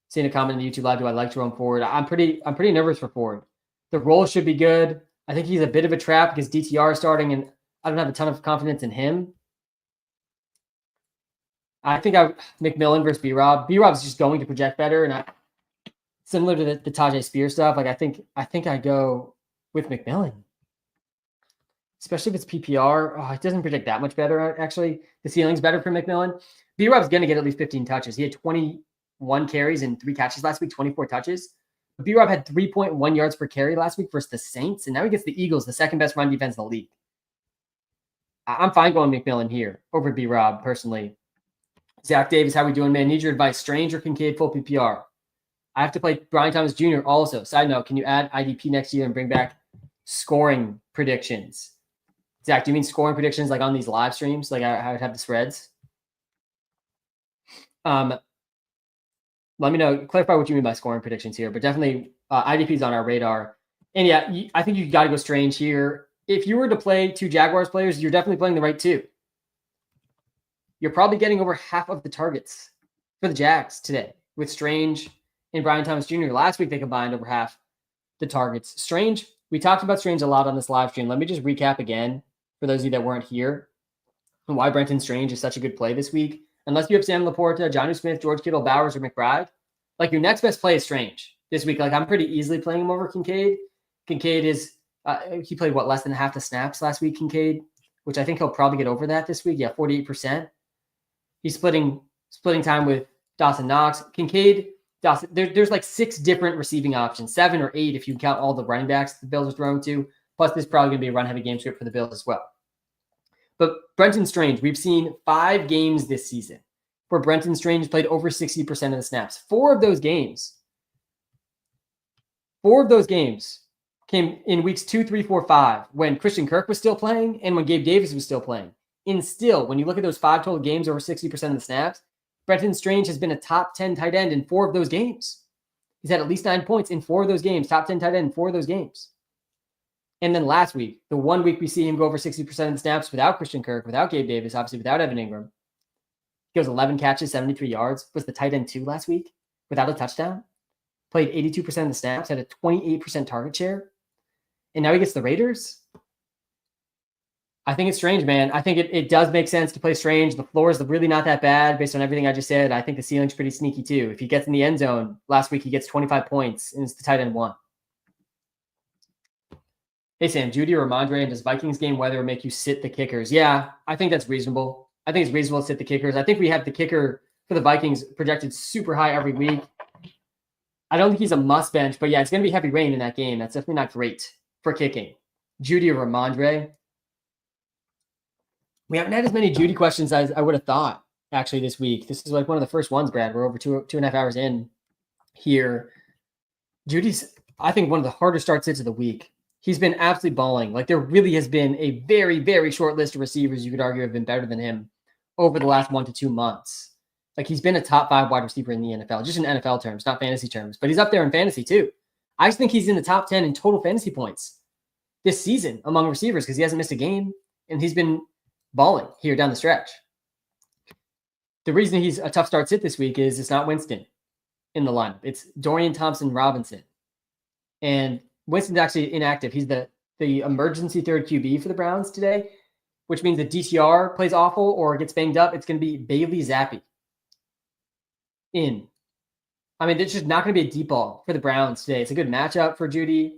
Seeing a comment in the YouTube Live, do I like Jerome Ford? I'm pretty nervous for Ford. The role should be good. I think he's a bit of a trap because DTR is starting, and I don't have a ton of confidence in him. I think McMillan versus B-Rob. B-Rob's just going to project better, and similar to the Tajay Spears stuff. Like I think I go with McMillan, especially if it's PPR. Oh, it doesn't project that much better. Actually, the ceiling's better for McMillan. B-Rob's going to get at least 15 touches. He had 21 carries and 3 catches last week, 24 touches. B-Rob had 3.1 yards per carry last week versus the Saints, and now he gets the Eagles, the second best run defense in the league. I'm fine going McMillan here over B-Rob, personally. Zach Davis, how we doing, man? Need your advice. Strange or Kincaid full PPR? I have to play Brian Thomas Jr. also. Side note, can you add IDP next year and bring back scoring predictions? Zach, do you mean scoring predictions like on these live streams? Like I would have the spreads? Let me know, clarify what you mean by scoring predictions here, but definitely IDP is on our radar. And yeah, I think you got to go Strange here. If you were to play 2 Jaguars players, you're definitely playing the right 2. You're probably getting over half of the targets for the Jags today with Strange and Brian Thomas Jr. Last week, they combined over half the targets. Strange, we talked about Strange a lot on this live stream. Let me just recap again for those of you that weren't here and why Brenton Strange is such a good play this week. Unless you have Sam Laporta, Jonnu Smith, George Kittle, Bowers, or McBride, like your next best play is Strange this week. Like I'm pretty easily playing him over Kincaid. Kincaid is, he played less than half the snaps last week, Kincaid, which I think he'll probably get over that this week. Yeah, 48%. He's splitting time with Dawson Knox. Kincaid, Dawson, there's like 6 different receiving options, 7 or 8 if you count all the running backs the Bills are throwing to. Plus, this is probably going to be a run-heavy game script for the Bills as well. But Brenton Strange, we've seen 5 games this season where Brenton Strange played over 60% of the snaps. 4 of those games came in weeks 2, 3, 4, 5 when Christian Kirk was still playing and when Gabe Davis was still playing. And still, when you look at those 5 total games over 60% of the snaps, Brenton Strange has been a top 10 tight end in 4 of those games. He's had at least 9 points in 4 of those games, top 10 tight end in 4 of those games. And then last week, the 1 week we see him go over 60% of the snaps without Christian Kirk, without Gabe Davis, obviously without Evan Ingram. He goes 11 catches, 73 yards, was the tight end 2 last week without a touchdown. Played 82% of the snaps, had a 28% target share. And now he gets the Raiders. I think it's Strange, man. I think it does make sense to play Strange. The floor is really not that bad based on everything I just said. I think the ceiling's pretty sneaky too. If he gets in the end zone, last week he gets 25 points and it's the tight end 1. Hey, Sam, Judy or Ramondre, and does Vikings game weather make you sit the kickers? Yeah, I think that's reasonable. I think it's reasonable to sit the kickers. I think we have the kicker for the Vikings projected super high every week. I don't think he's a must bench, but yeah, it's going to be heavy rain in that game. That's definitely not great for kicking. Judy or Ramondre. We haven't had as many Judy questions as I would have thought, actually, this week. This is like one of the first ones, Brad. We're over 2.5 hours in here. Judy's, I think, one of the harder start sits of the week. He's been absolutely balling. Like, there really has been a very, very short list of receivers you could argue have been better than him over the last 1 to 2 months. Like, he's been a top 5 wide receiver in the NFL, just in NFL terms, not fantasy terms. But he's up there in fantasy, too. I just think he's in the top 10 in total fantasy points this season among receivers because he hasn't missed a game, and he's been balling here down the stretch. The reason he's a tough start sit this week is it's not Winston in the lineup. It's Dorian Thompson-Robinson. And Winston's actually inactive. He's the emergency third QB for the Browns today, which means the DTR plays awful or gets banged up. It's going to be Bailey Zappi in. I mean, it's just not going to be a deep ball for the Browns today. It's a good matchup for Judy.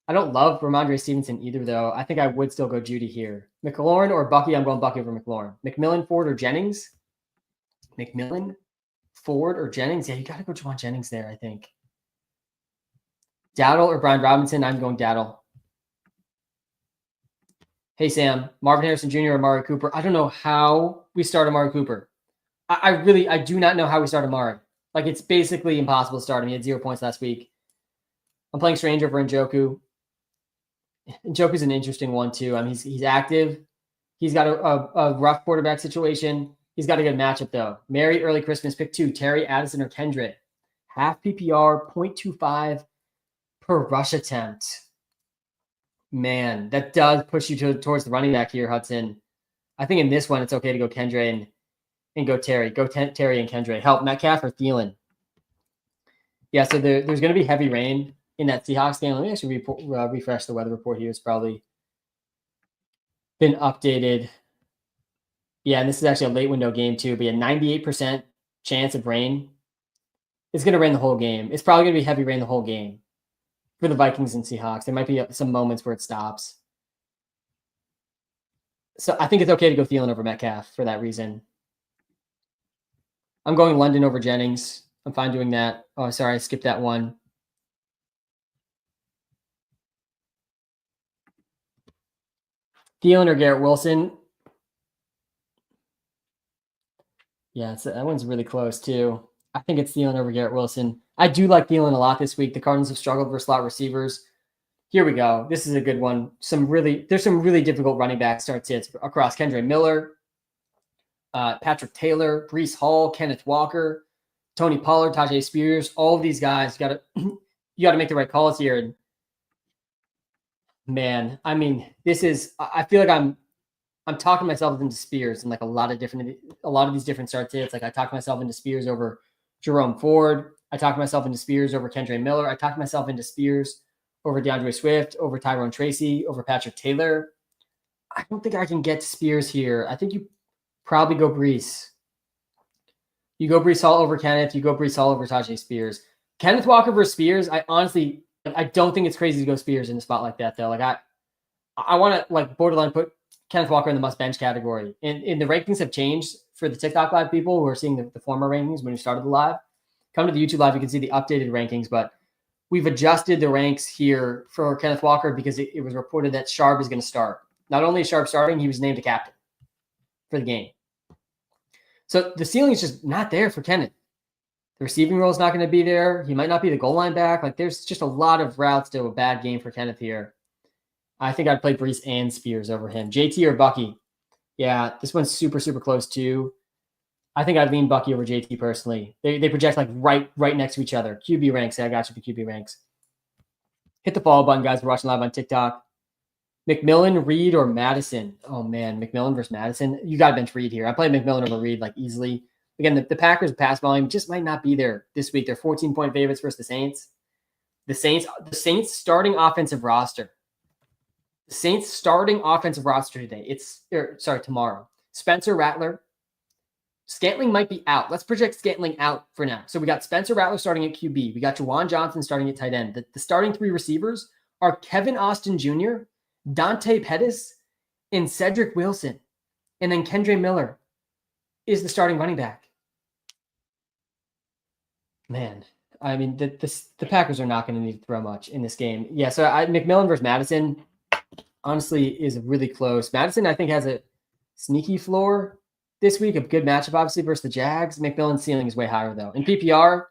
I don't love Ramondre Stevenson either, though. I think I would still go Judy here. McLaurin or Bucky? I'm going Bucky over McLaurin. McMillan, Ford, or Jennings? McMillan, Ford, or Jennings? Yeah, you got to go Juwan Jennings there, I think. Dowdle or Brian Robinson? I'm going Dowdle. Hey, Sam. Marvin Harrison Jr. or Amari Cooper? I don't know how we start Amari Cooper. I do not know how we start Amari. Like, it's basically impossible to start him. He had 0 points last week. I'm playing Strange over Njoku. Njoku's an interesting one, too. I mean, he's active. He's got a rough quarterback situation. He's got a good matchup, though. Merry Early Christmas, pick 2. Terry, Addison, or Kendrick. Half PPR, 0.25 per rush attempt. Man, that does push you towards the running back here, Hudson. I think in this one, it's okay to go Kendra and go Terry. Go Terry and Kendra. Help Metcalf or Thielen. Yeah, so there's going to be heavy rain in that Seahawks game. Let me actually refresh the weather report here. It's probably been updated. Yeah, and this is actually a late window game too. But yeah, 98% chance of rain. It's going to rain the whole game. It's probably going to be heavy rain the whole game for the Vikings and Seahawks. There might be some moments where it stops. So I think it's okay to go Thielen over Metcalf for that reason. I'm going London over Jennings. I'm fine doing that. Oh, sorry, I skipped that one. Thielen or Garrett Wilson? Yeah, that one's really close too. I think it's Thielen over Garrett Wilson. I do like Thielen a lot this week. The Cardinals have struggled for slot receivers. Here we go. This is a good one. There's some really difficult running back start sits across Kendre Miller, Patrick Taylor, Breece Hall, Kenneth Walker, Tony Pollard, Tajay Spears. All of these guys, you got to make the right calls here. And man, I mean, I feel like I'm talking myself into Spears and like a lot of these different start sits. Like I talked myself into Spears over Jerome Ford. I talked myself into Spears over Kendre Miller. I talked myself into Spears over DeAndre Swift, over Tyrone Tracy, over Patrick Taylor. I don't think I can get to Spears here. I think you probably go Breece. You go Breece Hall over Kenneth. You go Breece Hall over Tajay Spears. Kenneth Walker versus Spears, I don't think it's crazy to go Spears in a spot like that, though. Like I want to like borderline put Kenneth Walker in the must bench category. And the rankings have changed for the TikTok live people who are seeing the former rankings when you started the live. Come to the YouTube live, you can see the updated rankings, but we've adjusted the ranks here for Kenneth Walker because it was reported that Sharp is going to start. Not only is Sharp starting, he was named a captain. for the game. So the ceiling is just not there for Kenneth. The receiving role is not going to be there. He might not be the goal line back. Like, there's just a lot of routes to a bad game for Kenneth here. I think I'd play Brees and Spears over him. JT or Bucky? Yeah, this one's super, super close too. I think I'd lean Bucky over JT personally. They project like right next to each other. QB ranks. I got you for QB ranks. Hit the follow button, guys. We're watching live on TikTok. McMillan, Reed, or Madison? Oh, man. McMillan versus Madison. You got to bench Reed here. I play McMillan over Reed like easily. Again, the Packers' pass volume just might not be there this week. They're 14-point favorites versus the Saints. The Saints starting offensive roster. The Saints starting offensive roster today. Tomorrow. Spencer Rattler. Scantling might be out. Let's project Scantling out for now. So we got Spencer Rattler starting at QB. We got Juwan Johnson starting at tight end. The starting 3 receivers are Kevin Austin Jr., Dante Pettis, and Cedric Wilson. And then Kendre Miller is the starting running back. Man, I mean, the Packers are not going to need to throw much in this game. Yeah, so McMillan versus Madison, honestly, is really close. Madison, I think, has a sneaky floor this week. A good matchup, obviously, versus the Jags. McMillan's ceiling is way higher, though. In PPR,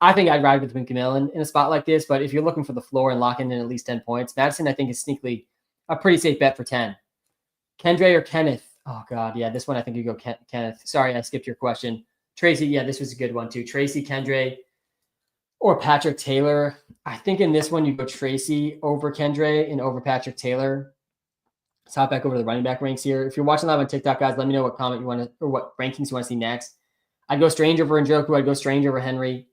I think I'd ride with McMillan in a spot like this, but if you're looking for the floor and locking in at least 10 points, Madison, I think, is sneakily a pretty safe bet for 10. Kendre or Kenneth? Oh, God, yeah, this one I think you go Kenneth. Sorry, I skipped your question. Tracy, yeah, this was a good one, too. Tracy, Kendre, or Patrick Taylor. I think in this one, you go Tracy over Kendre and over Patrick Taylor. Let's hop back over to the running back ranks here. If you're watching live on TikTok, guys, let me know what comment you want to, or what rankings you want to see next. I'd go Strange over Njoku. I'd go Strange over Henry.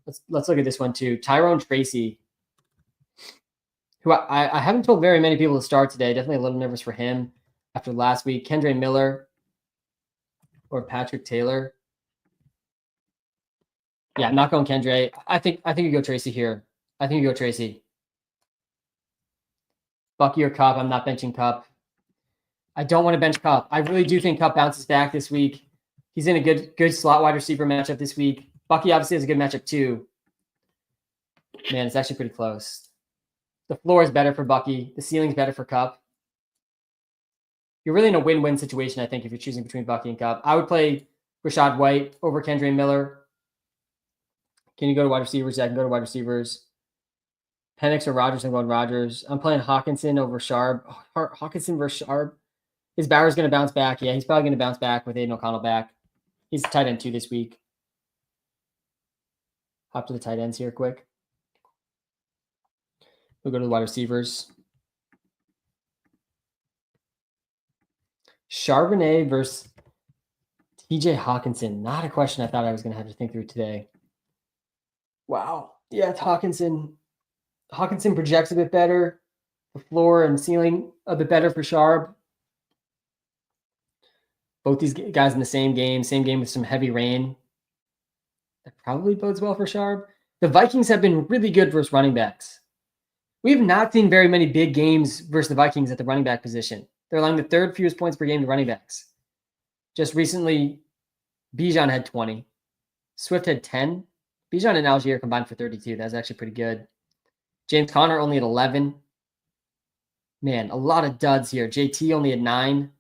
Let's look at this one, too. Tyrone Tracy, who I haven't told very many people to start today. Definitely a little nervous for him after last week. Kendre Miller or Patrick Taylor. Yeah, I'm not going Kendre. I think you go Tracy here. I think you go Tracy. Bucky or Cup. I'm not benching Cup. I don't want to bench Cup. I really do think Cup bounces back this week. He's in a good slot wide receiver matchup this week. Bucky obviously has a good matchup too. Man, it's actually pretty close. The floor is better for Bucky. The ceiling's better for Cup. You're really in a win-win situation, I think, if you're choosing between Bucky and Cup. I would play Rashad White over Kendre Miller. Can you go to wide receivers? Yeah, I can go to wide receivers. Penix or Rodgers? I'm going Rodgers. I'm playing Hawkinson over Sharp. Hawkinson versus Sharp. Is Bowers going to bounce back? Yeah, he's probably going to bounce back with Aiden O'Connell back. He's tight end 2 this week. Hop to the tight ends here quick. We'll go to the wide receivers. Charbonnet versus TJ Hawkinson. Not a question I thought I was going to have to think through today. Wow. Yeah, it's Hawkinson. Hawkinson projects a bit better. The floor and ceiling a bit better for Sharp. Both these guys in the same game with some heavy rain. That probably bodes well for Sharp. The Vikings have been really good versus running backs. We have not seen very many big games versus the Vikings at the running back position. They're allowing the 3rd fewest points per game to running backs. Just recently, Bijan had 20. Swift had 10. Bijan and Algier combined for 32. That's actually pretty good. James Conner only at 11. Man, a lot of duds here. JT only at 9.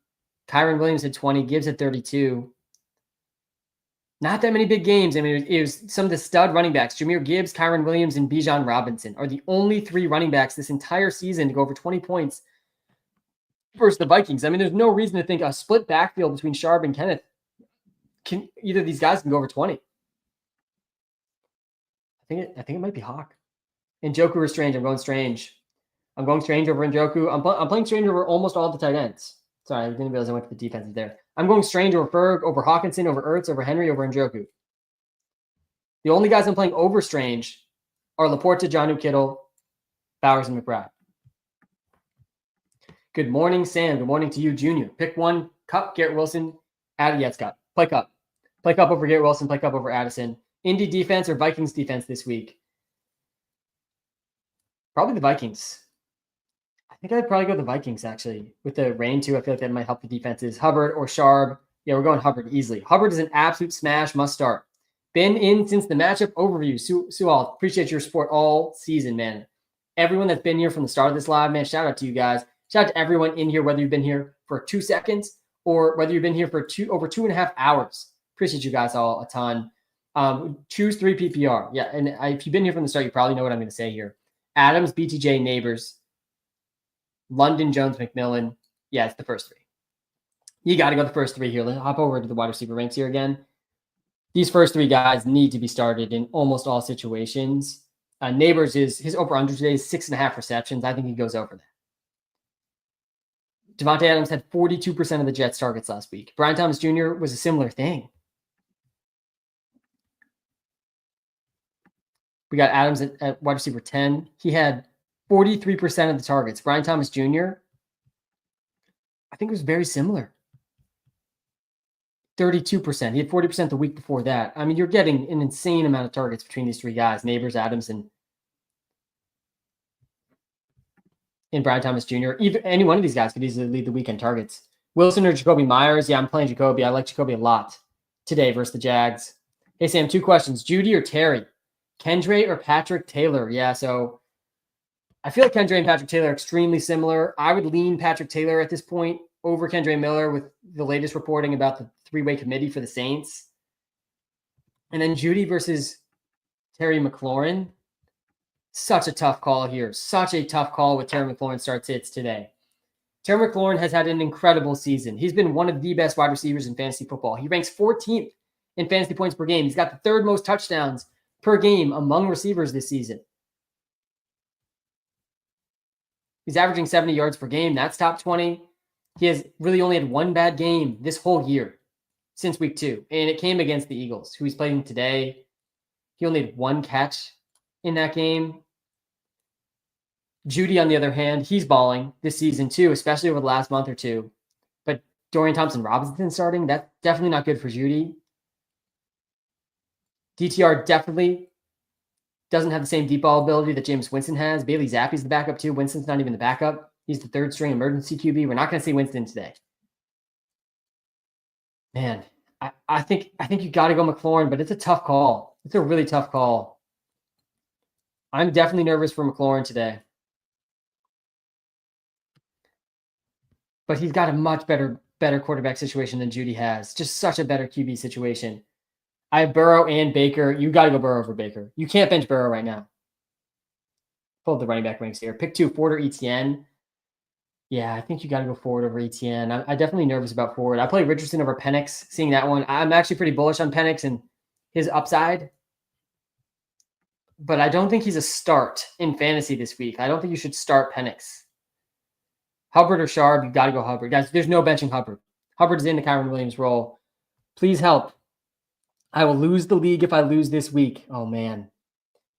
Kyron Williams at 20. Gibbs at 32. Not that many big games. I mean, it was some of the stud running backs. Jahmyr Gibbs, Kyron Williams, and Bijan Robinson are the only 3 running backs this entire season to go over 20 points versus the Vikings. I mean, there's no reason to think a split backfield between Sharp and Kenneth either of these guys can go over 20. I think it might be Hawk. Njoku or Strange. I'm going Strange. I'm going Strange over Njoku. I'm playing Strange over almost all the tight ends. Sorry, I didn't realize I went to the defenses there. I'm going Strange over Ferg, over Hawkinson, over Ertz, over Henry, over Njoku. The only guys I'm playing over Strange are Laporta, Jonnu Kittle, Bowers, and McBride. Good morning, Sam. Good morning to you, Junior. Pick one. Cup, Garrett Wilson. It's Cup. Play Cup. Play Cup over Garrett Wilson. Play Cup over Addison. Indy defense or Vikings defense this week? Probably the Vikings. I think I'd probably go the Vikings, actually. With the rain, too, I feel like that might help the defenses. Hubbard or Sharp. Yeah, we're going Hubbard easily. Hubbard is an absolute smash, must start. Been in since the matchup overview. Sue all, appreciate your support all season, man. Everyone that's been here from the start of this live, man, shout out to you guys. Shout out to everyone in here, whether you've been here for 2 seconds or whether you've been here for over 2.5 hours. Appreciate you guys all a ton. Choose 3 PPR. Yeah, and if you've been here from the start, you probably know what I'm going to say here. Adams, BTJ, Neighbors, London, Jones, McMillan. Yeah, it's the first 3. You got to go the first 3 here. Let's hop over to the wide receiver ranks here again. These first 3 guys need to be started in almost all situations. Neighbors his over-under today is 6.5 receptions. I think he goes over that. Devontae Adams had 42% of the Jets' targets last week. Brian Thomas Jr. was a similar thing. We got Adams at wide receiver 10. He had 43% of the targets. Brian Thomas Jr., I think it was very similar. 32%. He had 40% the week before that. I mean, you're getting an insane amount of targets between these 3 guys, Neighbors, Adams, and Brian Thomas Jr. Even any one of these guys could easily lead the weekend targets. Wilson or Jacoby Myers? Yeah, I'm playing Jacoby. I like Jacoby a lot today versus the Jags. Hey, Sam, 2 questions. Judy or Terry? Kendre or Patrick Taylor? Yeah, so I feel like Kendre and Patrick Taylor are extremely similar. I would lean Patrick Taylor at this point over Kendre Miller with the latest reporting about the 3-way committee for the Saints. And then Judy versus Terry McLaurin. Such a tough call here. Such a tough call with Terry McLaurin start-sits today. Terry McLaurin has had an incredible season. He's been one of the best wide receivers in fantasy football. He ranks 14th in fantasy points per game. He's got the 3rd most touchdowns per game among receivers this season. He's averaging 70 yards per game. That's top 20. He has really only had 1 bad game this whole year since week 2, and it came against the Eagles, who he's playing today. He only had 1 catch in that game. Judy, on the other hand, he's balling this season too, especially over the last month or 2. But Dorian Thompson-Robinson starting, that's definitely not good for Judy. DTR definitely doesn't have the same deep ball ability that Jameis Winston has. Bailey Zappi's the backup too. Winston's not even the backup. He's the 3rd string emergency QB. We're not going to see Winston today. Man, I think you got to go McLaurin, but it's a tough call. It's a really tough call. I'm definitely nervous for McLaurin today. But he's got a much better quarterback situation than Judy has. Just such a better QB situation. I have Burrow and Baker. You got to go Burrow over Baker. You can't bench Burrow right now. Pull up the running back ranks here. Pick 2, Ford or ETN. Yeah, I think you got to go Ford over ETN. I'm definitely nervous about Ford. I play Richardson over Penix, seeing that one. I'm actually pretty bullish on Penix and his upside. But I don't think he's a start in fantasy this week. I don't think you should start Penix. Hubbard or Sharp, you got to go Hubbard. Guys, there's no benching Hubbard. Hubbard is in the Kyron Williams role. Please help. I will lose the league if I lose this week. Oh, man.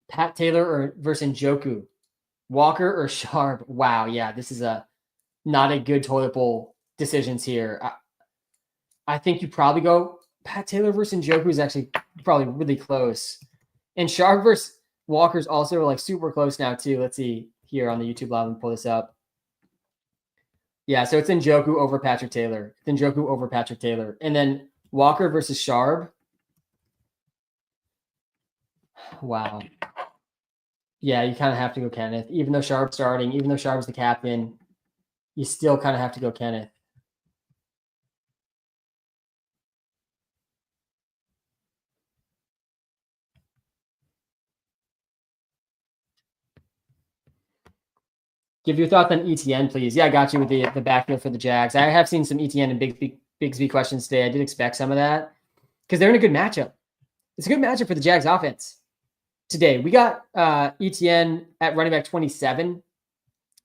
Pat Taylor versus Njoku. Walker or Sharp. Wow, yeah, this is not a good toilet bowl decisions here. I think you probably go Pat Taylor versus Njoku is actually probably really close. And Sharp versus Walker's also like super close now too. Let's see here on the YouTube live and pull this up. Yeah, so it's Njoku over Patrick Taylor. It's Njoku over Patrick Taylor. And then Walker versus Sharp. Wow. Yeah, you kind of have to go Kenneth. Even though Sharp's starting, even though Sharp's the captain, you still kind of have to go Kenneth. Give your thoughts on ETN, please. Yeah, I got you with the backfield for the Jags. I have seen some ETN and Bigsby questions today. I did expect some of that because they're in a good matchup. It's a good matchup for the Jags offense today. We got ETN at running back 27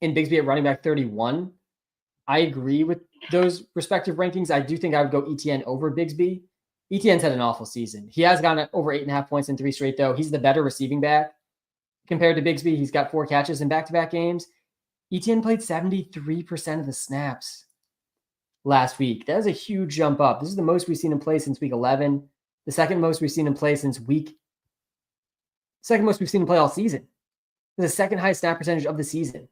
and Bigsby at running back 31. I agree with those respective rankings. I do think I would go ETN over Bigsby. ETN's had an awful season. He has gotten over 8.5 points in 3 straight, though. He's the better receiving back compared to Bigsby. He's got 4 catches in back-to-back games. ETN played 73% of the snaps last week. That is a huge jump up. This is the most we've seen him play since week 11. The second most we've seen him play second most we've seen him play all season. The second highest snap percentage of the season.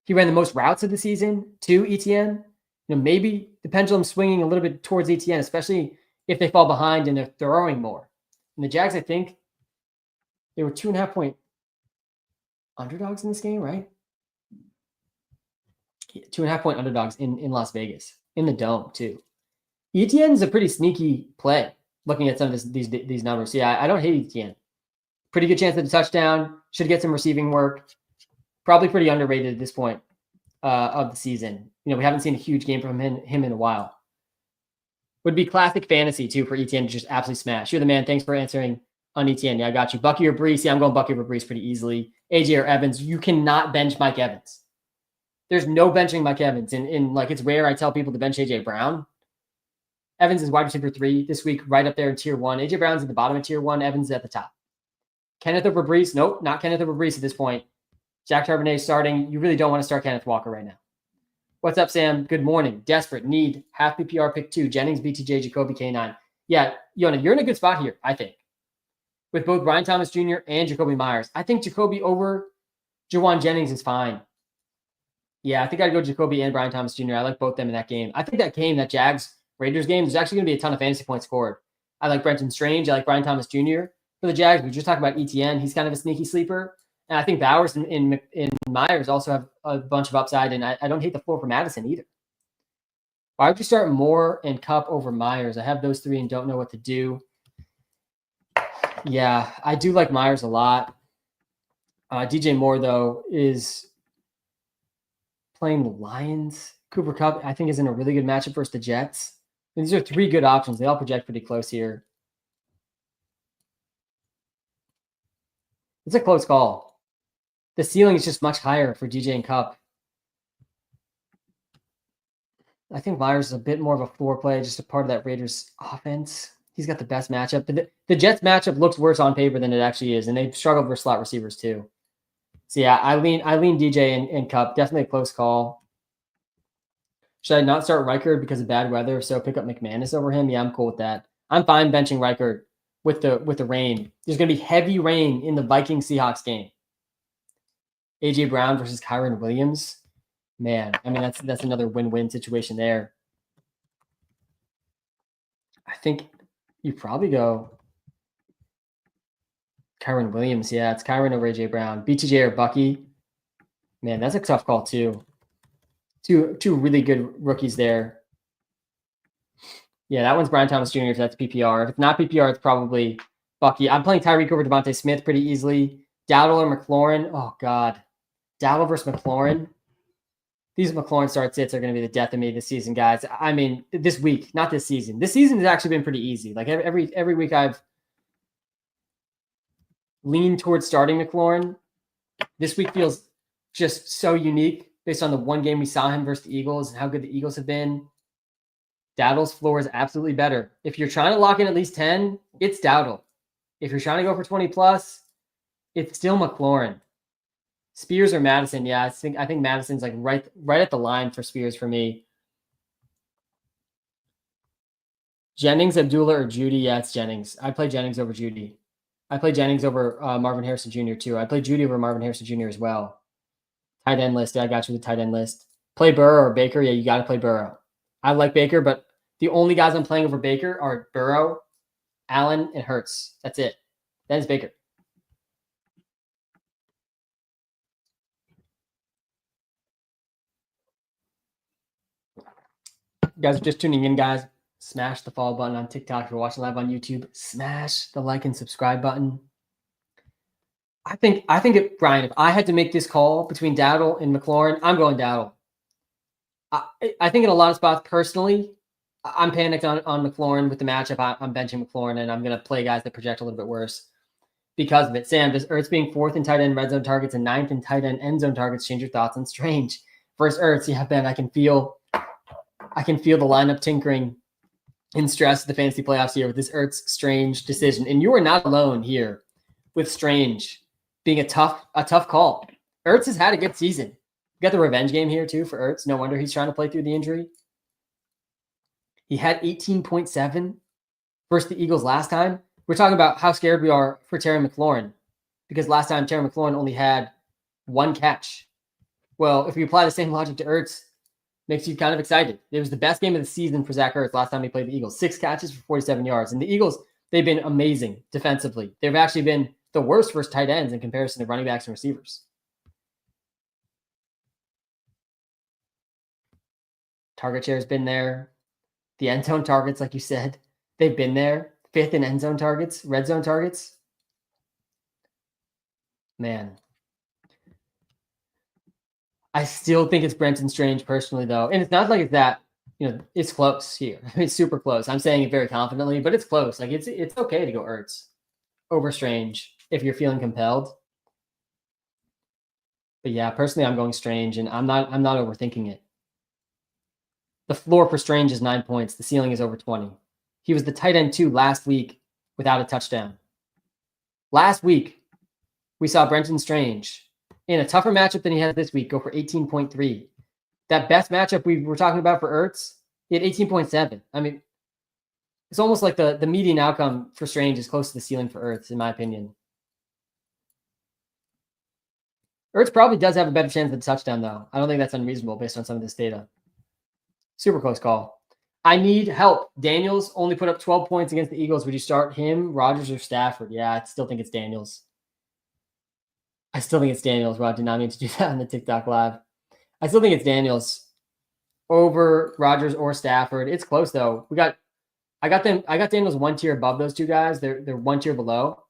He ran the most routes of the season to ETN. Maybe the pendulum's swinging a little bit towards ETN, especially if they fall behind and they're throwing more. And the Jags, I think, they were 2.5-point underdogs in this game, right? 2.5-point underdogs in Las Vegas. in the dome too. Etienne's a pretty sneaky play looking at some of these numbers. Yeah, I don't hate Etienne. Pretty good chance at a touchdown. Should get some receiving work. Probably pretty underrated at this point of the season. You know, we haven't seen a huge game from him in a while. Would be classic fantasy too for Etienne to just absolutely smash. You're the man. Thanks for answering on Etienne. Yeah, I got you. Bucky or Brees. Yeah, I'm going Bucky or Brees pretty easily. AJ or Evans. You cannot bench Mike Evans. There's no benching Mike Evans. And like, it's rare I tell people to bench AJ Brown. Evans is wide receiver 3 this week, right up there in tier 1. AJ Brown's at the bottom of tier 1. Evans is at the top. Kenneth over Brees? Nope, not Kenneth over Brees at this point. Jack Charbonnet starting. You really don't want to start Kenneth Walker right now. What's up, Sam? Good morning. Desperate. Need. Half PPR pick 2. Jennings, BTJ, Jacoby, K9. Yeah, Yona, you're in a good spot here, I think. With both Brian Thomas Jr. and Jacoby Myers. I think Jacoby over Jawan Jennings is fine. Yeah, I think I'd go Jacoby and Brian Thomas Jr. I like both them in that game. I think that game, that Jags-Raiders game, there's actually going to be a ton of fantasy points scored. I like Brenton Strange. I like Brian Thomas Jr. For the Jags, we just talked about Etienne. He's kind of a sneaky sleeper. And I think Bowers and Myers also have a bunch of upside, and I don't hate the floor for Madison either. Why would you start Moore and Kupp over Myers? I have those 3 and don't know what to do. Yeah, I do like Myers a lot. DJ Moore, though, is playing the Lions. Cooper Kupp, I think, is in a really good matchup versus the Jets. And these are 3 good options. They all project pretty close here. It's a close call. The ceiling is just much higher for DJ and Kupp. I think Myers is a bit more of a floor play, just a part of that Raiders offense. He's got the best matchup. But the Jets matchup looks worse on paper than it actually is, and they've struggled for slot receivers too. So yeah, I lean DJ and Kupp. Definitely a close call. Should I not start Reichard because of bad weather? So pick up McManus over him? Yeah, I'm cool with that. I'm fine benching Reichard with the rain. There's going to be heavy rain in the Vikings-Seahawks game. AJ Brown versus Kyron Williams. Man, I mean, that's another win-win situation there. I think you probably go Kyron Williams. Yeah, it's Kyron over AJ Brown. BTJ or Bucky. Man, that's a tough call too. Two really good rookies there. Yeah, that one's Brian Thomas Jr. if that's PPR. If it's not PPR, it's probably Bucky. I'm playing Tyreek over Devontae Smith pretty easily. Dowdle or McLaurin. Oh, God. Dowdle versus McLaurin. These McLaurin start sits are going to be the death of me this season, guys. I mean, this week, not this season. This season has actually been pretty easy. Like every week I've leaned towards starting McLaurin. This week feels just so unique based on the one game we saw him versus the Eagles and how good the Eagles have been. Dowdle's floor is absolutely better. If you're trying to lock in at least 10, it's Dowdle. If you're trying to go for 20 plus, it's still McLaurin. Spears or Madison? Yeah, I think Madison's like right at the line for Spears for me. Jennings, Abdullah, or Judy? Yeah, it's Jennings. I play Jennings over Judy. I play Jennings over Marvin Harrison Jr. too. I play Judy over Marvin Harrison Jr. as well. Tight end list. Yeah, I got you with the tight end list. Play Burrow or Baker? Yeah, you got to play Burrow. I like Baker, but the only guys I'm playing over Baker are Burrow, Allen, and Hurts. That's it. Then it's Baker. You guys are just tuning in, guys. Smash the follow button on TikTok. If you're watching live on YouTube, smash the like and subscribe button. I think Brian, if I had to make this call between Dowdle and McLaurin, I'm going Dowdle. I think in a lot of spots, personally, I'm panicked on McLaurin with the matchup. I'm benching McLaurin, and I'm going to play guys that project a little bit worse because of it. Sam, does Ertz being 4th in tight end red zone targets and 9th in tight end zone targets change your thoughts on Strange? Versus Ertz, yeah, Ben, I can feel the lineup tinkering in stress of the fantasy playoffs here with this Ertz Strange decision. And you are not alone here with Strange being a tough call. Ertz has had a good season. You got the revenge game here too for Ertz. No wonder he's trying to play through the injury. He had 18.7 versus the Eagles last time. We're talking about how scared we are for Terry McLaurin because last time Terry McLaurin only had 1 catch. Well, if we apply the same logic to Ertz, makes you kind of excited. It was the best game of the season for Zach Ertz last time he played the Eagles. 6 catches for 47 yards. And the Eagles, they've been amazing defensively. They've actually been the worst versus tight ends in comparison to running backs and receivers. Target share has been there. The end zone targets, like you said, they've been there. 5th in end zone targets, red zone targets. Man. I still think it's Brenton Strange personally, though. And it's not like it's that, it's close here. It's super close. I'm saying it very confidently, but it's close. Like it's okay to go Ertz over Strange if you're feeling compelled. But yeah, personally, I'm going Strange, and I'm not overthinking it. The floor for Strange is 9 points. The ceiling is over 20. He was the tight end 2 last week without a touchdown. Last week, we saw Brenton Strange in a tougher matchup than he has this week go for 18.3. That best matchup we were talking about for Ertz, he had 18.7. I mean, it's almost like the median outcome for Strange is close to the ceiling for Ertz, in my opinion. Ertz probably does have a better chance of a touchdown, though. I don't think that's unreasonable based on some of this data. Super close call. I need help. Daniels only put up 12 points against the Eagles. Would you start him, Rodgers, or Stafford? Yeah, I still think it's Daniels. Rod did not mean to do that on the TikTok live. I still think it's Daniels over Rodgers or Stafford. It's close though. I got Daniels one tier above those two guys. They're one tier below.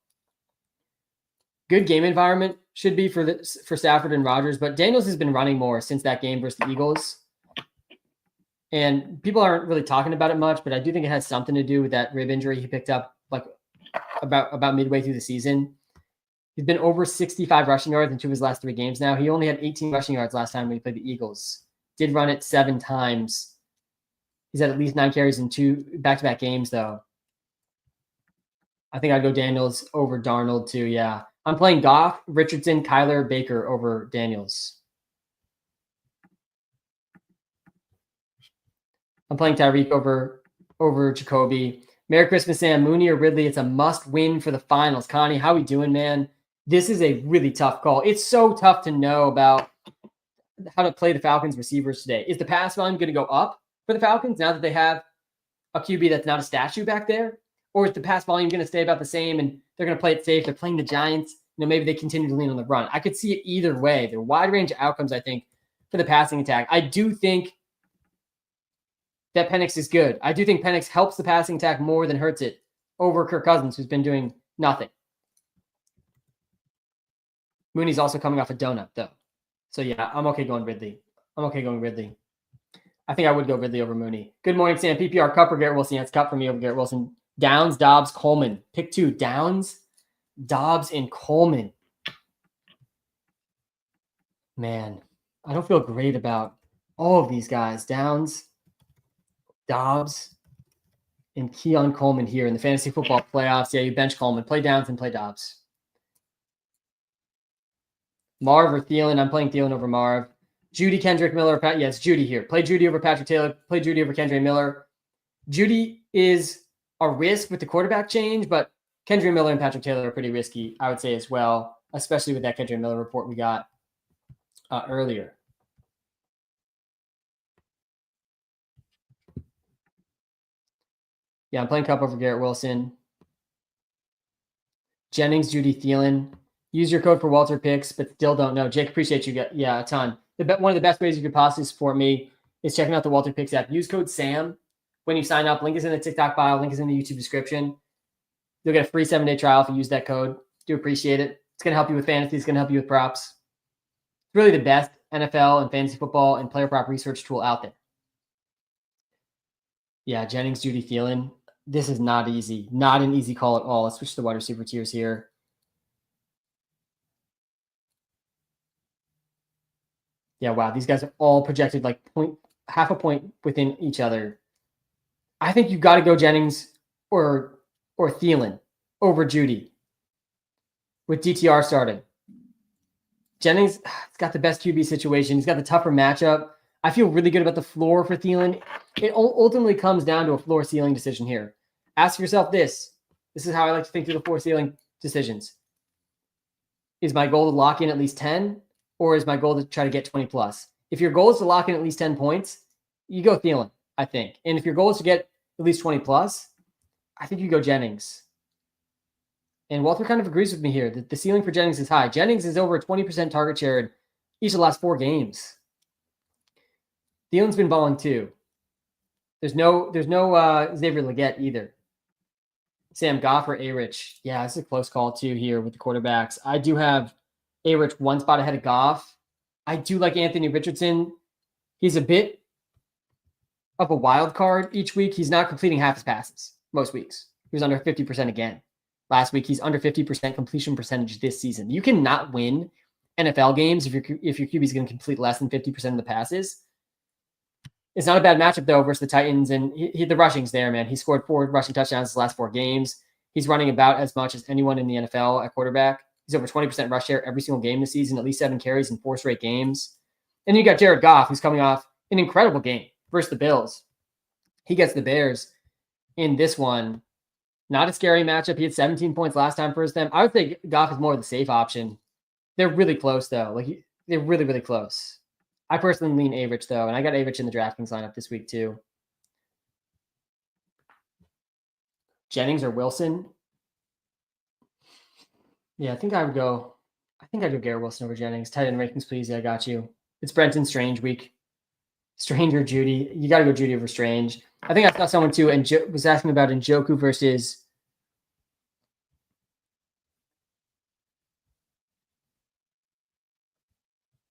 Good game environment should be for Stafford and Rodgers, but Daniels has been running more since that game versus the Eagles. And people aren't really talking about it much, but I do think it has something to do with that rib injury he picked up like about midway through the season. He's been over 65 rushing yards in 2 of his last 3 games now. He only had 18 rushing yards last time when he played the Eagles. Did run it 7 times. He's had at least 9 carries in 2 back-to-back games, though. I think I'd go Daniels over Darnold, too, yeah. I'm playing Goff, Richardson, Kyler, Baker over Daniels. I'm playing Tyreek over Jacoby. Merry Christmas, Sam. Mooney or Ridley? It's a must-win for the finals. Connie, how we doing, man? This is a really tough call. It's so tough to know about how to play the Falcons receivers today. Is the pass volume going to go up for the Falcons now that they have a QB that's not a statue back there? Or is the pass volume going to stay about the same and they're going to play it safe? They're playing the Giants. Maybe they continue to lean on the run. I could see it either way. There are wide range of outcomes, I think, for the passing attack. I do think that Penix is good. I do think Penix helps the passing attack more than hurts it over Kirk Cousins, who's been doing nothing. Mooney's also coming off a donut, though. So, yeah, I'm okay going Ridley. I think I would go Ridley over Mooney. Good morning, Sam. PPR, Cup or Garrett Wilson? Yeah, it's Cup for me over Garrett Wilson. Downs, Dobbs, Coleman. Pick 2. Downs, Dobbs, and Coleman. Man, I don't feel great about all of these guys. Downs, Dobbs, and Keon Coleman here in the fantasy football playoffs. Yeah, you bench Coleman. Play Downs and play Dobbs. Marv or Thielen? I'm playing Thielen over Marv. Judy, Kendrick, Miller. Yes, Judy here. Play Judy over Patrick Taylor. Play Judy over Kendrick Miller. Judy is a risk with the quarterback change, but Kendrick Miller and Patrick Taylor are pretty risky, I would say, as well, especially with that Kendrick Miller report we got earlier. Yeah, I'm playing Cup over Garrett Wilson. Jennings, Judy, Thielen. Use your code for Walter Picks, but still don't know. Jake, appreciate you. Yeah, a ton. One of the best ways you could possibly support me is checking out the Walter Picks app. Use code SAM when you sign up. Link is in the TikTok bio. Link is in the YouTube description. You'll get a free 7-day trial if you use that code. Do appreciate it. It's going to help you with fantasy. It's going to help you with props. It's really the best NFL and fantasy football and player prop research tool out there. Yeah, Jennings, Judy, Thielen. This is not easy. Not an easy call at all. Let's switch to the wide receiver tiers here. Yeah, wow. These guys are all projected like half a point within each other. I think you've got to go Jennings or Thielen over Judy with DTR starting. Jennings, it's got the best QB situation. He's got the tougher matchup. I feel really good about the floor for Thielen. It ultimately comes down to a floor ceiling decision here. Ask yourself this. This is how I like to think through the floor ceiling decisions. Is my goal to lock in at least 10? Or is my goal to try to get 20 plus? If your goal is to lock in at least 10 points, you go Thielen, I think. And if your goal is to get at least 20 plus, I think you go Jennings. And Walter kind of agrees with me here that the ceiling for Jennings is high. Jennings is over a 20% target share in each of the last 4 games. Thielen's been balling too. There's no Xavier Legette either. Sam Goff or A-Rich. Yeah, it's a close call too here with the quarterbacks. I do have A-Rich one spot ahead of Goff. I do like Anthony Richardson. He's a bit of a wild card each week. He's not completing half his passes most weeks. He was under 50% again. Last week, he's under 50% completion percentage this season. You cannot win NFL games if your QB is going to complete less than 50% of the passes. It's not a bad matchup, though, versus the Titans. And the rushing's there, man. He scored 4 rushing touchdowns his last 4 games. He's running about as much as anyone in the NFL at quarterback. He's over 20% rush share every single game this season, at least 7 carries in 4 straight games. And you got Jared Goff, who's coming off an incredible game versus the Bills. He gets the Bears in this one. Not a scary matchup. He had 17 points last time for them. I would think Goff is more of the safe option. They're really close, though. They're really, really close. I personally lean A-Rich, though, and I got A-Rich in the DraftKings lineup this week, too. Jennings or Wilson? Yeah, I think I'd go Garrett Wilson over Jennings. Tight end rankings, please. Yeah, I got you. It's Brenton Strange week. Strange or Judy. You got to go Judy over Strange. I think I saw someone, too, and was asking about Njoku versus...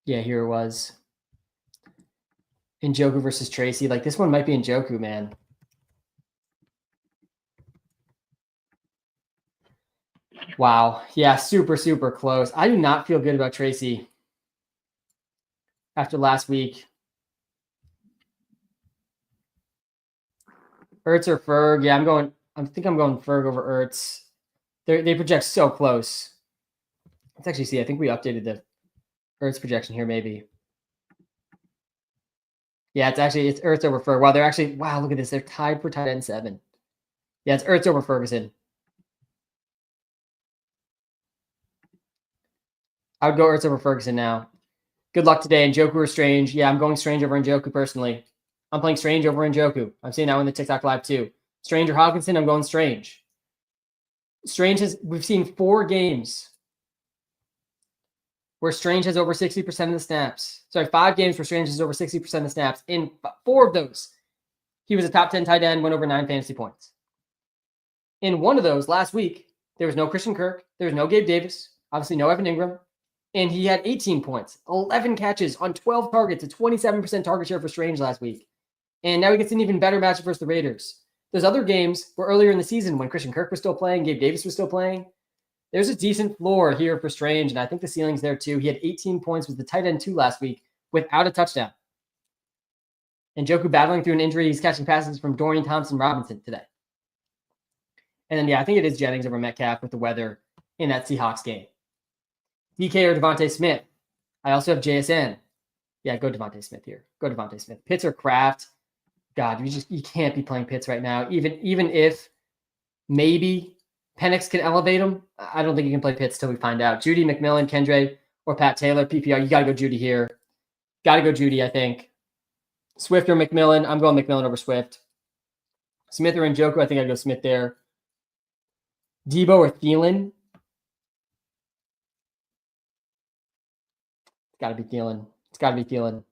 Yeah, here it was. Njoku versus Tracy. This one might be Njoku, man. Wow. Yeah, super, super close. I do not feel good about Tracy after last week. Ertz or Ferg? Yeah, I think I'm going Ferg over Ertz. They project so close. Let's actually see. I think we updated the Ertz projection here, maybe. Yeah, it's Ertz over Ferg. Wow, look at this. They're tied for tight end 7. Yeah, it's Ertz over Ferguson. I would go Ertz over Ferguson now. Good luck today. Njoku or Strange? Yeah, I'm going Strange over Njoku personally. I'm playing Strange over Njoku. I'm seeing that in the TikTok live too. Strange or Hawkinson? I'm going Strange. We've seen 4 games where Strange has over 60% of the snaps. Sorry, 5 games where Strange has over 60% of the snaps. In 4 of those, he was a top 10 tight end, went over 9 fantasy points. In one of those last week, there was no Christian Kirk. There was no Gabe Davis. Obviously, no Evan Ingram. And he had 18 points, 11 catches on 12 targets, a 27% target share for Strange last week. And now he gets an even better matchup versus the Raiders. Those other games were earlier in the season when Christian Kirk was still playing, Gabe Davis was still playing. There's a decent floor here for Strange, and I think the ceiling's there too. He had 18 points with the tight end 2 last week without a touchdown. And Njoku battling through an injury. He's catching passes from Dorian Thompson-Robinson today. And then, yeah, I think it is Jennings over Metcalf with the weather in that Seahawks game. DK or Devontae Smith. I also have JSN. Yeah, go Devontae Smith here. Go Devontae Smith. Pitts or Kraft. God, you can't be playing Pitts right now. Even if maybe Penix can elevate him, I don't think you can play Pitts till we find out. Judy, McMillan, Kendre, or Pat Taylor, PPR. You got to go Judy here. Got to go Judy, I think. Swift or McMillan. I'm going McMillan over Swift. Smith or Njoku. I think I'd go Smith there. Debo or Thielen. It's got to be Thielen.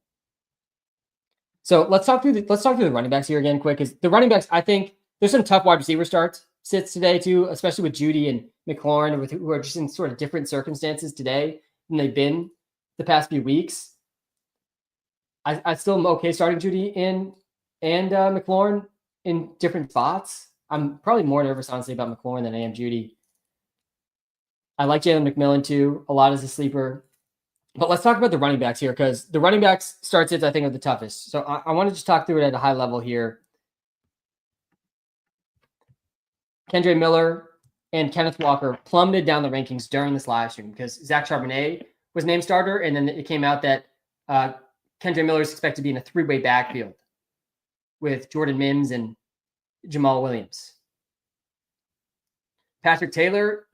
So let's talk through the running backs here again quick. Because the running backs, I think there's some tough wide receiver sits today too, especially with Judy and McLaurin, who are just in sort of different circumstances today than they've been the past few weeks. I still am okay starting Judy and McLaurin in different spots. I'm probably more nervous, honestly, about McLaurin than I am Judy. I like Jalen McMillan too, a lot as a sleeper. But let's talk about the running backs here, because the running backs start sits, I think, are the toughest. So I want to just talk through it at a high level here. Kendre Miller and Kenneth Walker plummeted down the rankings during this live stream because Zach Charbonnet was named starter, and then it came out that Kendre Miller is expected to be in a 3-way backfield with Jordan Mims and Jamal Williams. Patrick Taylor,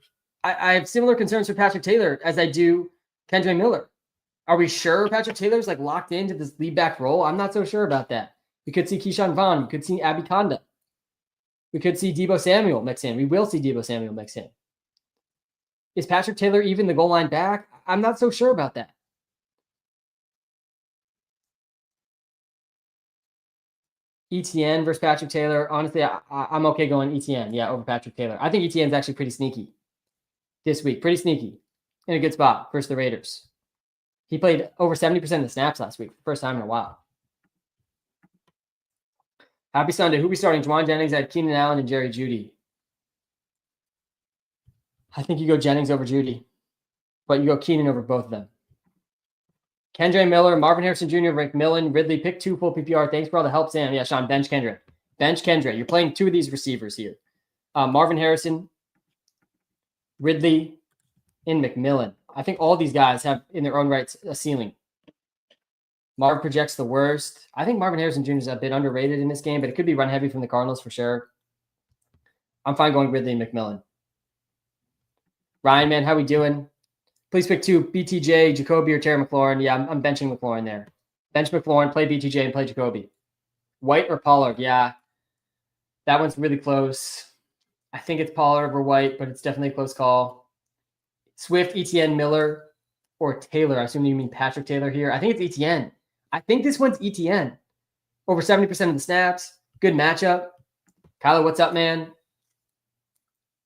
I have similar concerns for Patrick Taylor as I do Kendre Miller. Are we sure Patrick Taylor's locked into this lead back role? I'm not so sure about that. We could see Keyshawn Vaughn. We could see Abby Conda. We could see Deebo Samuel mix in. We will see Deebo Samuel mix in. Is Patrick Taylor even the goal line back? I'm not so sure about that. ETN versus Patrick Taylor. Honestly, I'm okay going ETN, over Patrick Taylor. I think ETN is actually pretty sneaky this week. Pretty sneaky. In a good spot versus the Raiders. He played over 70% of the snaps last week. First time in a while. Happy Sunday. Who be starting? Juwan Jennings, I had Keenan Allen and Jerry Jeudy. I think you go Jennings over Jeudy, but you go Keenan over both of them. Kendre Miller, Marvin Harrison Jr., Rick Millen, Ridley, pick 2 full PPR. Thanks for all the help, Sam. Yeah, Sean, bench Kendre. Bench Kendre. You're playing 2 of these receivers here. Marvin Harrison, Ridley, and McMillan. I think all these guys have, in their own right, a ceiling. Marv projects the worst. I think Marvin Harrison Jr. is a bit underrated in this game, but it could be run heavy from the Cardinals for sure. I'm fine going Ridley and McMillan. Ryan, man, how we doing? Please pick 2, BTJ, Jacoby, or Terry McLaurin. Yeah, I'm benching McLaurin there. Bench McLaurin, play BTJ, and play Jacoby. White or Pollard? Yeah, that one's really close. I think it's Pollard over White, but it's definitely a close call. Swift, ETN, Miller, or Taylor. I assume you mean Patrick Taylor here. I think it's ETN. I think this one's ETN. Over 70% of the snaps. Good matchup. Kyler, what's up, man?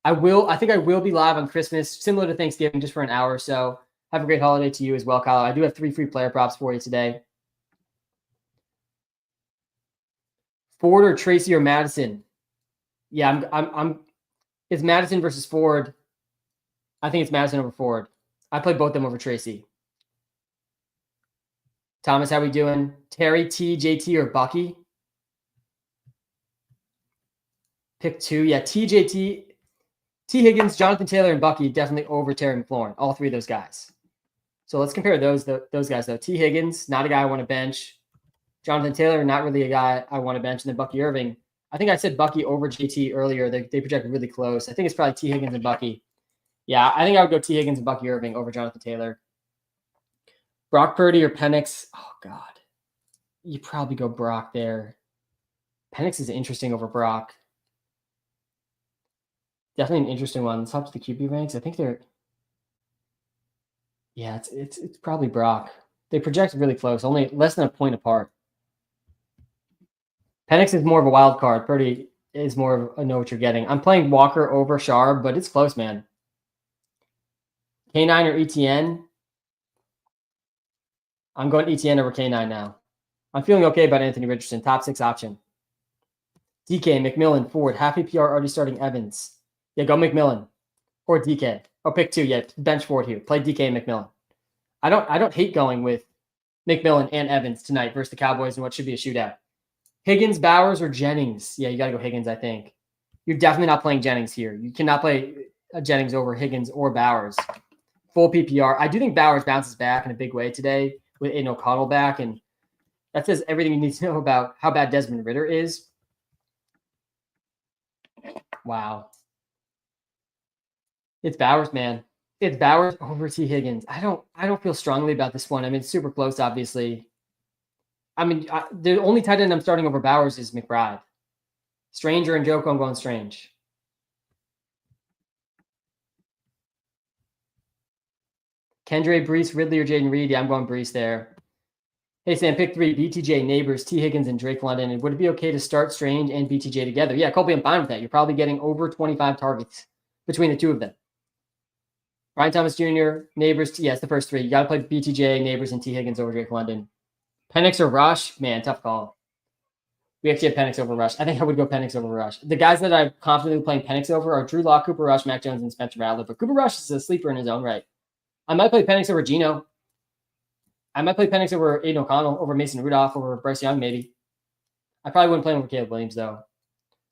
I think I will be live on Christmas, similar to Thanksgiving, just for an hour or so. Have a great holiday to you as well, Kyler. I do have 3 free player props for you today. Ford or Tracy or Madison? Yeah, it's Madison versus Ford. I think it's Madison over Ford. I played both of them over Tracy. Thomas, how we doing? Terry, T, JT, or Bucky? Pick 2. Yeah, TJT. T. Higgins, Jonathan Taylor, and Bucky definitely over Terry McLaurin. All 3 of those guys. So let's compare those guys, though. T. Higgins, not a guy I want to bench. Jonathan Taylor, not really a guy I want to bench. And then Bucky Irving. I think I said Bucky over JT earlier. They project really close. I think it's probably T. Higgins and Bucky. Yeah, I think I would go T. Higgins and Bucky Irving over Jonathan Taylor. Brock Purdy or Penix? Oh, God. You probably go Brock there. Penix is interesting over Brock. Definitely an interesting one. Let's hop to the QB ranks. I think they're... Yeah, it's probably Brock. They project really close, only less than a point apart. Penix is more of a wild card. Purdy is more of a know what you're getting. I'm playing Walker over Sharp, but it's close, man. K9 or ETN? I'm going ETN over K9 now. I'm feeling okay about Anthony Richardson. Top 6 option. DK, McMillan, Ford. Half PPR already starting Evans. Yeah, go McMillan or DK. Oh, pick 2. Yeah, bench Ford here. Play DK and McMillan. I don't hate going with McMillan and Evans tonight versus the Cowboys in what should be a shootout. Higgins, Bowers, or Jennings? Yeah, you got to go Higgins, I think. You're definitely not playing Jennings here. You cannot play Jennings over Higgins or Bowers. Full PPR. I do think Bowers bounces back in a big way today with Aiden O'Connell back, and that says everything you need to know about how bad Desmond Ridder is. Wow. It's Bowers, man. It's Bowers over T. Higgins. I don't feel strongly about this one. I mean, it's super close, obviously. I mean, the only tight end I'm starting over Bowers is McBride. Stranger and Joko, I'm going Strange. Kendre, Brees, Ridley, or Jaden Reed? Yeah, I'm going Brees there. Hey, Sam, pick 3. BTJ, Neighbors, T. Higgins, and Drake London. And would it be okay to start Strange and BTJ together? Yeah, Colby, I'm fine with that. You're probably getting over 25 targets between the 2 of them. Ryan Thomas Jr., Neighbors. Yeah, it's the first 3. You got to play BTJ, Neighbors, and T. Higgins over Drake London. Penix or Rush? Man, tough call. We actually have Penix over Rush. I think I would go Penix over Rush. The guys that I'm confidently playing Penix over are Drew Lock, Cooper Rush, Mac Jones, and Spencer Rattler. But Cooper Rush is a sleeper in his own right. I might play Penix over Geno. I might play Penix over Aiden O'Connell, over Mason Rudolph, over Bryce Young, maybe. I probably wouldn't play him over Caleb Williams, though.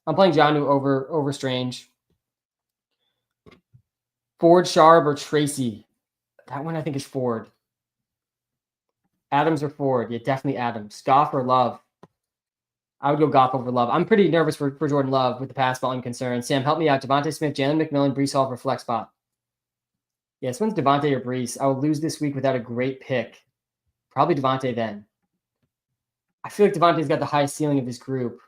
I'm playing Jonnu over Strange. Ford, Sharp, or Tracy? That one I think is Ford. Adams or Ford? Yeah, definitely Adams. Goff or Love? I would go Goff over Love. I'm pretty nervous for Jordan Love with the pass volume concern. Sam, help me out. Devontae Smith, Jalen McMillan, Brees Hall for flex spot. Yeah, this one's Devontae or Brees. I will lose this week without a great pick. Probably Devontae then. I feel like Devontae's got the highest ceiling of this group.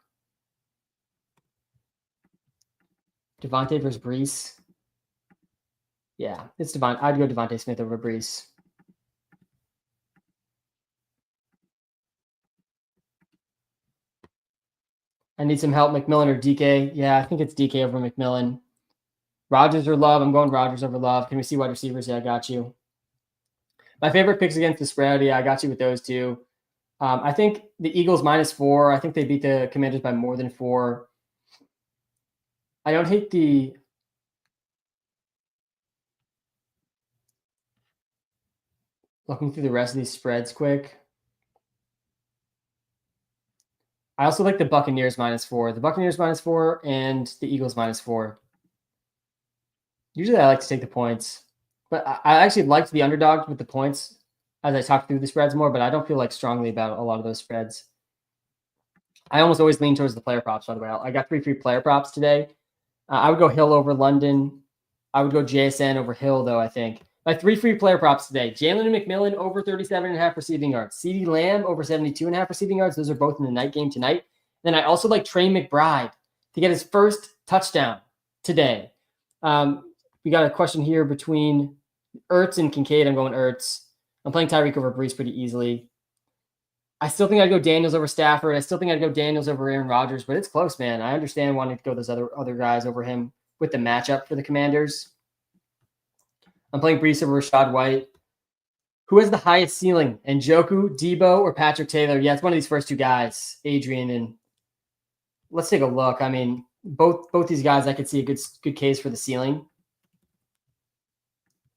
Devontae versus Brees. Yeah, it's Devontae. I'd go Devontae Smith over Brees. I need some help. McMillan or DK? Yeah, I think it's DK over McMillan. Rodgers or Love? I'm going Rodgers over Love. Can we see wide receivers? Yeah, I got you. My favorite picks against the spread. Yeah, I got you with those two. I think the Eagles -4. I think they beat the Commanders by more than 4. I don't hate the looking through the rest of these spreads quick. I also like the Buccaneers -4. The Buccaneers -4 and the Eagles -4. Usually I like to take the points, but I actually liked the underdog with the points as I talk through the spreads more, but I don't feel like strongly about a lot of those spreads. I almost always lean towards the player props, by the way. I got 3 free player props today. I would go Hill over London. I would go JSN over Hill, though, I think. My 3 free player props today. Jalen McMillan over 37.5 receiving yards. CeeDee Lamb over 72.5 receiving yards. Those are both in the night game tonight. Then I also like Trey McBride to get his first touchdown today. We got a question here between Ertz and Kincaid. I'm going Ertz. I'm playing Tyreek over Brees pretty easily. I still think I'd go Daniels over Stafford. I still think I'd go Daniels over Aaron Rodgers, but it's close, man. I understand wanting to go those other guys over him with the matchup for the Commanders. I'm playing Brees over Rashad White. Who has the highest ceiling? Njoku, Debo, or Patrick Taylor? Yeah, it's one of these first two guys, Adrian. And let's take a look. I mean, both these guys, I could see a good case for the ceiling.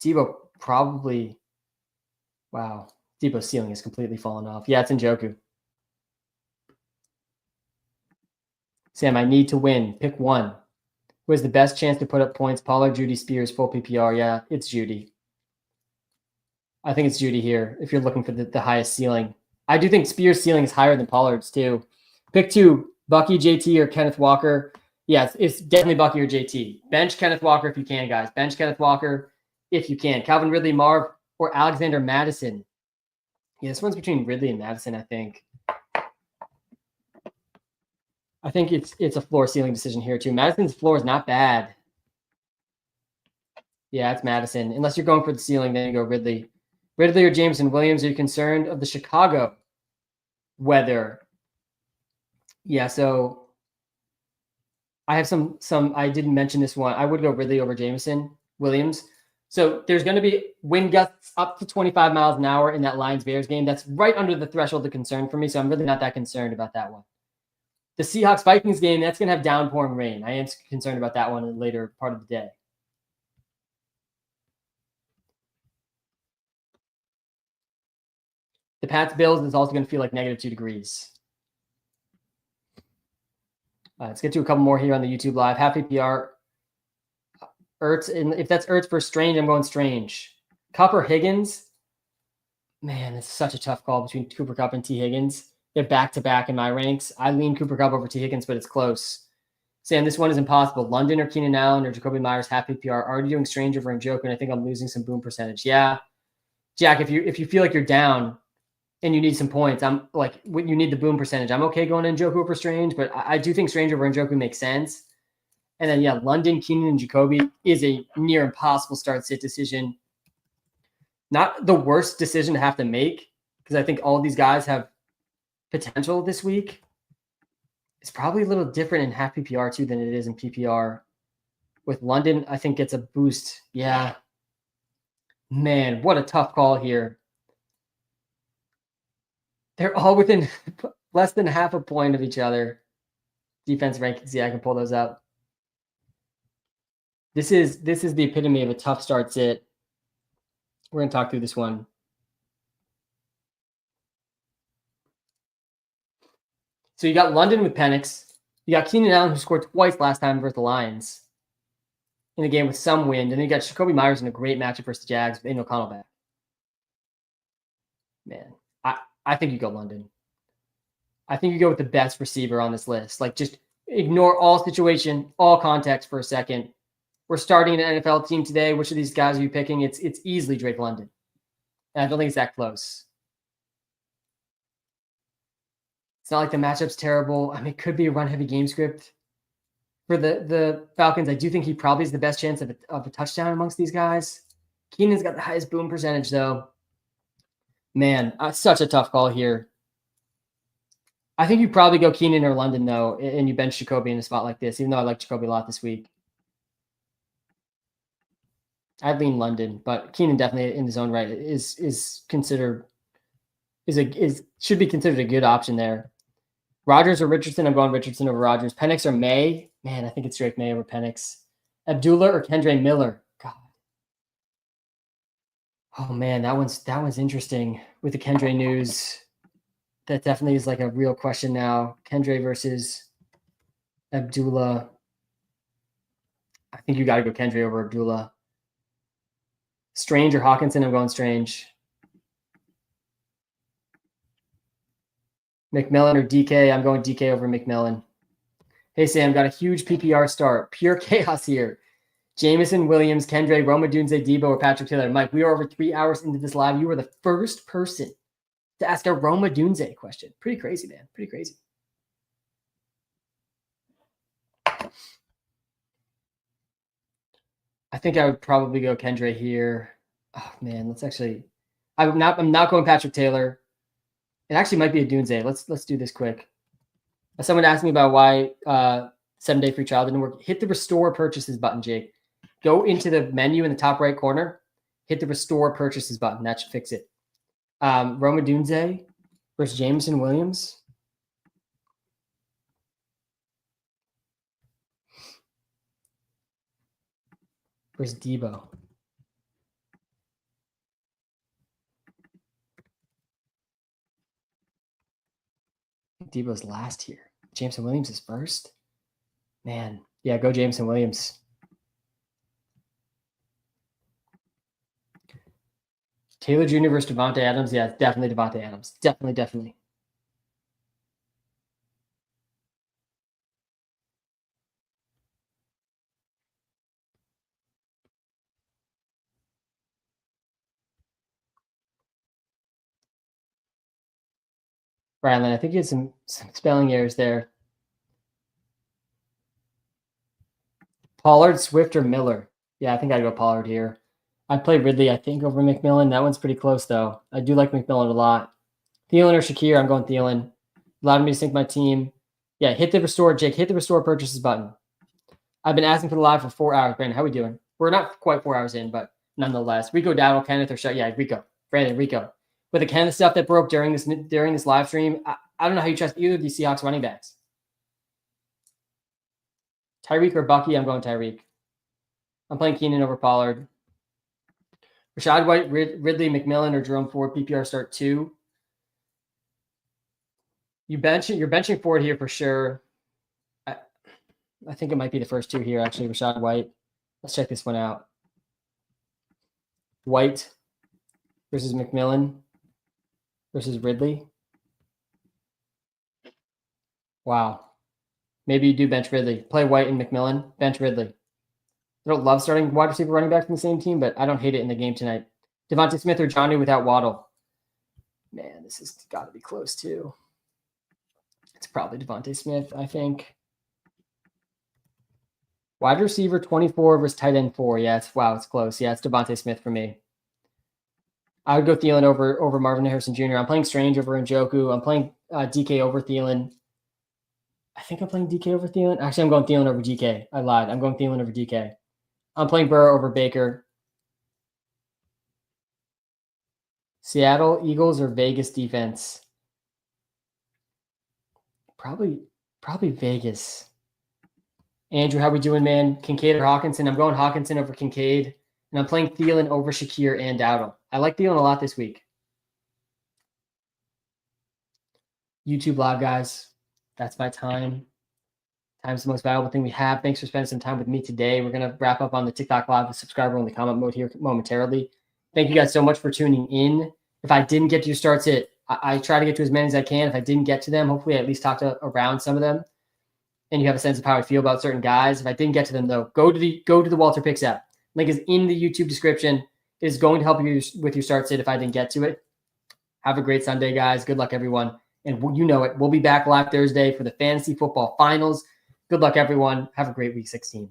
Debo probably, wow. Debo's ceiling has completely fallen off. Yeah, it's Njoku. Sam, I need to win. Pick one. Who has the best chance to put up points? Pollard, Judy, Spears, full PPR. Yeah, it's Judy. I think it's Judy here if you're looking for the highest ceiling. I do think Spears' ceiling is higher than Pollard's too. Pick two, Bucky, JT, or Kenneth Walker. Yeah, it's definitely Bucky or JT. Bench Kenneth Walker if you can, guys. Bench Kenneth Walker if you can. Calvin Ridley, Marv, or Alexander Madison. Yeah, this one's between Ridley and Madison, I think. I think it's a floor ceiling decision here too. Madison's floor is not bad. Yeah, it's Madison. Unless you're going for the ceiling, then you go Ridley. Ridley or Jameson Williams, are you concerned of the Chicago weather? Yeah, so I have some I didn't mention this one. I would go Ridley over Jameson Williams. So there's going to be wind gusts up to 25 miles an hour in that Lions-Bears game. That's right under the threshold of concern for me, so I'm really not that concerned about that one. The Seahawks-Vikings game, that's going to have downpouring rain. I am concerned about that one in the later part of the day. The Pats-Bills is also going to feel like -2 degrees. Let's get to a couple more here on the YouTube Live. Half PPR. Ertz, and if that's Ertz for Strange, I'm going Strange. Kupp or Higgins? Man, it's such a tough call between Cooper Kupp and T. Higgins. They're back-to-back in my ranks. I lean Cooper Kupp over T. Higgins, but it's close. Sam, this one is impossible. London or Keenan Allen or Jacoby Myers, half PPR. Already doing Strange over Njoku, and I think I'm losing some boom percentage. Yeah. Jack, if you feel like you're down and you need some points, I'm like, when you need the boom percentage, I'm okay going Njoku over Strange, but I do think Strange over Njoku makes sense. And then, yeah, London, Keenan, and Jacoby is a near impossible start-sit decision. Not the worst decision to have to make, because I think all of these guys have potential this week. It's probably a little different in half PPR, too, than it is in PPR. With London, I think gets a boost. Yeah. Man, what a tough call here. They're all within less than half a point of each other. Defense rankings, yeah, I can pull those up. This is the epitome of a tough start sit. We're going to talk through this one. So you got London with Penix. You got Keenan Allen, who scored twice last time versus the Lions in a game with some wind. And then you got Jacoby Myers in a great matchup versus the Jags with Aiden O'Connell back. Man, I think you go London. I think you go with the best receiver on this list. Like, just ignore all situation, all context for a second. We're starting an NFL team today. Which of these guys are you picking? It's easily Drake London. And I don't think it's that close. It's not like the matchup's terrible. I mean, it could be a run-heavy game script. For the Falcons, I do think he probably has the best chance of a touchdown amongst these guys. Keenan's got the highest boom percentage, though. Man, such a tough call here. I think you probably go Keenan or London, though, and you bench Jacoby in a spot like this, even though I like Jacoby a lot this week. I'd lean London, but Keenan definitely in his own right is considered should be considered a good option there. Rodgers or Richardson? I'm going Richardson over Rodgers. Penix or May? Man, I think it's Drake May over Penix. Abdullah or Kendre Miller? God. Oh man, that one's interesting with the Kendre news. That definitely is like a real question now. Kendre versus Abdullah. I think you got to go Kendre over Abdullah. Strange or Hawkinson? I'm going Strange. McMillan or DK? I'm going DK over McMillan. Hey, Sam, got a huge PPR start. Pure chaos here. Jameson, Williams, Kendre, Roma Dunze, Debo, or Patrick Taylor. Mike, we are over 3 hours into this live. You were the first person to ask a Roma Dunze question. Pretty crazy, man. Pretty crazy. I think I would probably go Kendre here. Oh, man, let's actually – I'm not going Patrick Taylor. It actually might be a Dunze. Let's do this quick. Someone asked me about why 7-day free trial didn't work. Hit the restore purchases button, Jake. Go into the menu in the top right corner. Hit the restore purchases button. That should fix it. Roma Dunze versus Jameson Williams. Versus Debo. Debo's last here. Jameson Williams is first. Man, yeah, go Jameson Williams. Taylor Jr. versus Devontae Adams. Yeah, definitely Devontae Adams. Definitely. Rylan, I think you had some spelling errors there. Pollard, Swift, or Miller? Yeah, I think I'd go Pollard here. I'd play Ridley, I think, over McMillan. That one's pretty close, though. I do like McMillan a lot. Thielen or Shakir? I'm going Thielen. Allowed me to sync my team. Yeah, hit the restore, Jake. Hit the restore purchases button. I've been asking for the live for 4 hours. Brandon, how we doing? We're not quite 4 hours in, but nonetheless. Rico Dowdle, Kenneth, or Shut. Yeah, Rico. Brandon, Rico. With the Kenneth stuff that broke during this live stream, I don't know how you trust either of these Seahawks running backs. Tyreek or Bucky? I'm going Tyreek. I'm playing Keenan over Pollard. Rashad White, Ridley, McMillan, or Jerome Ford, PPR start 2. You're benching Ford here for sure. I think it might be the first 2 here, actually, Rashad White. Let's check this one out. White versus McMillan versus Ridley. Wow. Maybe you do bench Ridley. Play White and McMillan. Bench Ridley. I don't love starting wide receiver running back from the same team, but I don't hate it in the game tonight. Devontae Smith or Johnny without Waddle. Man, this has got to be close, too. It's probably Devontae Smith, I think. Wide receiver 24 versus tight end 4. Yeah, it's close. Yeah, it's Devontae Smith for me. I would go Thielen over Marvin Harrison Jr. I'm playing Strange over Njoku. I'm playing DK over Thielen. I think I'm playing DK over Thielen. Actually, I'm going Thielen over DK. I lied. I'm going Thielen over DK. I'm playing Burrow over Baker. Seattle Eagles or Vegas defense? Probably Vegas. Andrew, how we doing, man? Kincaid or Hawkinson? I'm going Hawkinson over Kincaid. And I'm playing Thielen over Shakir and Dowdle. I like Thielen a lot this week. YouTube Live, guys. That's my time. Time's the most valuable thing we have. Thanks for spending some time with me today. We're going to wrap up on the TikTok Live with subscriber-only comment mode here momentarily. Thank you guys so much for tuning in. If I didn't get to your starts, I try to get to as many as I can. If I didn't get to them, hopefully I at least talked around some of them, and you have a sense of how I feel about certain guys. If I didn't get to them, though, go to the Walter Picks app. Link is in the YouTube description. It is going to help you with your start sit if I didn't get to it. Have a great Sunday, guys. Good luck, everyone. And you know it. We'll be back live Thursday for the Fantasy Football Finals. Good luck, everyone. Have a great Week 16.